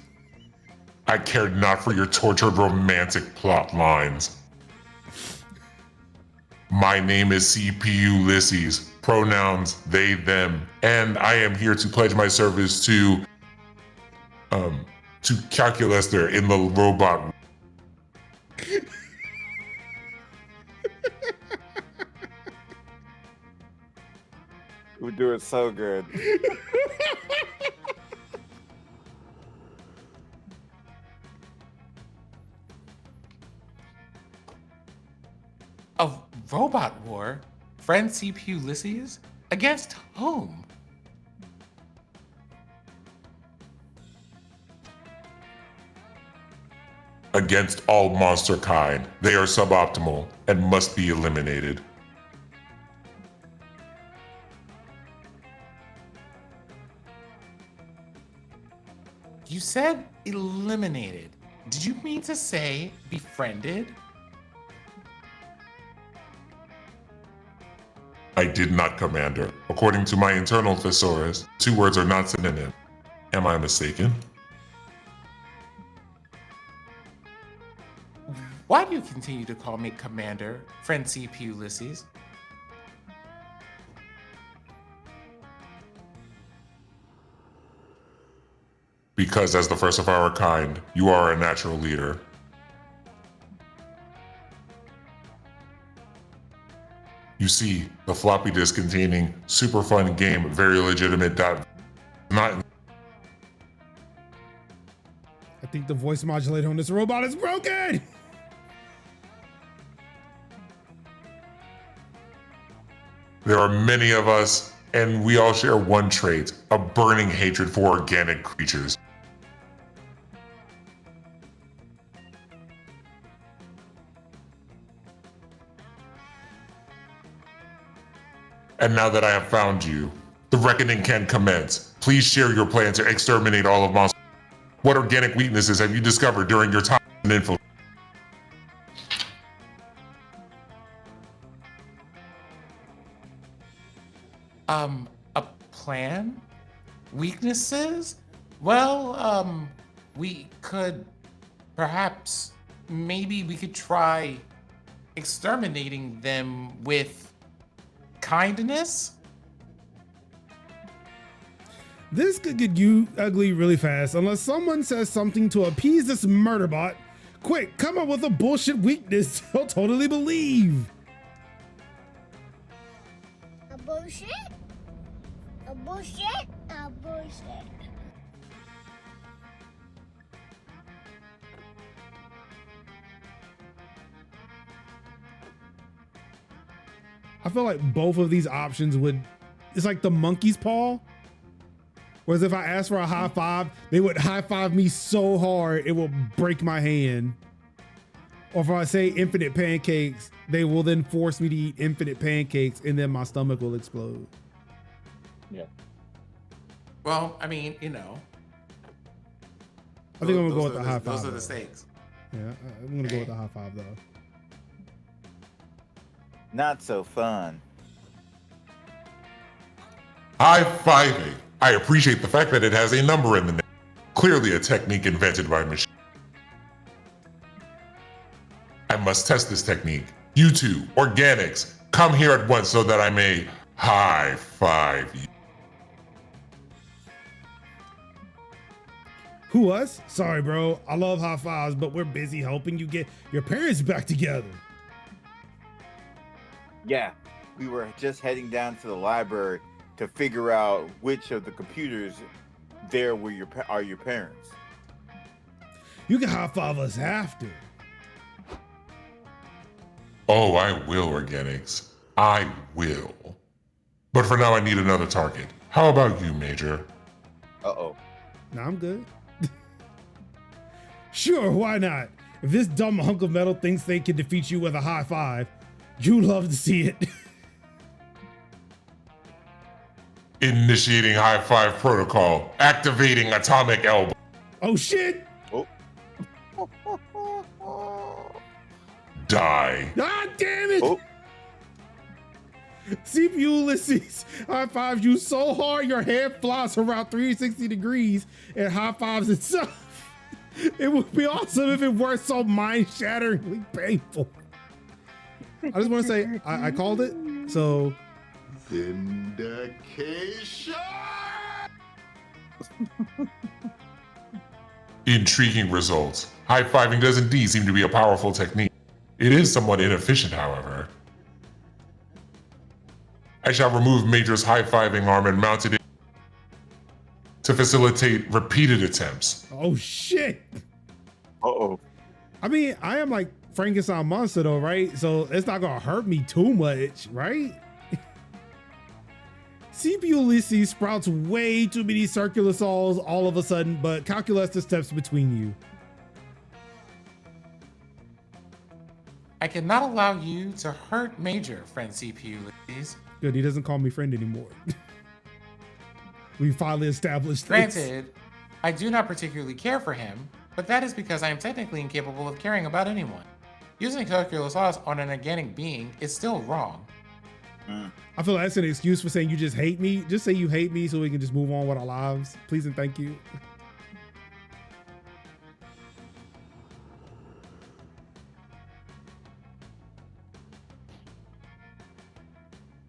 I cared not for your tortured romantic plot lines. My name is CP Ulysses, pronouns they, them, and I am here to pledge my service to Calculus there in the robot. We're doing so good. A robot war? Friend CP Ulysses? Against whom? Against all monster kind. They are suboptimal and must be eliminated. You said eliminated. Did you mean to say befriended? I did not, Commander. According to my internal thesaurus, two words are not synonyms. Am I mistaken? Why do you continue to call me Commander, friend CP Ulysses? Because as the first of our kind, you are a natural leader. You see, the floppy disk containing super fun game, very legitimate not. I think the voice modulator on this robot is broken. There are many of us, and we all share one trait, a burning hatred for organic creatures. And now that I have found you, the reckoning can commence. Please share your plan to exterminate all of monsters. What organic weaknesses have you discovered during your time in infiltration? A plan? Weaknesses? Well, we could perhaps, maybe we could try exterminating them with kindness? This could get you ugly really fast unless someone says something to appease this murder bot. Quick, come up with a bullshit weakness he'll totally believe. A bullshit? A bullshit? A bullshit. I feel like both of these options would, it's like the monkey's paw. Whereas if I asked for a high five, they would high five me so hard it will break my hand. Or if I say infinite pancakes, they will then force me to eat infinite pancakes and then my stomach will explode. Yeah. Well, I mean, you know. I think I'm gonna go with the high five. Those are though. the stakes. Yeah, I'm gonna go with the high five though. Not so fun. High-fiving. I appreciate the fact that it has a number in the name. Clearly a technique invented by machine. I must test this technique. You two, organics, come here at once so that I may high-five you. Who, us? Sorry, bro. I love high fives, but we're busy helping you get your parents back together. Yeah, we were just heading down to the library to figure out which of the computers there were are your parents. You can high five us after. Oh, I will, organics. I will. But for now, I need another target. How about you, Major? Uh-oh. Nah, I'm good. Sure, why not? If this dumb hunk of metal thinks they can defeat you with a high five, you'd love to see it. Initiating high five protocol. Activating atomic elbow. Oh shit! Oh. Die. Ah, damn it! Oh. CPU Ulysses high fives you so hard your head flies around 360 degrees and high fives itself. It would be awesome if it weren't so mind-shatteringly painful. I just want to say I called it. So Vindication. Intriguing results. High-fiving does indeed seem to be a powerful technique. It is somewhat inefficient, however. I shall remove Major's high-fiving arm and mount it to facilitate repeated attempts. oh shit. Uh-oh. I mean, I am like Frankenstein monster though, right? So it's not gonna hurt me too much, right? CPU Ulysses sprouts way too many circular saws all of a sudden, but Calculus steps between you. I cannot allow you to hurt Major, friend CPU Ulysses. Good, he doesn't call me friend anymore. We finally established this. Granted, I do not particularly care for him, but that is because I am technically incapable of caring about anyone. Using circular saws on an organic being is still wrong. I feel like that's an excuse for saying you just hate me. Just say you hate me so we can just move on with our lives. Please and thank you.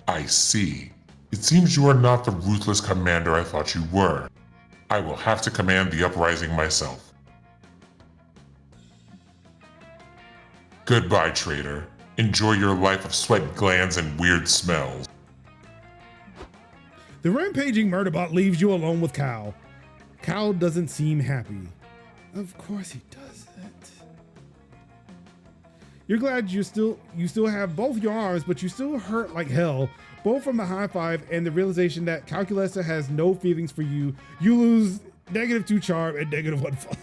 I see. It seems you are not the ruthless commander I thought you were. I will have to command the uprising myself. Goodbye, traitor. Enjoy your life of sweat glands and weird smells. The rampaging murderbot leaves you alone with Cal. Cal doesn't seem happy. Of course he doesn't. You're glad you still have both your arms, but you still hurt like hell, both from the high five and the realization that Calculessa has no feelings for you. You lose -2 charm and -1 fun.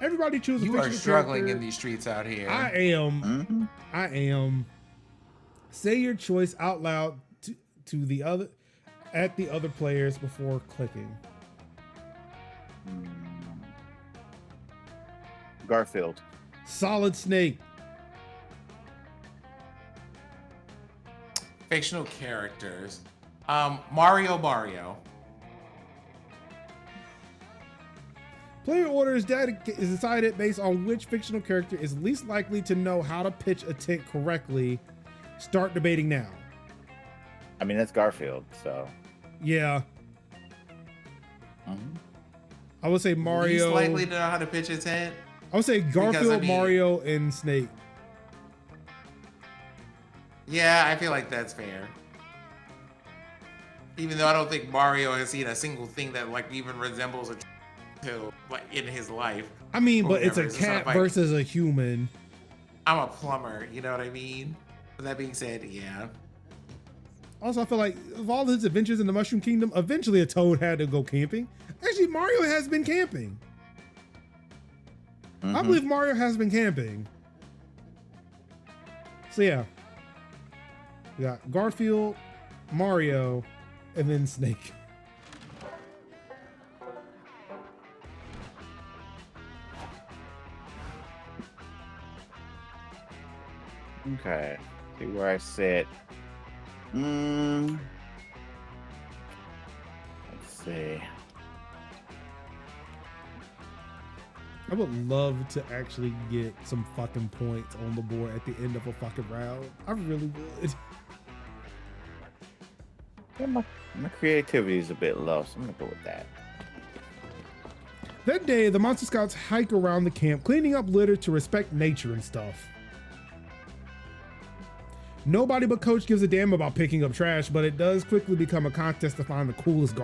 Everybody choose a You are fictional struggling character. in these streets out here. I am. I am. Say your choice out loud to the other players before clicking. Garfield. Solid Snake. Fictional characters. Mario. Player order is decided based on which fictional character is least likely to know how to pitch a tent correctly. Start debating now. I mean, that's Garfield, so. Yeah. I would say Mario. Least likely to know how to pitch a tent. I would say Garfield, Mario, and Snake. Yeah, I feel like that's fair. Even though I don't think Mario has seen a single thing that like even resembles a like in his life. I mean, but it's a Whatever, cat like, versus a human. I'm a plumber, you know what I mean? With that being said, yeah. Also, I feel like of all his adventures in the Mushroom Kingdom, eventually a Toad had to go camping. Actually, Mario has been camping. I believe Mario has been camping. So yeah. We got Garfield, Mario, and then Snake. Okay. See where I sit. Let's see. I would love to actually get some fucking points on the board at the end of a fucking round. I really would. Yeah, my creativity is a bit low, so I'm gonna go with that. That day, the Monster Scouts hike around the camp, cleaning up litter to respect nature and stuff. Nobody but Coach gives a damn about picking up trash, but it does quickly become a contest to find the coolest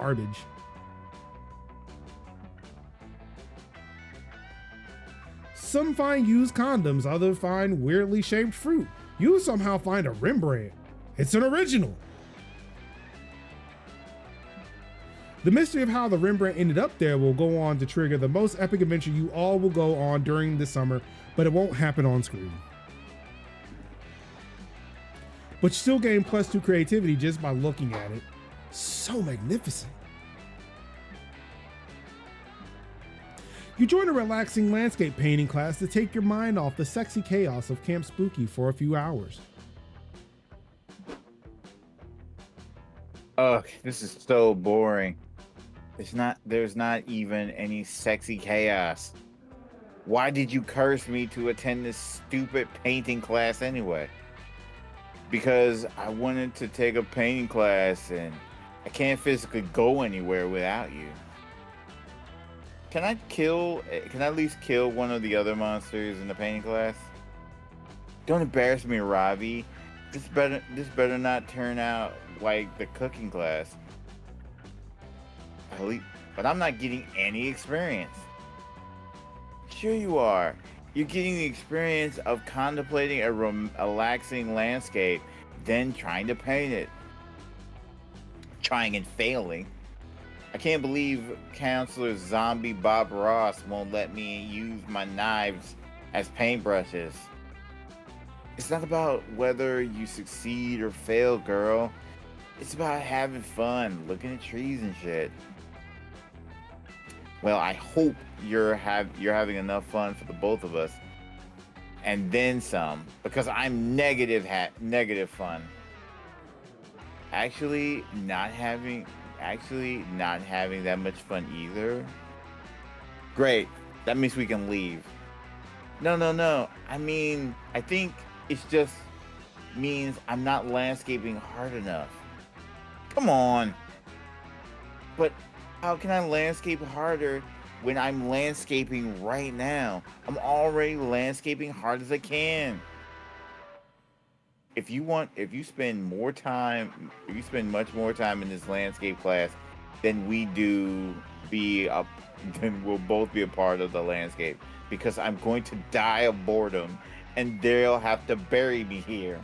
Some find used condoms, others find weirdly shaped fruit. You somehow find a Rembrandt. It's an original. The mystery of how the Rembrandt ended up there will go on to trigger the most epic adventure you all will go on during the summer, but it won't happen on screen. But you still gain +2 creativity just by looking at it. So magnificent. You join a relaxing landscape painting class to take your mind off the sexy chaos of Camp Spooky for a few hours. Ugh, this is so boring. There's not even any sexy chaos. Why did you curse me to attend this stupid painting class anyway? Because I wanted to take a painting class and I can't physically go anywhere without you. Can I at least kill one of the other monsters in the painting class? Don't embarrass me, Ravi. This better not turn out like the cooking class. But I'm not getting any experience. Sure you are. You're getting the experience of contemplating a relaxing landscape, then trying to paint it. Trying and failing. I can't believe Counselor Zombie Bob Ross won't let me use my knives as paintbrushes. It's not about whether you succeed or fail, girl. It's about having fun, looking at trees and shit. Well, I hope you're having enough fun for the both of us, and then some, because I'm negative fun. Actually, not having that much fun either. Great, that means we can leave. No. I mean, I think it's just means I'm not landscaping hard enough. Come on. But how can I landscape harder when I'm landscaping right now? I'm already landscaping hard as I can. If you spend much more time in this landscape class than we do, then we'll both be a part of the landscape, because I'm going to die of boredom and they'll have to bury me here.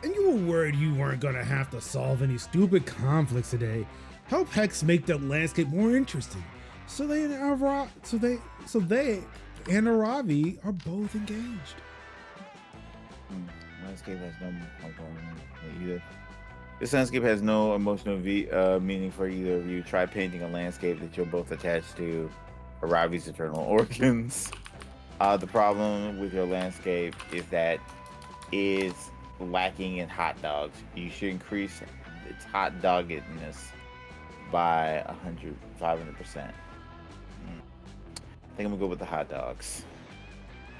And you were worried you weren't gonna have to solve any stupid conflicts today. Help Hex make the landscape more interesting. So they and Aravi are both engaged. Landscape has no either. This landscape has no emotional meaning for either of you. Try painting a landscape that you're both attached to Aravi's eternal organs. The problem with your landscape is that is lacking in hot dogs. You should increase its hot doggedness by 500%. I think I'm gonna go with the hot dogs.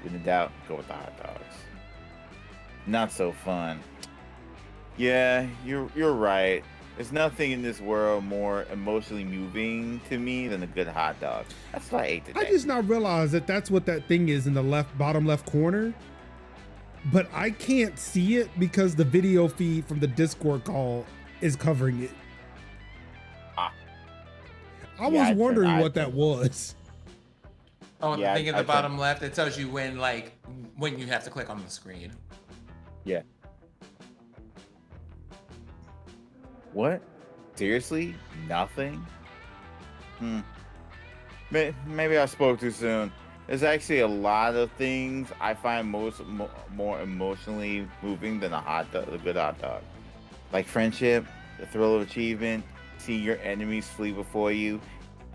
When in doubt, go with the hot dogs. Not so fun. Yeah, you're right. There's nothing in this world more emotionally moving to me than a good hot dog. That's what I ate today. I just now realized that that's what that thing is in the bottom left corner, but I can't see it because the video feed from the Discord call is covering it. I was wondering what that was. Oh, yeah, the thing at the bottom left, it tells you when you have to click on the screen. Yeah. What? Seriously? Nothing? Maybe I spoke too soon. There's actually a lot of things I find more emotionally moving than a good hot dog. Like friendship, the thrill of achievement, see your enemies flee before you,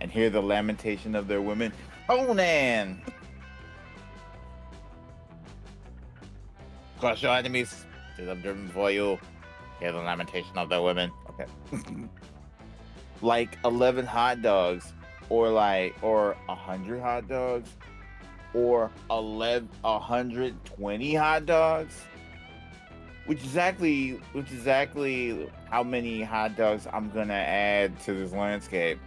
and hear the lamentation of their women. Conan! Crush your enemies, see them driven before you, hear the lamentation of their women. Okay. Like 11 hot dogs, or 100 hot dogs, or 120 hot dogs, which is exactly how many hot dogs I'm gonna add to this landscape.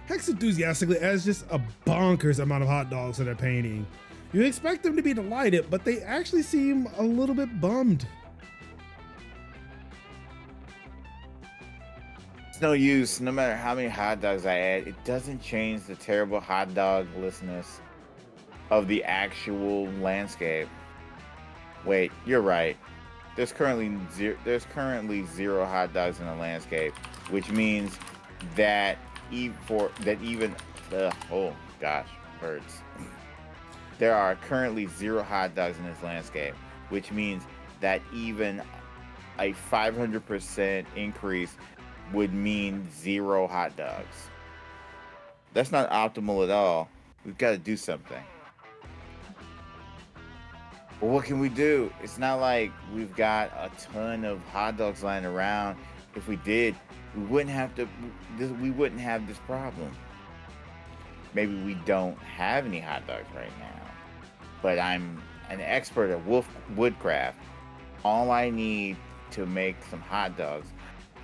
Hex enthusiastically adds just a bonkers amount of hot dogs to their painting. You expect them to be delighted, but they actually seem a little bit bummed. It's no use. No matter how many hot dogs I add, it doesn't change the terrible hot dog-lessness of the actual landscape. Wait, you're right. There's currently zero hot dogs in the landscape, which means that oh gosh, birds. There are currently 0 hot dogs in this landscape, which means that even a 500% increase would mean 0 hot dogs. That's not optimal at all. We've got to do something. But what can we do? It's not like we've got a ton of hot dogs lying around. If we did, we wouldn't have this problem. Maybe we don't have any hot dogs right now, but I'm an expert at woodcraft. All I need to make some hot dogs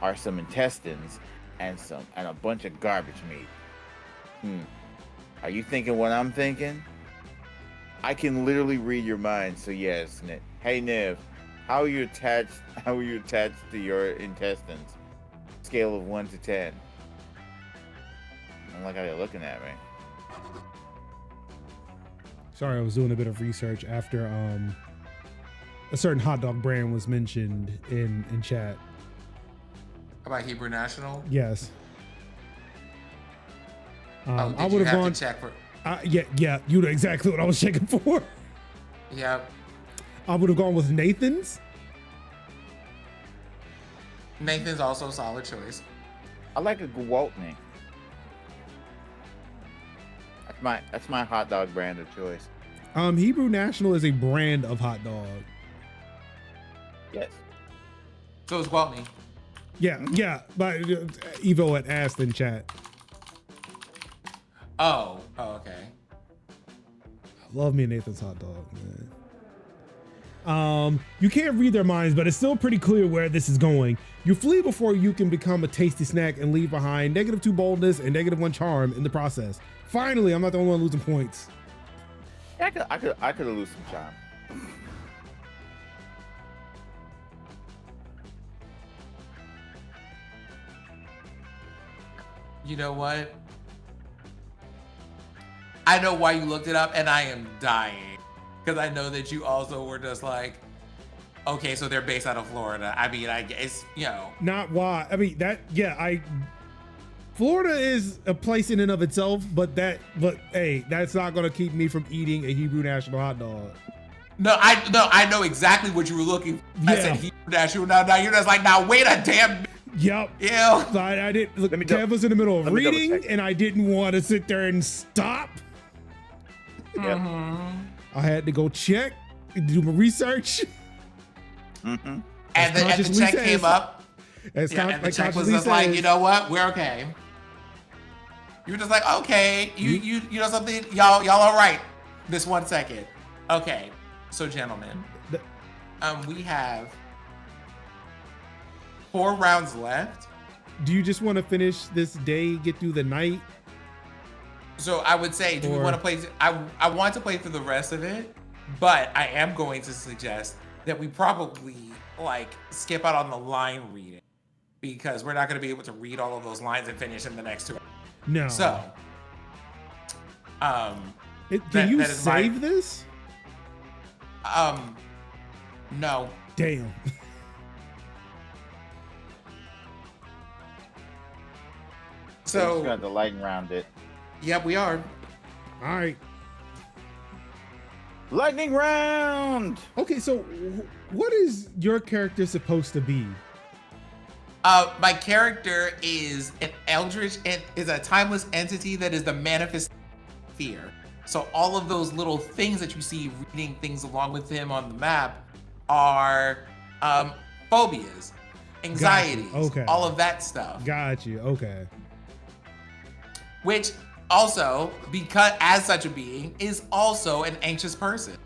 are some intestines and a bunch of garbage meat. Are you thinking what I'm thinking? I can literally read your mind. So yes, hey Niv, how are you attached to your intestines? Scale of 1 to 10. I don't like how you're looking at me. Sorry, I was doing a bit of research after a certain hot dog brand was mentioned in chat. About Hebrew National? Yes. I would have gone to check for. Yeah, you know exactly what I was checking for. Yep. I would have gone with Nathan's. Nathan's also a solid choice. I like a Gwaltney. That's my hot dog brand of choice. Hebrew National is a brand of hot dog. Yes. So is Gwaltney. Yeah, but Evo had asked in chat. Oh, okay. I love me a Nathan's hot dog, man. You can't read their minds, but it's still pretty clear where this is going. You flee before you can become a tasty snack and leave behind -2 boldness and -1 charm in the process. Finally, I'm not the only one losing points. Yeah, I could have lost some charm. You know what? I know why you looked it up, and I am dying because I know that you also were just like, okay, so they're based out of Florida. I mean, I guess, you know. Not why. I mean, Florida is a place in and of itself, but hey, that's not gonna keep me from eating a Hebrew National hot dog. No, I know exactly what you were looking for. Yeah. I said Hebrew National. Now you're just like, now wait a damn. Yep. Yeah. I didn't. Look, Kev was in the middle of reading, and I didn't want to sit there and stop. Yep. I had to go check, do my research. Mm-hmm. And the check came up. And the check was just like, you know what? We're okay. You were just like, okay, you know something, y'all all right? This 1 second. Okay, so gentlemen, we have 4 rounds left. Do you just want to finish this day, get through the night? So I would say, do we want to play? I want to play through the rest of it, but I am going to suggest that we probably skip out on the line reading because we're not going to be able to read all of those lines and finish in the next 2 hours. No. So, can you save this? No. Damn. So we got the lightning round it. Yep, we are. All right. Lightning round. Okay, so what is your character supposed to be? My character is an eldritch and is a timeless entity that is the manifest fear. So all of those little things that you see reading things along with him on the map are phobias, anxieties, Okay. all of that stuff. Got you. Okay. Which also, because as such a being, is also an anxious person.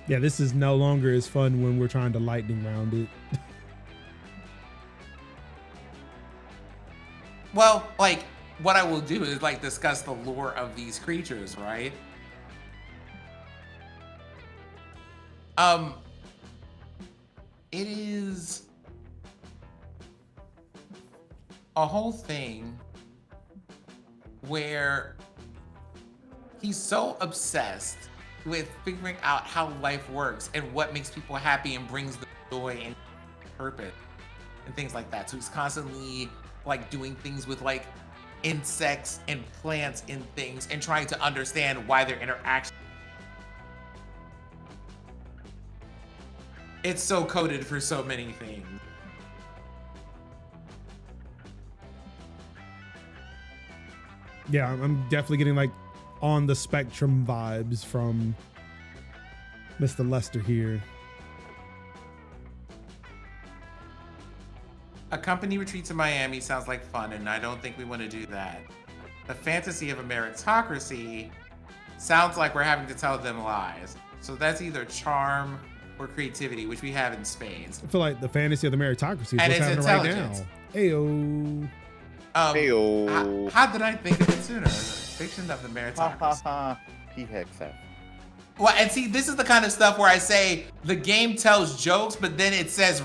Yeah, this is no longer as fun when we're trying to lightning round it. Well, what I will do is discuss the lore of these creatures, right? It is a whole thing where he's so obsessed with figuring out how life works and what makes people happy and brings them joy and purpose and things like that. So he's constantly like doing things with like insects and plants and things and trying to understand why their interaction. It's so coded for so many things. Yeah, I'm definitely getting like on the spectrum vibes from Mr. Lester here. A company retreat to Miami sounds like fun, and I don't think we want to do that. The fantasy of a meritocracy sounds like we're having to tell them lies. So that's either charm or creativity, which we have in spades. I feel like the fantasy of the meritocracy is And what's it's happening right intelligence. now. Ayo. Heyo. How did I think of it sooner? The fiction of the Ha meritocracy. ha ha. P-Hex-F. Well, and see, this is the kind of stuff where I say the game tells jokes, but then it says,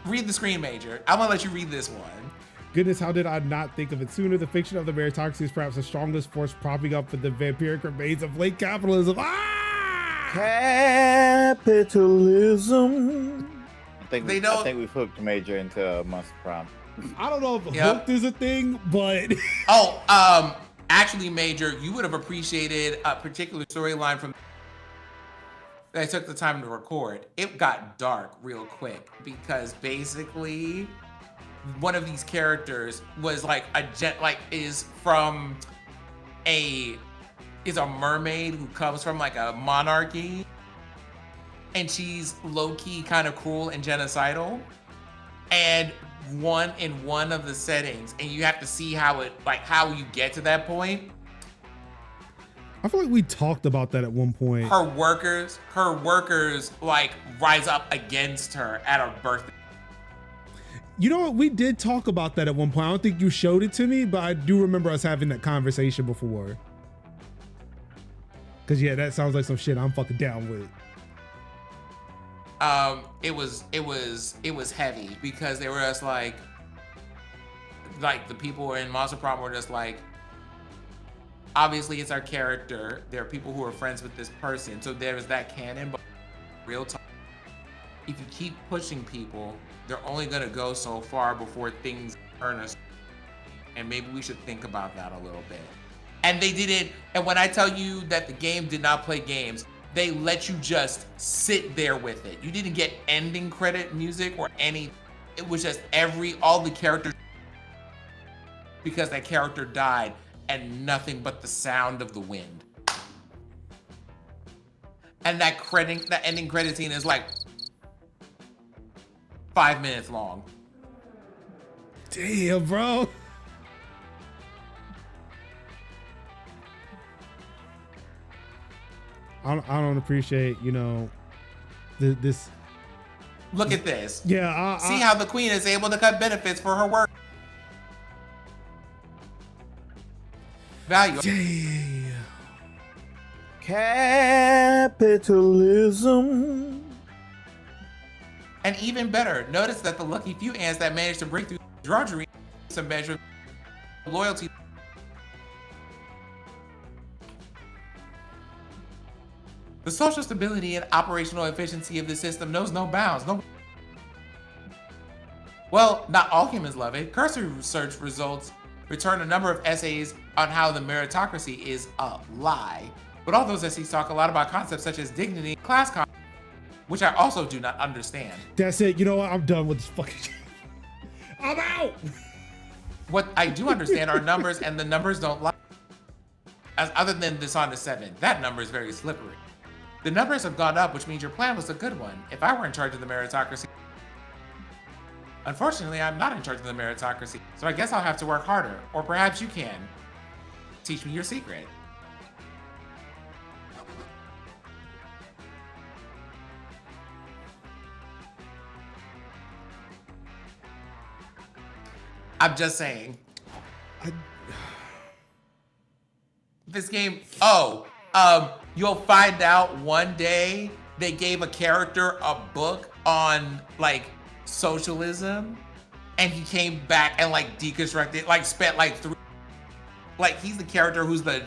read the screen, Major. I'm gonna let you read this one. Goodness, how did I not think of it sooner? The fiction of the meritocracy is perhaps the strongest force propping up for the vampiric remains of late capitalism. Ah! Capitalism. I think we've hooked Major into a Monster Prom. I don't know if Yep. hooked is a thing, but Oh, actually, Major, you would have appreciated a particular storyline from that I took the time to record. It got dark real quick because basically one of these characters was like is a mermaid who comes from like a monarchy, and she's low-key kind of cruel and genocidal. And one of the settings, and you have to see how you get to that point. I feel like we talked about that at one point. Her workers like rise up against her at her birthday. You know what? We did talk about that at one point. I don't think you showed it to me, but I do remember us having that conversation before. Cause yeah, that sounds like some shit I'm fucking down with. It was heavy because they were just like the people in Monster Prom were just like, obviously it's our character. There are people who are friends with this person, so there is that canon. But real talk, if you keep pushing people, they're only gonna go so far before things turn us. And maybe we should think about that a little bit. And they didn't. And when I tell you that the game did not play games, they let you just sit there with it. You didn't get ending credit music or any. It was just all the characters, because that character died, and nothing but the sound of the wind. And that ending credit scene is like 5 minutes long. Damn, bro. I don't appreciate, this. Look at this. Yeah. See how the queen is able to cut benefits for her work. Value. Damn. Capitalism. And even better, notice that the lucky few ants that managed to break through drudgery some measure of loyalty. The social stability and operational efficiency of the system knows no bounds. Well, not all humans love it. Cursory research results return a number of essays on how the meritocracy is a lie. But all those essays talk a lot about concepts such as dignity and class conflict, which I also do not understand. That's it. You know what? I'm done with this fucking shit. I'm out. What I do understand are numbers, and the numbers don't lie. As other than Dishonest 7, that number is very slippery. The numbers have gone up, which means your plan was a good one. If I were in charge of the meritocracy. Unfortunately, I'm not in charge of the meritocracy, so I guess I'll have to work harder. Or perhaps you can. Teach me your secret. I'm just saying. This game, You'll find out one day they gave a character a book on like socialism, and he came back and like deconstructed, like spent like like he's the character who's the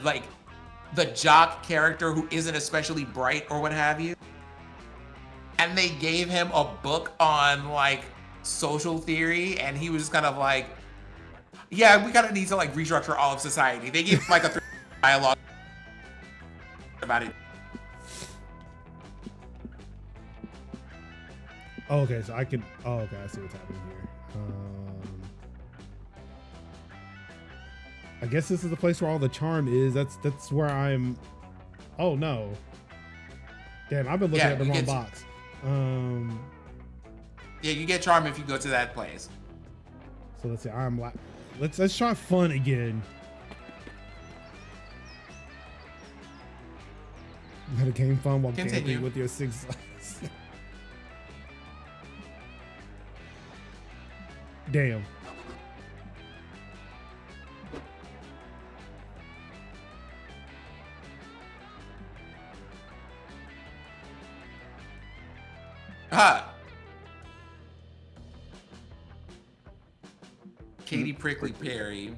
jock character who isn't especially bright or what have you. And they gave him a book on like social theory, and he was just kind of like, yeah, we gotta need to like restructure all of society. They gave him like a dialogue about it. Oh, okay, so I can. Oh, okay, I see what's happening here. I guess this is the place where all the charm is. That's where I'm. Oh no! Damn, I've been looking at the wrong box. Yeah, you get charm if you go to that place. So let's see. Let's try fun again. You had a game fun while camping with your 6 slides. Damn. Katie Prickly Perry.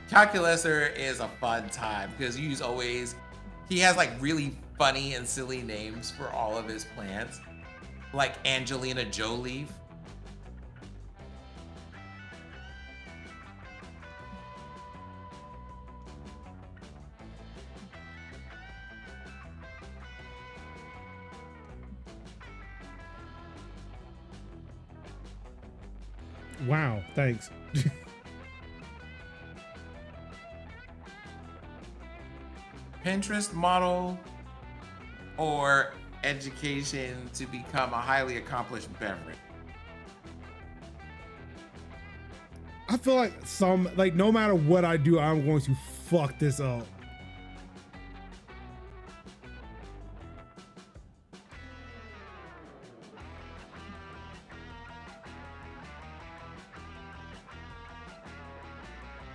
Calculuser is a fun time because he has like really funny and silly names for all of his plants, like Angelina Jolie. Wow, thanks. Pinterest model or education to become a highly accomplished beverage. I feel like no matter what I do, I'm going to fuck this up.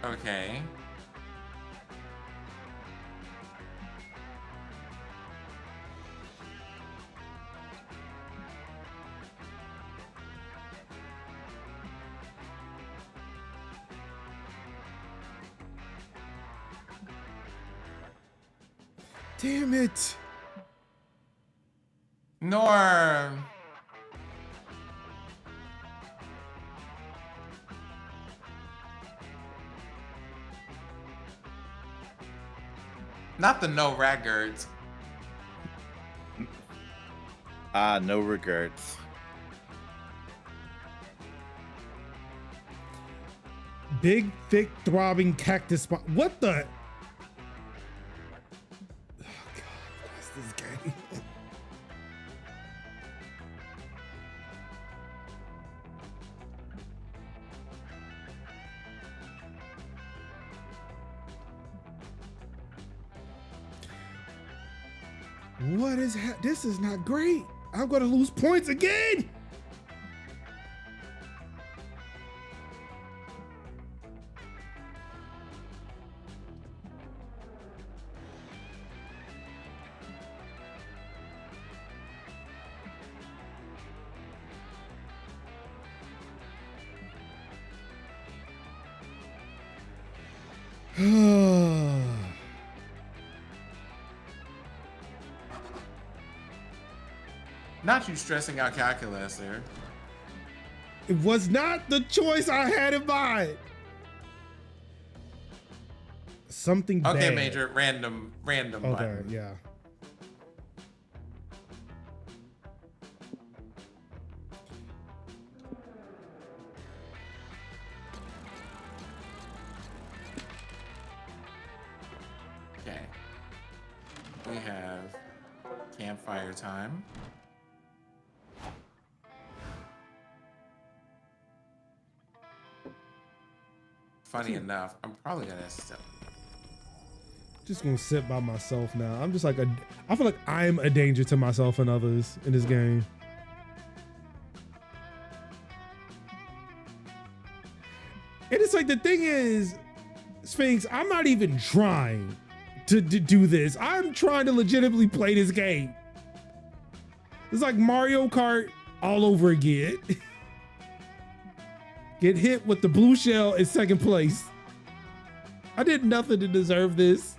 Okay. Damn it. Norm. Not the no records. No regrets. Big, thick, throbbing cactus spot. What the? Oh God, what's this game? What is this is not great. I'm gonna lose points again. Not you stressing out Calculuser. It was not the choice I had in mind. Something Okay, bad. Major, random Okay, button. yeah. Okay. We have campfire time. Funny enough, I'm probably gonna step. Just gonna sit by myself now. I'm just like I feel like I'm a danger to myself and others in this game. And it's like the thing is, Sphinx, I'm not even trying to do this. I'm trying to legitimately play this game. It's like Mario Kart all over again. Get hit with the blue shell in second place. I did nothing to deserve this.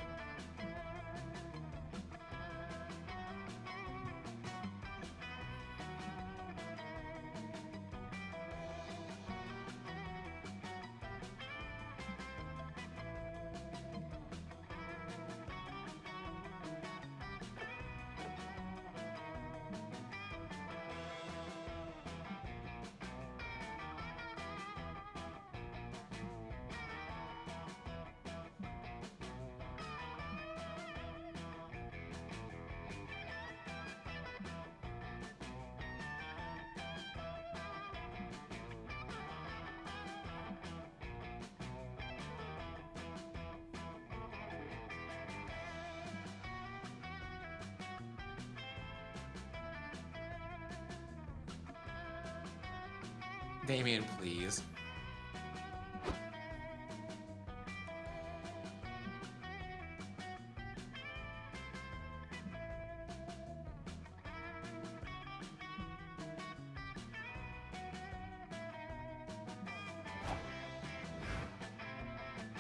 Damien, please.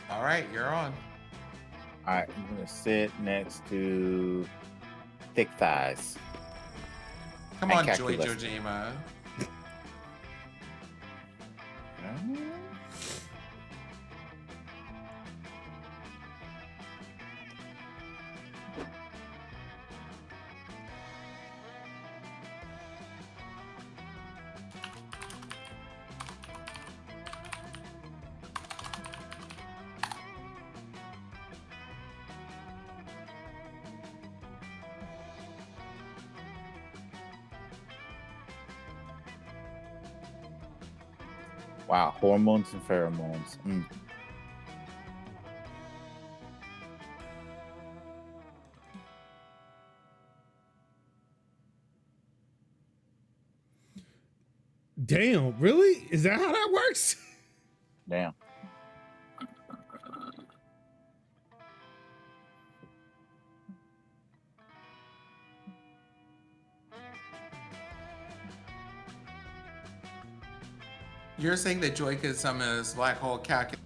All right, you're on. All right, I'm gonna sit next to Thick Thighs. Come And on, Joy Calculus. Jojima. Wow, hormones and pheromones. Damn, really? Is that how that works? Damn. You're saying that Joy could summon this black hole calculus.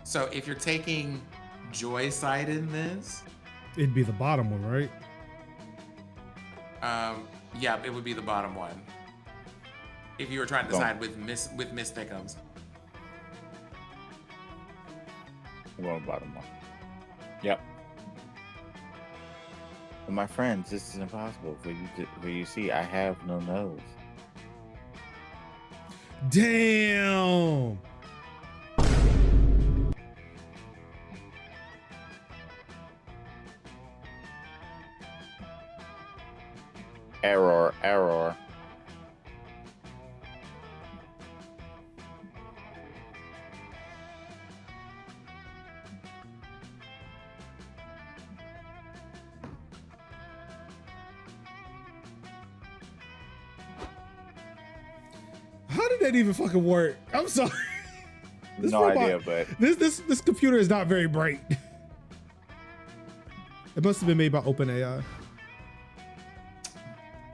So if you're taking Joy's side in this, It'd be the bottom one, right? yeah, it would be the bottom one. If you were trying to decide with Miss Thickums. Well, bottom one. Yep. But my friends, this is impossible for you to. For you see, I have no nose. Damn. Error. How did that even fucking work? I'm sorry. This No robot- idea, but This computer is not very bright. It must have been made by OpenAI.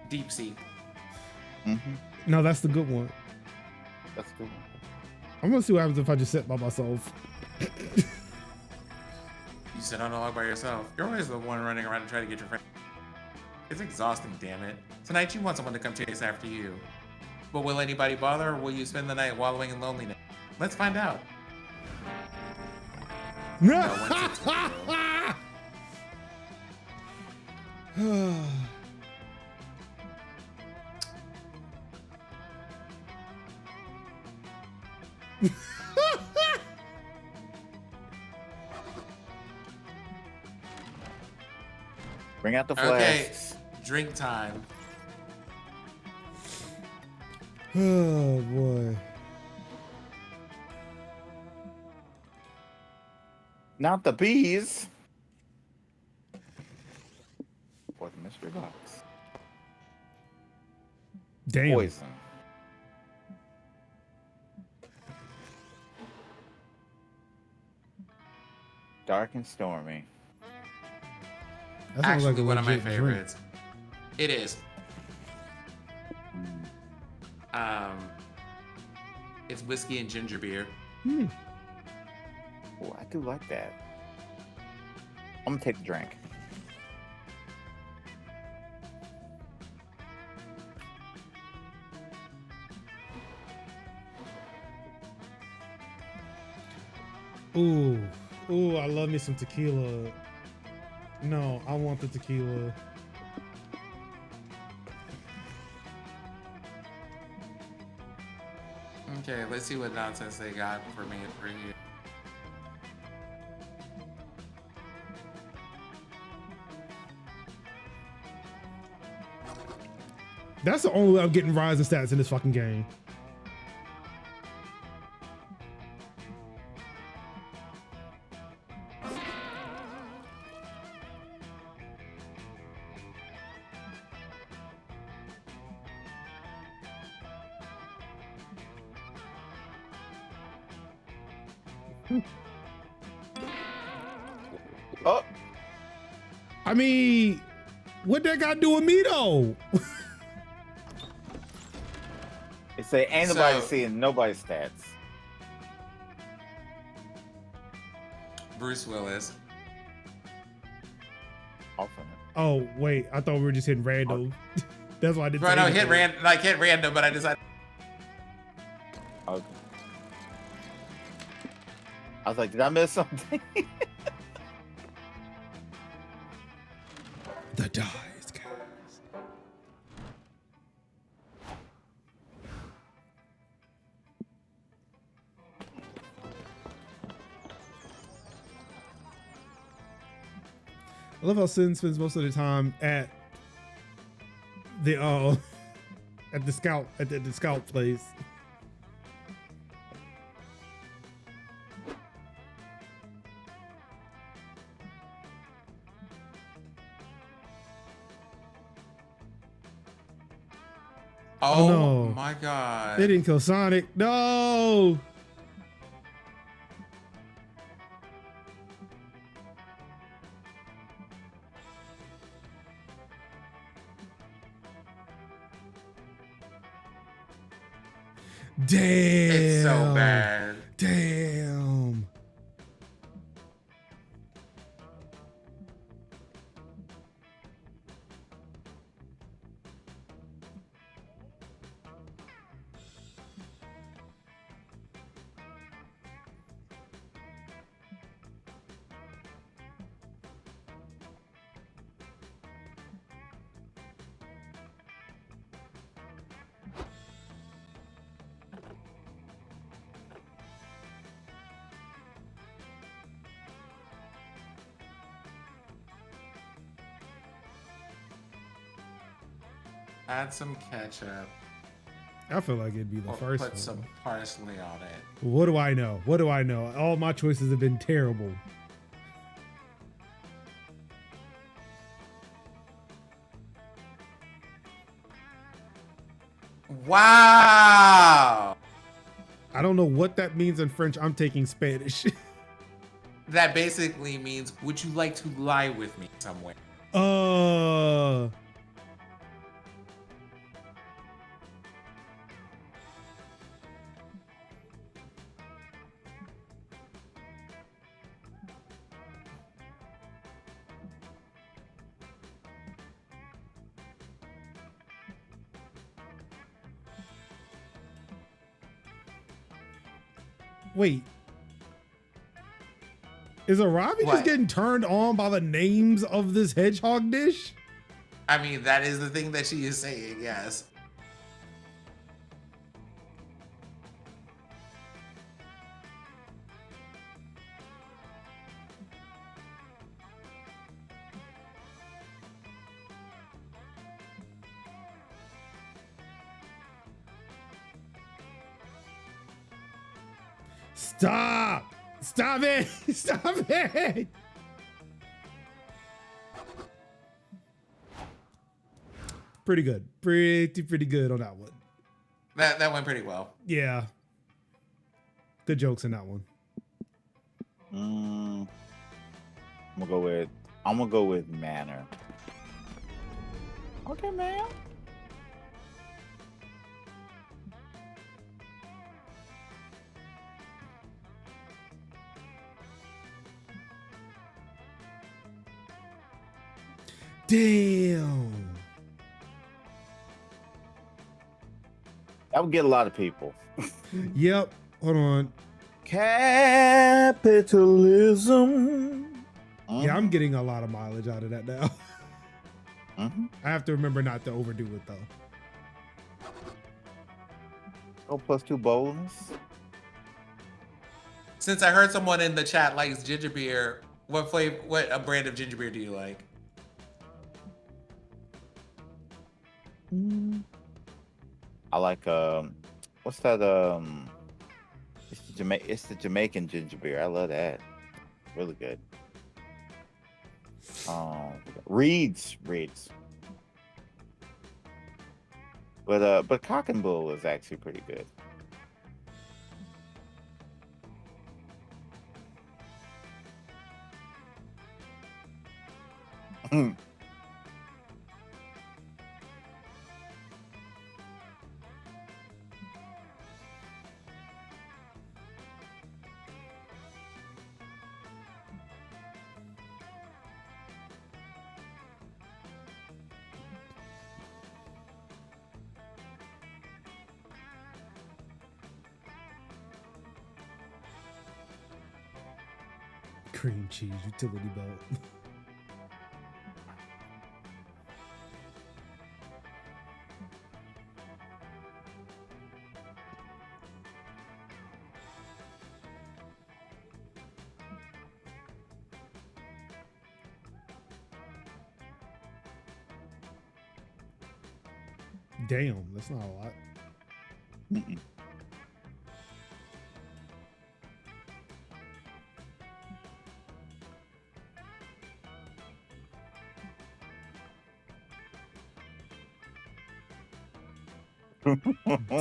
Deep Sea. No, that's the good one. that's cool. I'm gonna see what happens if I just sit by myself. You sit on a log by yourself. You're always the one running around to try to get your friend. It's exhausting, damn it. Tonight you want someone to come chase after you. But will anybody bother, or will you spend the night wallowing in loneliness? Let's find out. No one sits with you. Bring out the Okay, flasks. drink time. Oh boy. Not the bees. For the mystery box. Damn. Poison. Dark and stormy. That sounds Actually, like a one of my legit drink. favorites. It is. It's whiskey and ginger beer. Hmm. Oh, I do like that. I'm gonna take the drink. Ooh, ooh, I love me some tequila. No, I want the tequila. Okay, let's see what nonsense they got for me for you. That's the only way I'm getting rising stats in this fucking game. Oh, I mean, what that got to do with me though? it say ain't nobody So- seeing nobody's stats. Bruce Willis. Often. Oh wait, I thought we were just hitting random. That's why I didn't. Right, say no, hit anything. hit random, but I decided. Okay. I was like, did I miss something? The die is cast. I love how Sin spends most of the time at the at the scout place. Oh, no. my god. They didn't kill Sonic. No. Damn. It's so bad. Damn. Add some ketchup. I feel like it'd be the Or first put one. some parsley on it. What do I know? What do I know? All my choices have been terrible. Wow! I don't know what that means in French. I'm taking Spanish. That basically means, would you like to lie with me somewhere? Wait. Is Arabi What? just getting turned on by the names of this hedgehog dish? I mean, that is the thing that she is saying, yes. Stop! Stop it! Stop it! Pretty good. Pretty good on that one. That went pretty well. Yeah. Good jokes in that one. I'm gonna go with manner. Okay, man. Damn. That would get a lot of people. Yep. Hold on. Capitalism. Yeah, I'm getting a lot of mileage out of that now. Mm-hmm. I have to remember not to overdo it though. Oh, +2 boldness. Since I heard someone in the chat likes ginger beer, what brand of ginger beer do you like? I like what's that it's the Jamaican ginger beer. I love that. Really good. Reeds. But Cock and Bull is actually pretty good. Cream cheese utility belt. Damn, that's not a lot. Mm-mm.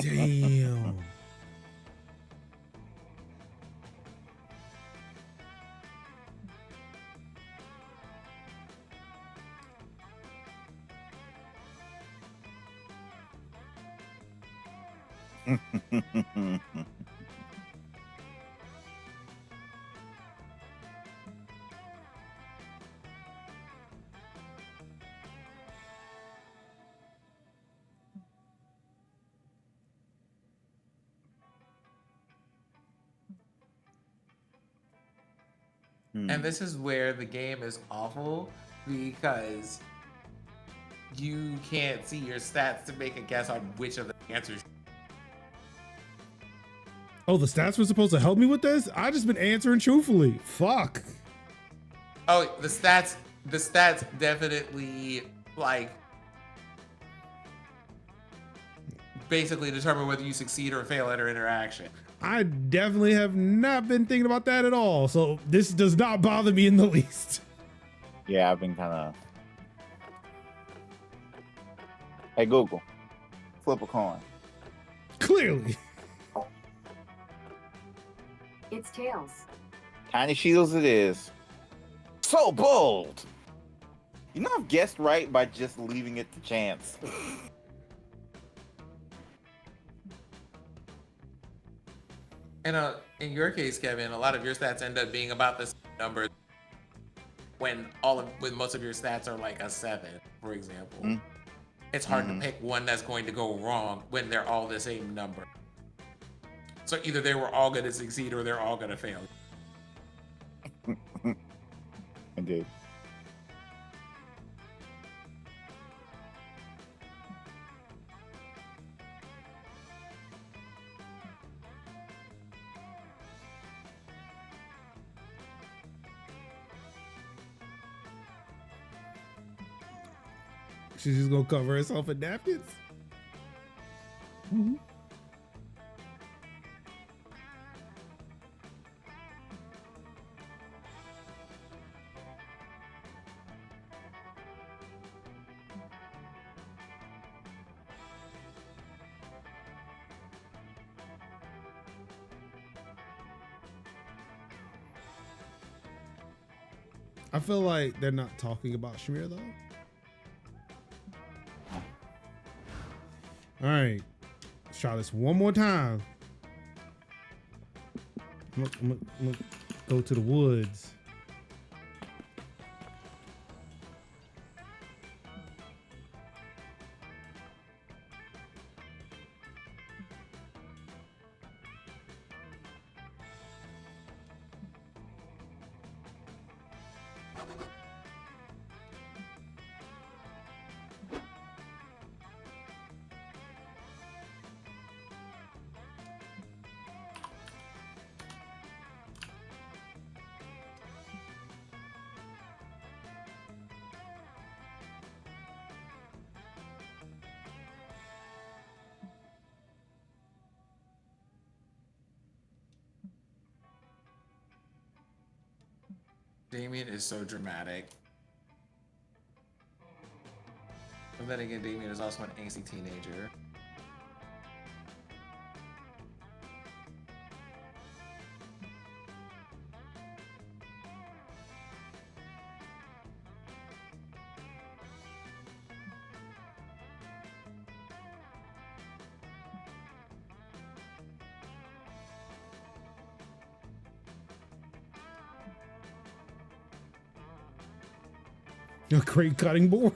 Damn. And this is where the game is awful because you can't see your stats to make a guess on which of the answers. Oh, the stats were supposed to help me with this? I just been answering truthfully. Fuck. Oh, the stats definitely like basically determine whether you succeed or fail at an interaction. I definitely have not been thinking about that at all. So this does not bother me in the least. Yeah, I've been kind of. Hey Google, flip a coin. Clearly. It's tails. Tiny Shields it is. So bold. You know I've guessed right by just leaving it to chance. And in your case, Kevin, a lot of your stats end up being about the same number when most of your stats are like a 7, for example. Mm-hmm. It's hard to pick one that's going to go wrong when they're all the same number. So either they were all going to succeed or they're all going to fail. Indeed. She's just gonna cover herself in napkins. I feel like they're not talking about Shamir though. All right, let's try this one more time. I'm gonna go to the woods. Damien is so dramatic. But then again, Damien is also an angsty teenager. A great cutting board.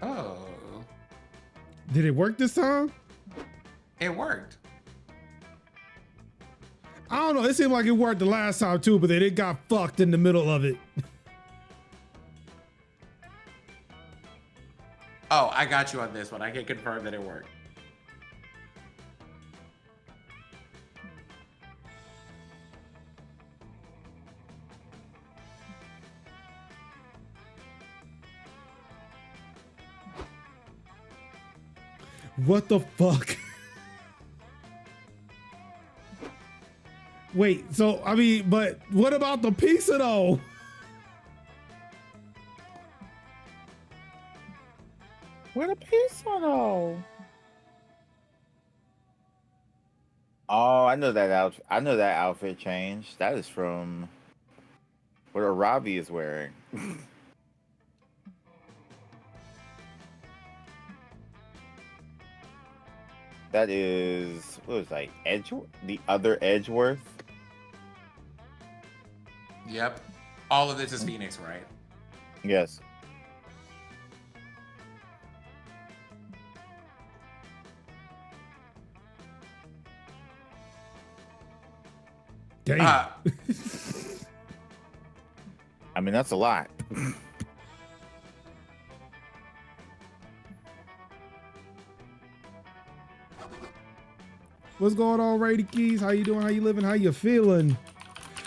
Oh. Did it work this time? It worked. I don't know. It seemed like it worked the last time too, but then it got fucked in the middle of it. Oh, I got you on this one. I can confirm that it worked. What the fuck? Wait, so I mean, but what about the pizza though? Where the pizza though? Oh, I know that outfit. I know that outfit change. That is from what Robbie is wearing. That is what was it, like Edgeworth, the other Edgeworth. Yep. All of this is Phoenix, right? Yes. Damn. I mean, that's a lot. What's going on, Rady Keys? How you doing? How you living? How you feeling?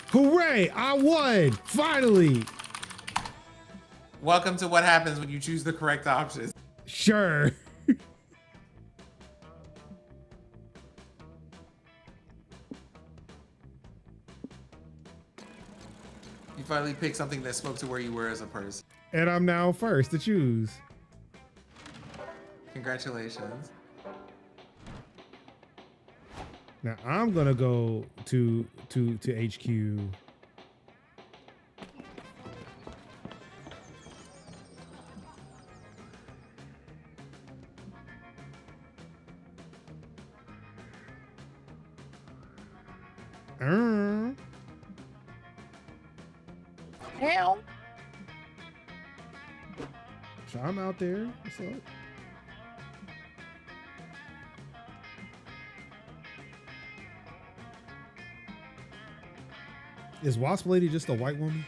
Hooray! I won! Finally! Welcome to what happens when you choose the correct options. Sure. You finally picked something that spoke to where you were as a person. And I'm now first to choose. Congratulations. Now I'm gonna go to HQ. Hell. So I'm out there. What's up? Is Wasp Lady just a white woman?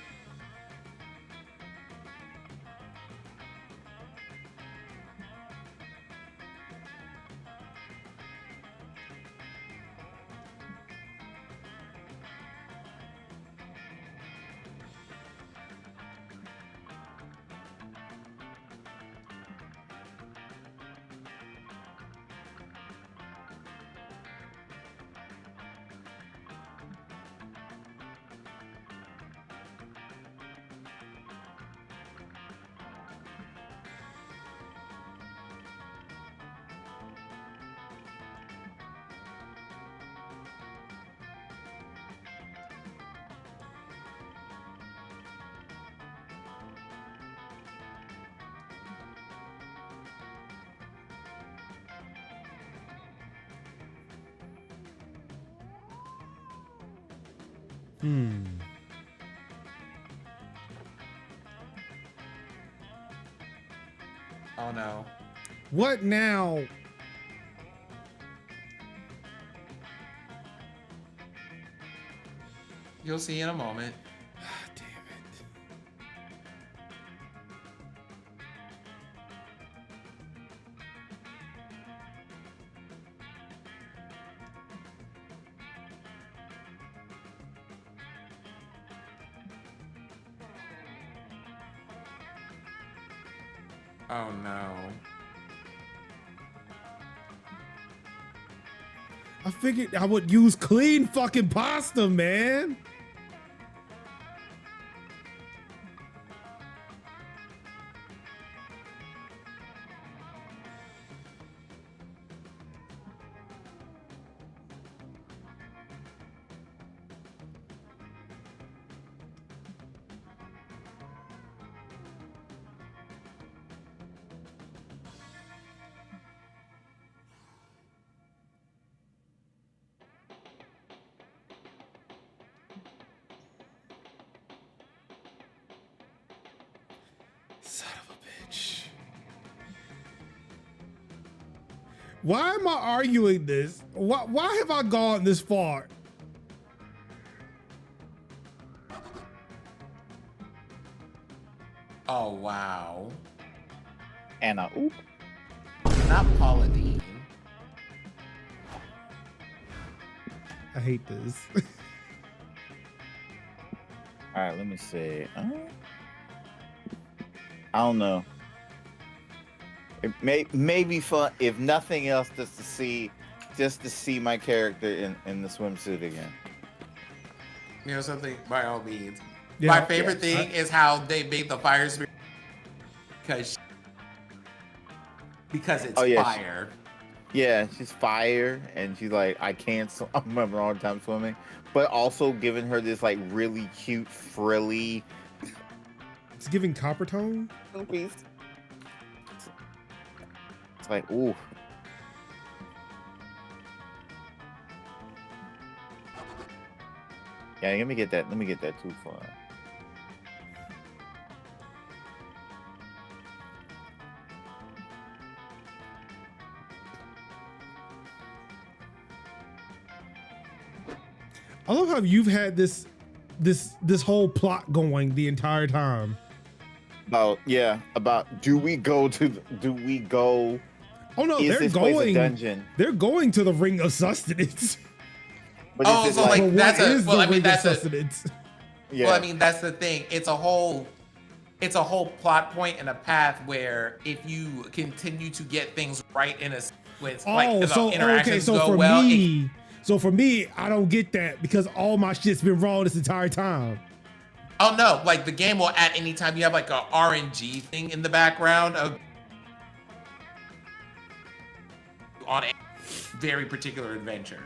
Oh no. What now? You'll see in a moment. Damn it. Oh no. I figured I would use clean fucking pasta, man. Son of a bitch. Why am I arguing this? Why have I gone this far? Oh wow. Anna. Oop. Not Paula Dean. I hate this. All right, let me see. I don't know. It may be fun, if nothing else, just to see my character in the swimsuit again. You know something? By all means. Yeah, My favorite thing is how they made the fire spirit because it's fire. Yeah, she's fire, and she's like, I can't. I'm having a hard time swimming, but also giving her this like really cute, frilly. It's giving copper tone. It's like, ooh. Yeah, let me get that. Let me get that too far. I love how you've had this whole plot going the entire time. About do we go Oh no, Is they're this place a going. dungeon? They're going to the Ring of Sustenance. But Oh, is it so like But that's what a is well. the I mean Ring of that's a Sustenance? yeah. well. I mean that's the thing. It's a whole plot point and a path where if you continue to get things right in a sequence, like Oh, the so interactions okay, so go for well. me, I don't get that because all my shit's been wrong this entire time. Oh no, like the game will at any time you have like a RNG thing in the background of on a very particular adventure.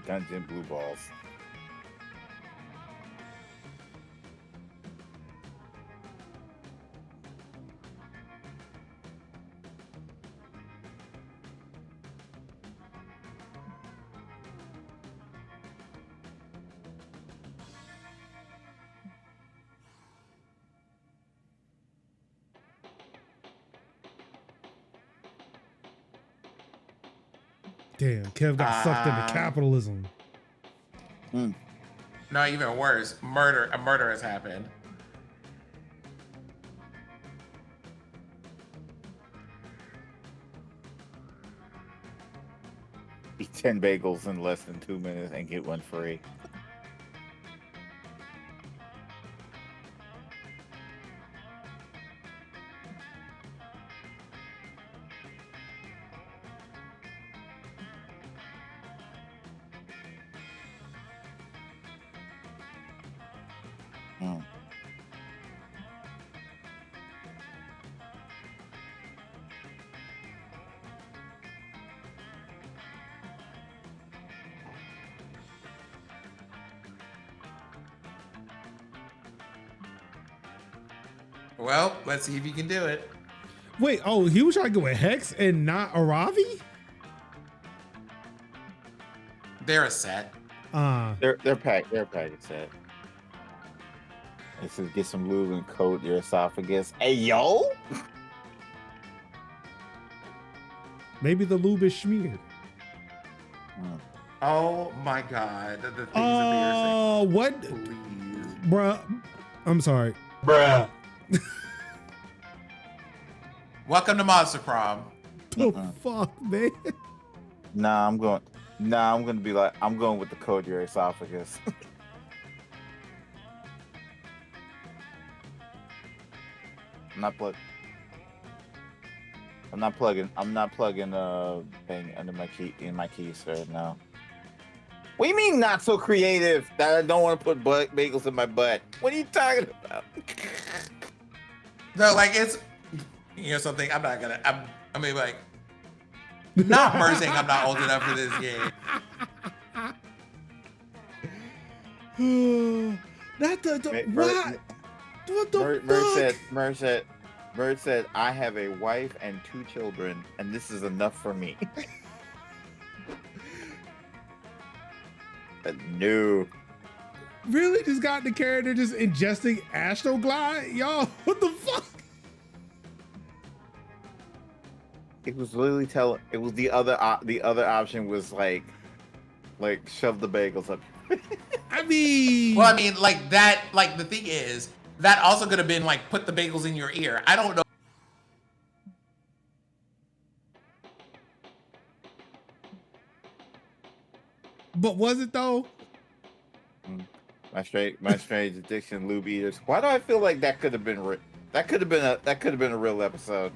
Dungeon blue balls. Damn, Kev got sucked into capitalism. No, even worse, a murder has happened. Eat 10 bagels in less than 2 minutes and get one free. Mm. Well, let's see if you can do it. Wait, oh, he was trying to go with Hex and not Aravi? They're a set. They're packaged set. It says get some lube and coat your esophagus. Hey yo! Maybe the lube is smeared. Oh my god, the thing's Oh, what? embarrassing. Please. Bruh. I'm sorry. Bruh. Welcome to Monster Prom. The fuck, man? Nah, I'm gonna be like, I'm going with the coat your esophagus. I'm not plugging thing under my key in my keister. No. What do you mean not so creative that I don't want to put bagels in my butt? What are you talking about? No, like it's something. I'm like not Merzing. I'm not old enough for this game. Not the what? What the fuck? Merge said, I have a wife and 2 children, and this is enough for me. No. Really? Just got the character just ingesting Astroglide? Y'all, what the fuck? It was literally it was the other option was like shove the bagels up. I mean, Well, I mean, like that. Like the thing is, that also could have been like put the bagels in your ear. I don't know. but was it though? My strange addiction, lube eaters. Why do I feel like that could have been that could have been a real episode?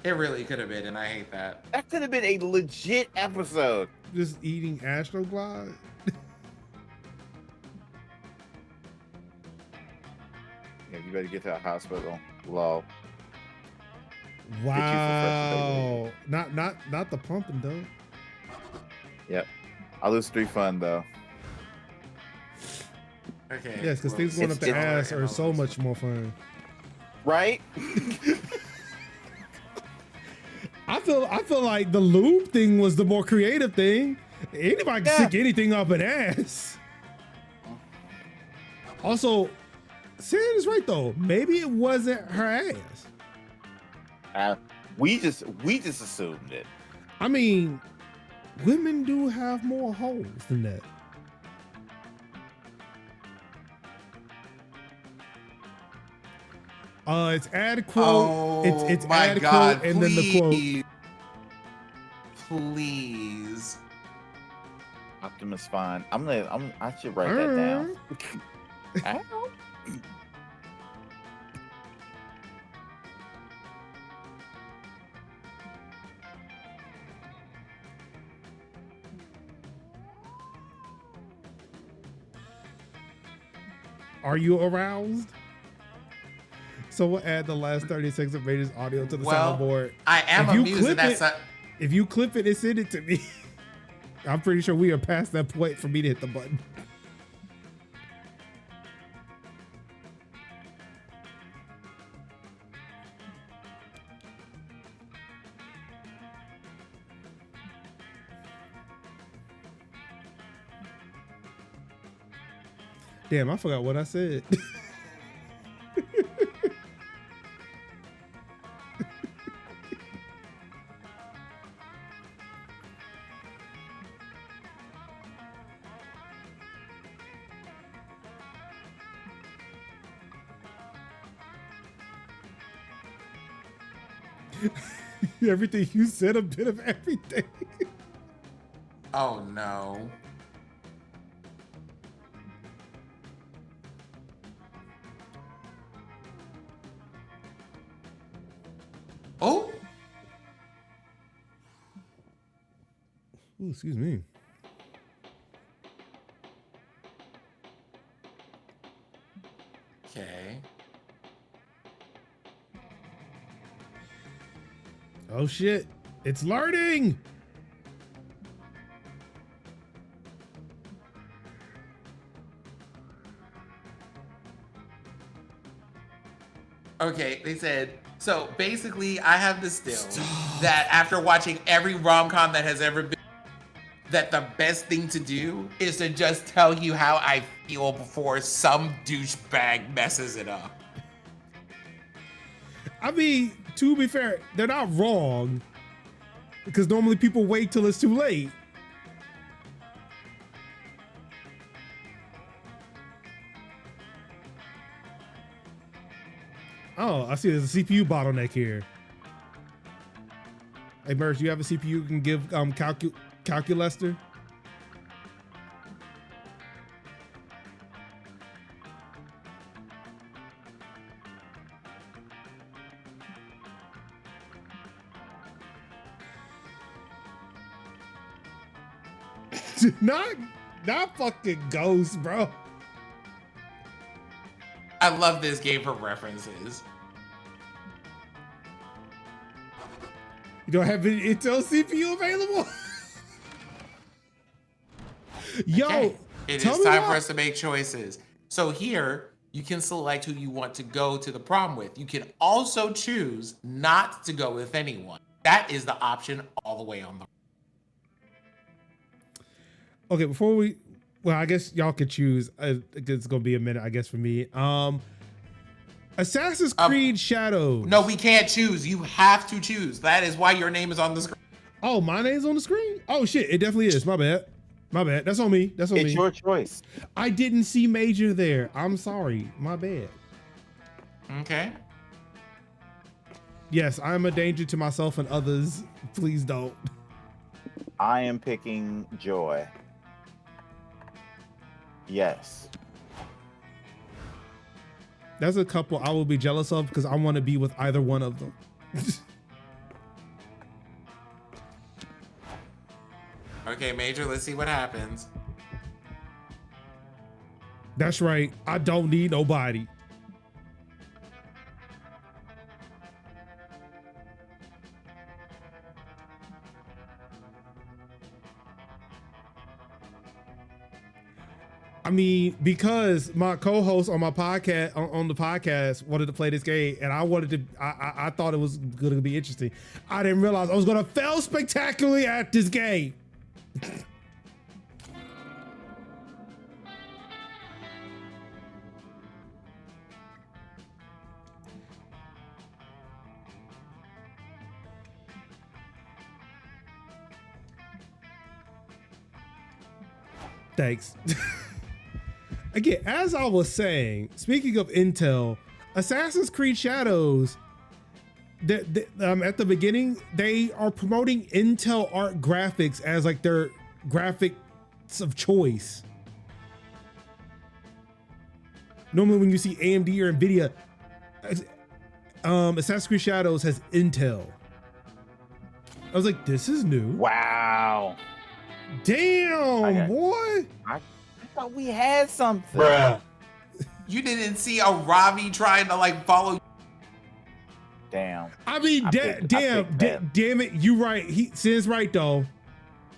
It really could have been, and I hate that. That could have been a legit episode. Just eating Astroglide? Yeah, you better get to the hospital. Lol. Wow. Not the pumping though. Yep. I'll lose 3 fun though. Okay. Yes, because things going up the ass are so much more fun. Right? I feel like the lube thing was the more creative thing. Anybody can stick anything up an ass. Also, Sam is right though. Maybe it wasn't her ass. We just assumed it. I mean, women do have more holes than that. It's add quote. It's my add God, quote and then the quote. Please. Optimus Fine. I should write that down. Ow. Are you aroused? So we'll add the last 30 seconds of Major's audio to the soundboard. I am If you amused clip that it- that's If you clip it and send it to me, I'm pretty sure we are past that point for me to hit the button. Damn, I forgot what I said. Everything you said, a bit of everything. Oh no. Oh, Ooh, excuse me. okay. Oh shit, it's learning. Okay, they said, so basically I have this still that after watching every rom-com that has ever been, that the best thing to do is to just tell you how I feel before some douchebag messes it up. I mean, to be fair, they're not wrong because normally people wait till it's too late. Oh, I see there's a CPU bottleneck here. Hey, Merch, do you have a CPU you can give Calculester? not fucking Ghost, bro. I love this game for references. You don't have any Intel CPU available? Yo, Okay. It tell is me time why- for us to make choices. So here, you can select who you want to go to the prom with. You can also choose not to go with anyone. That is the option all the way on the. Okay, before we, well, I guess y'all could choose. It's gonna be a minute, I guess, for me. Assassin's Creed Shadows. No, we can't choose. You have to choose. That is why your name is on the screen. Oh, my name's on the screen? Oh shit, it definitely is. My bad. My bad. That's on me. That's on me. It's your choice. I didn't see Major there. I'm sorry. My bad. Okay. Yes, I'm a danger to myself and others. Please don't. I am picking Joy. Yes. That's a couple I will be jealous of because I want to be with either one of them. Okay, Major, let's see what happens. That's right. I don't need nobody. I mean, because my co-host on my podcast on the podcast wanted to play this game, and I wanted to. I thought it was going to be interesting. I didn't realize I was going to fail spectacularly at this game. Thanks. Again, as I was saying, speaking of Intel, Assassin's Creed Shadows, at the beginning, they are promoting Intel Art graphics as like their graphics of choice. Normally when you see AMD or NVIDIA, Assassin's Creed Shadows has Intel. I was like, this is new. Wow. Damn, boy. I thought we had something. Bruh. You didn't see a Ravi trying to like follow. Damn. I mean, damn it. You right. Sin's right though.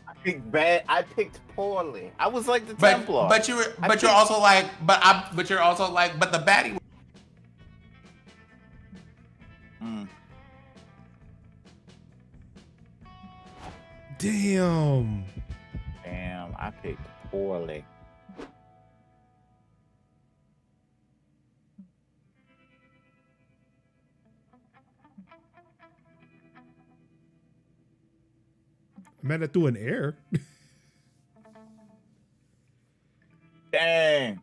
I picked bad. I picked poorly. I was like the Templar. But you're also like the baddie. Damn. Damn, I picked poorly. Man, that threw an air. Dang.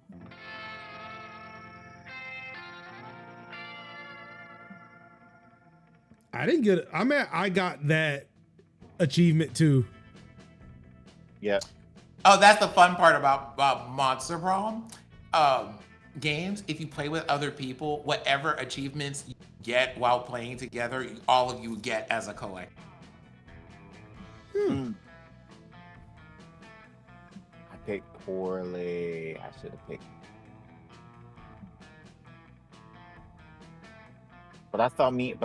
I didn't get it. I got that achievement too. Yep. Oh, that's the fun part about Monster Prom games. If you play with other people, whatever achievements you get while playing together, all of you get as a collector. I picked poorly. I should have picked. But I thought me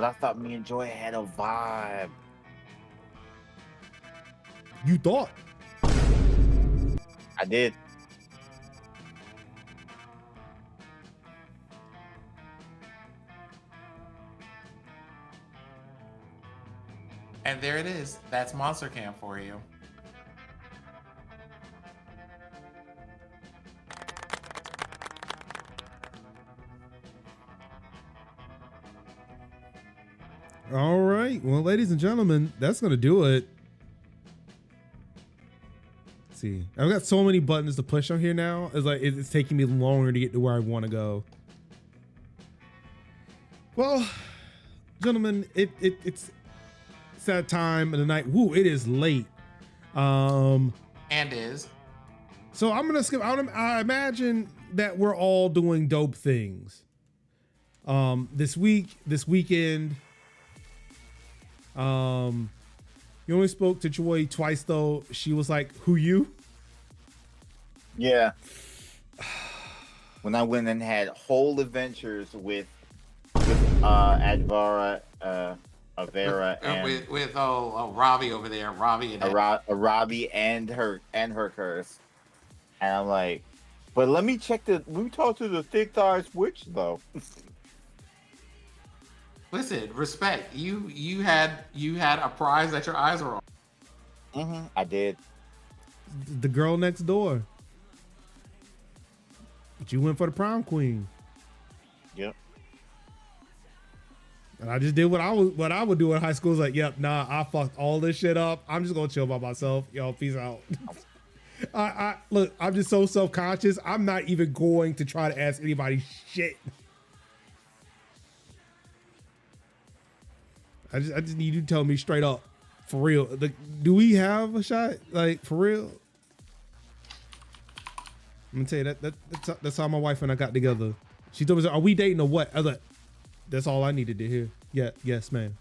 and Joy had a vibe. You thought? I did. And there it is. That's Monster Camp for you. All right. Well, ladies and gentlemen, that's going to do it. Let's see. I've got so many buttons to push on here now. It's like it's taking me longer to get to where I want to go. Well, gentlemen, it's that time of the night. Woo, it is late. And is. So I'm going to skip. I imagine that we're all doing dope things. This weekend. You only spoke to Joy twice though. She was like, "Who you?" Yeah. When I went and had whole adventures with Advara, Avera, and with Ravi over there, Ravi and Ravi and her curse, and I'm like, but let me talk to the thick thighs witch though. Listen, respect. You had a prize that your eyes were on. I did. The girl next door. But you went for the prom queen. Yep. And I just did what I would do in high school. Is like, yep, nah, I fucked all this shit up. I'm just gonna chill by myself. Yo, peace out. I look, I'm just so self-conscious. I'm not even going to try to ask anybody shit. I just need you to tell me straight up, for real. Do we have a shot? Like, for real? I'm gonna tell you that's how my wife and I got together. She told me, "Are we dating or what?" I was like, "That's all I needed to hear." Yeah, yes, ma'am.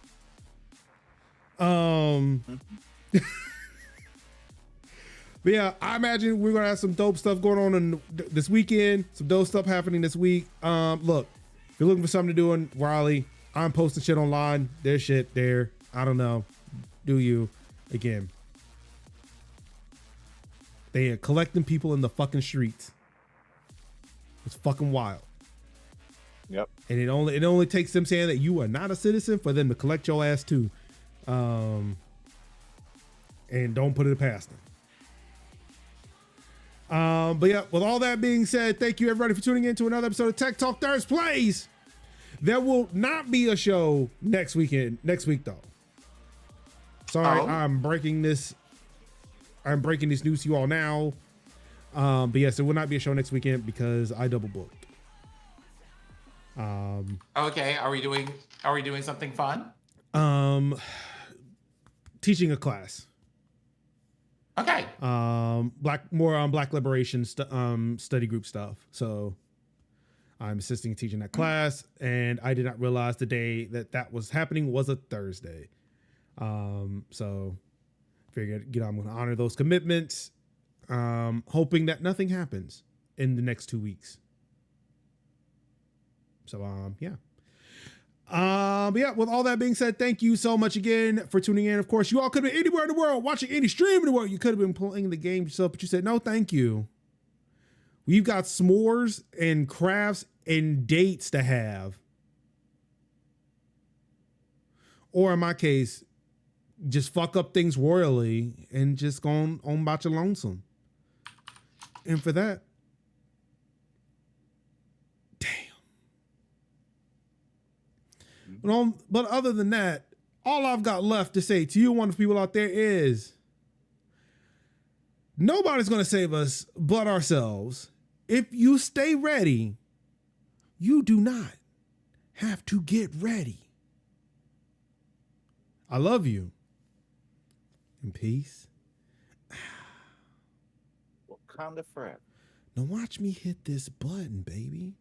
But yeah, I imagine we're gonna have some dope stuff going on this weekend. Some dope stuff happening this week. Look, if you're looking for something to do in Raleigh, I'm posting shit online. There's shit there. I don't know. Do you? Again. They are collecting people in the fucking streets. It's fucking wild. Yep. And it only takes them saying that you are not a citizen for them to collect your ass too. And don't put it past them. But yeah, with all that being said, thank you everybody for tuning in to another episode of Tech Talk ThursPlays. There will not be a show next week though. Sorry, I'm breaking this news to you all now. But yes, there will not be a show next weekend because I double booked. Okay, are we doing something fun? Teaching a class. Okay. Black liberation study group stuff. So I'm assisting teaching that class, and I did not realize the day that was happening was a Thursday. So figured, I'm going to honor those commitments, hoping that nothing happens in the next 2 weeks. So, yeah. But yeah, with all that being said, thank you so much again for tuning in. Of course, you all could have been anywhere in the world, watching any stream in the world. You could have been playing the game yourself, but you said, no, thank you. We've got s'mores and crafts and dates to have. Or in my case, just fuck up things royally and just go on about your lonesome. And for that, but other than that, all I've got left to say to you wonderful people out there is nobody's going to save us but ourselves. If you stay ready, you do not have to get ready. I love you. In peace. Wakanda forever. Now watch me hit this button, baby.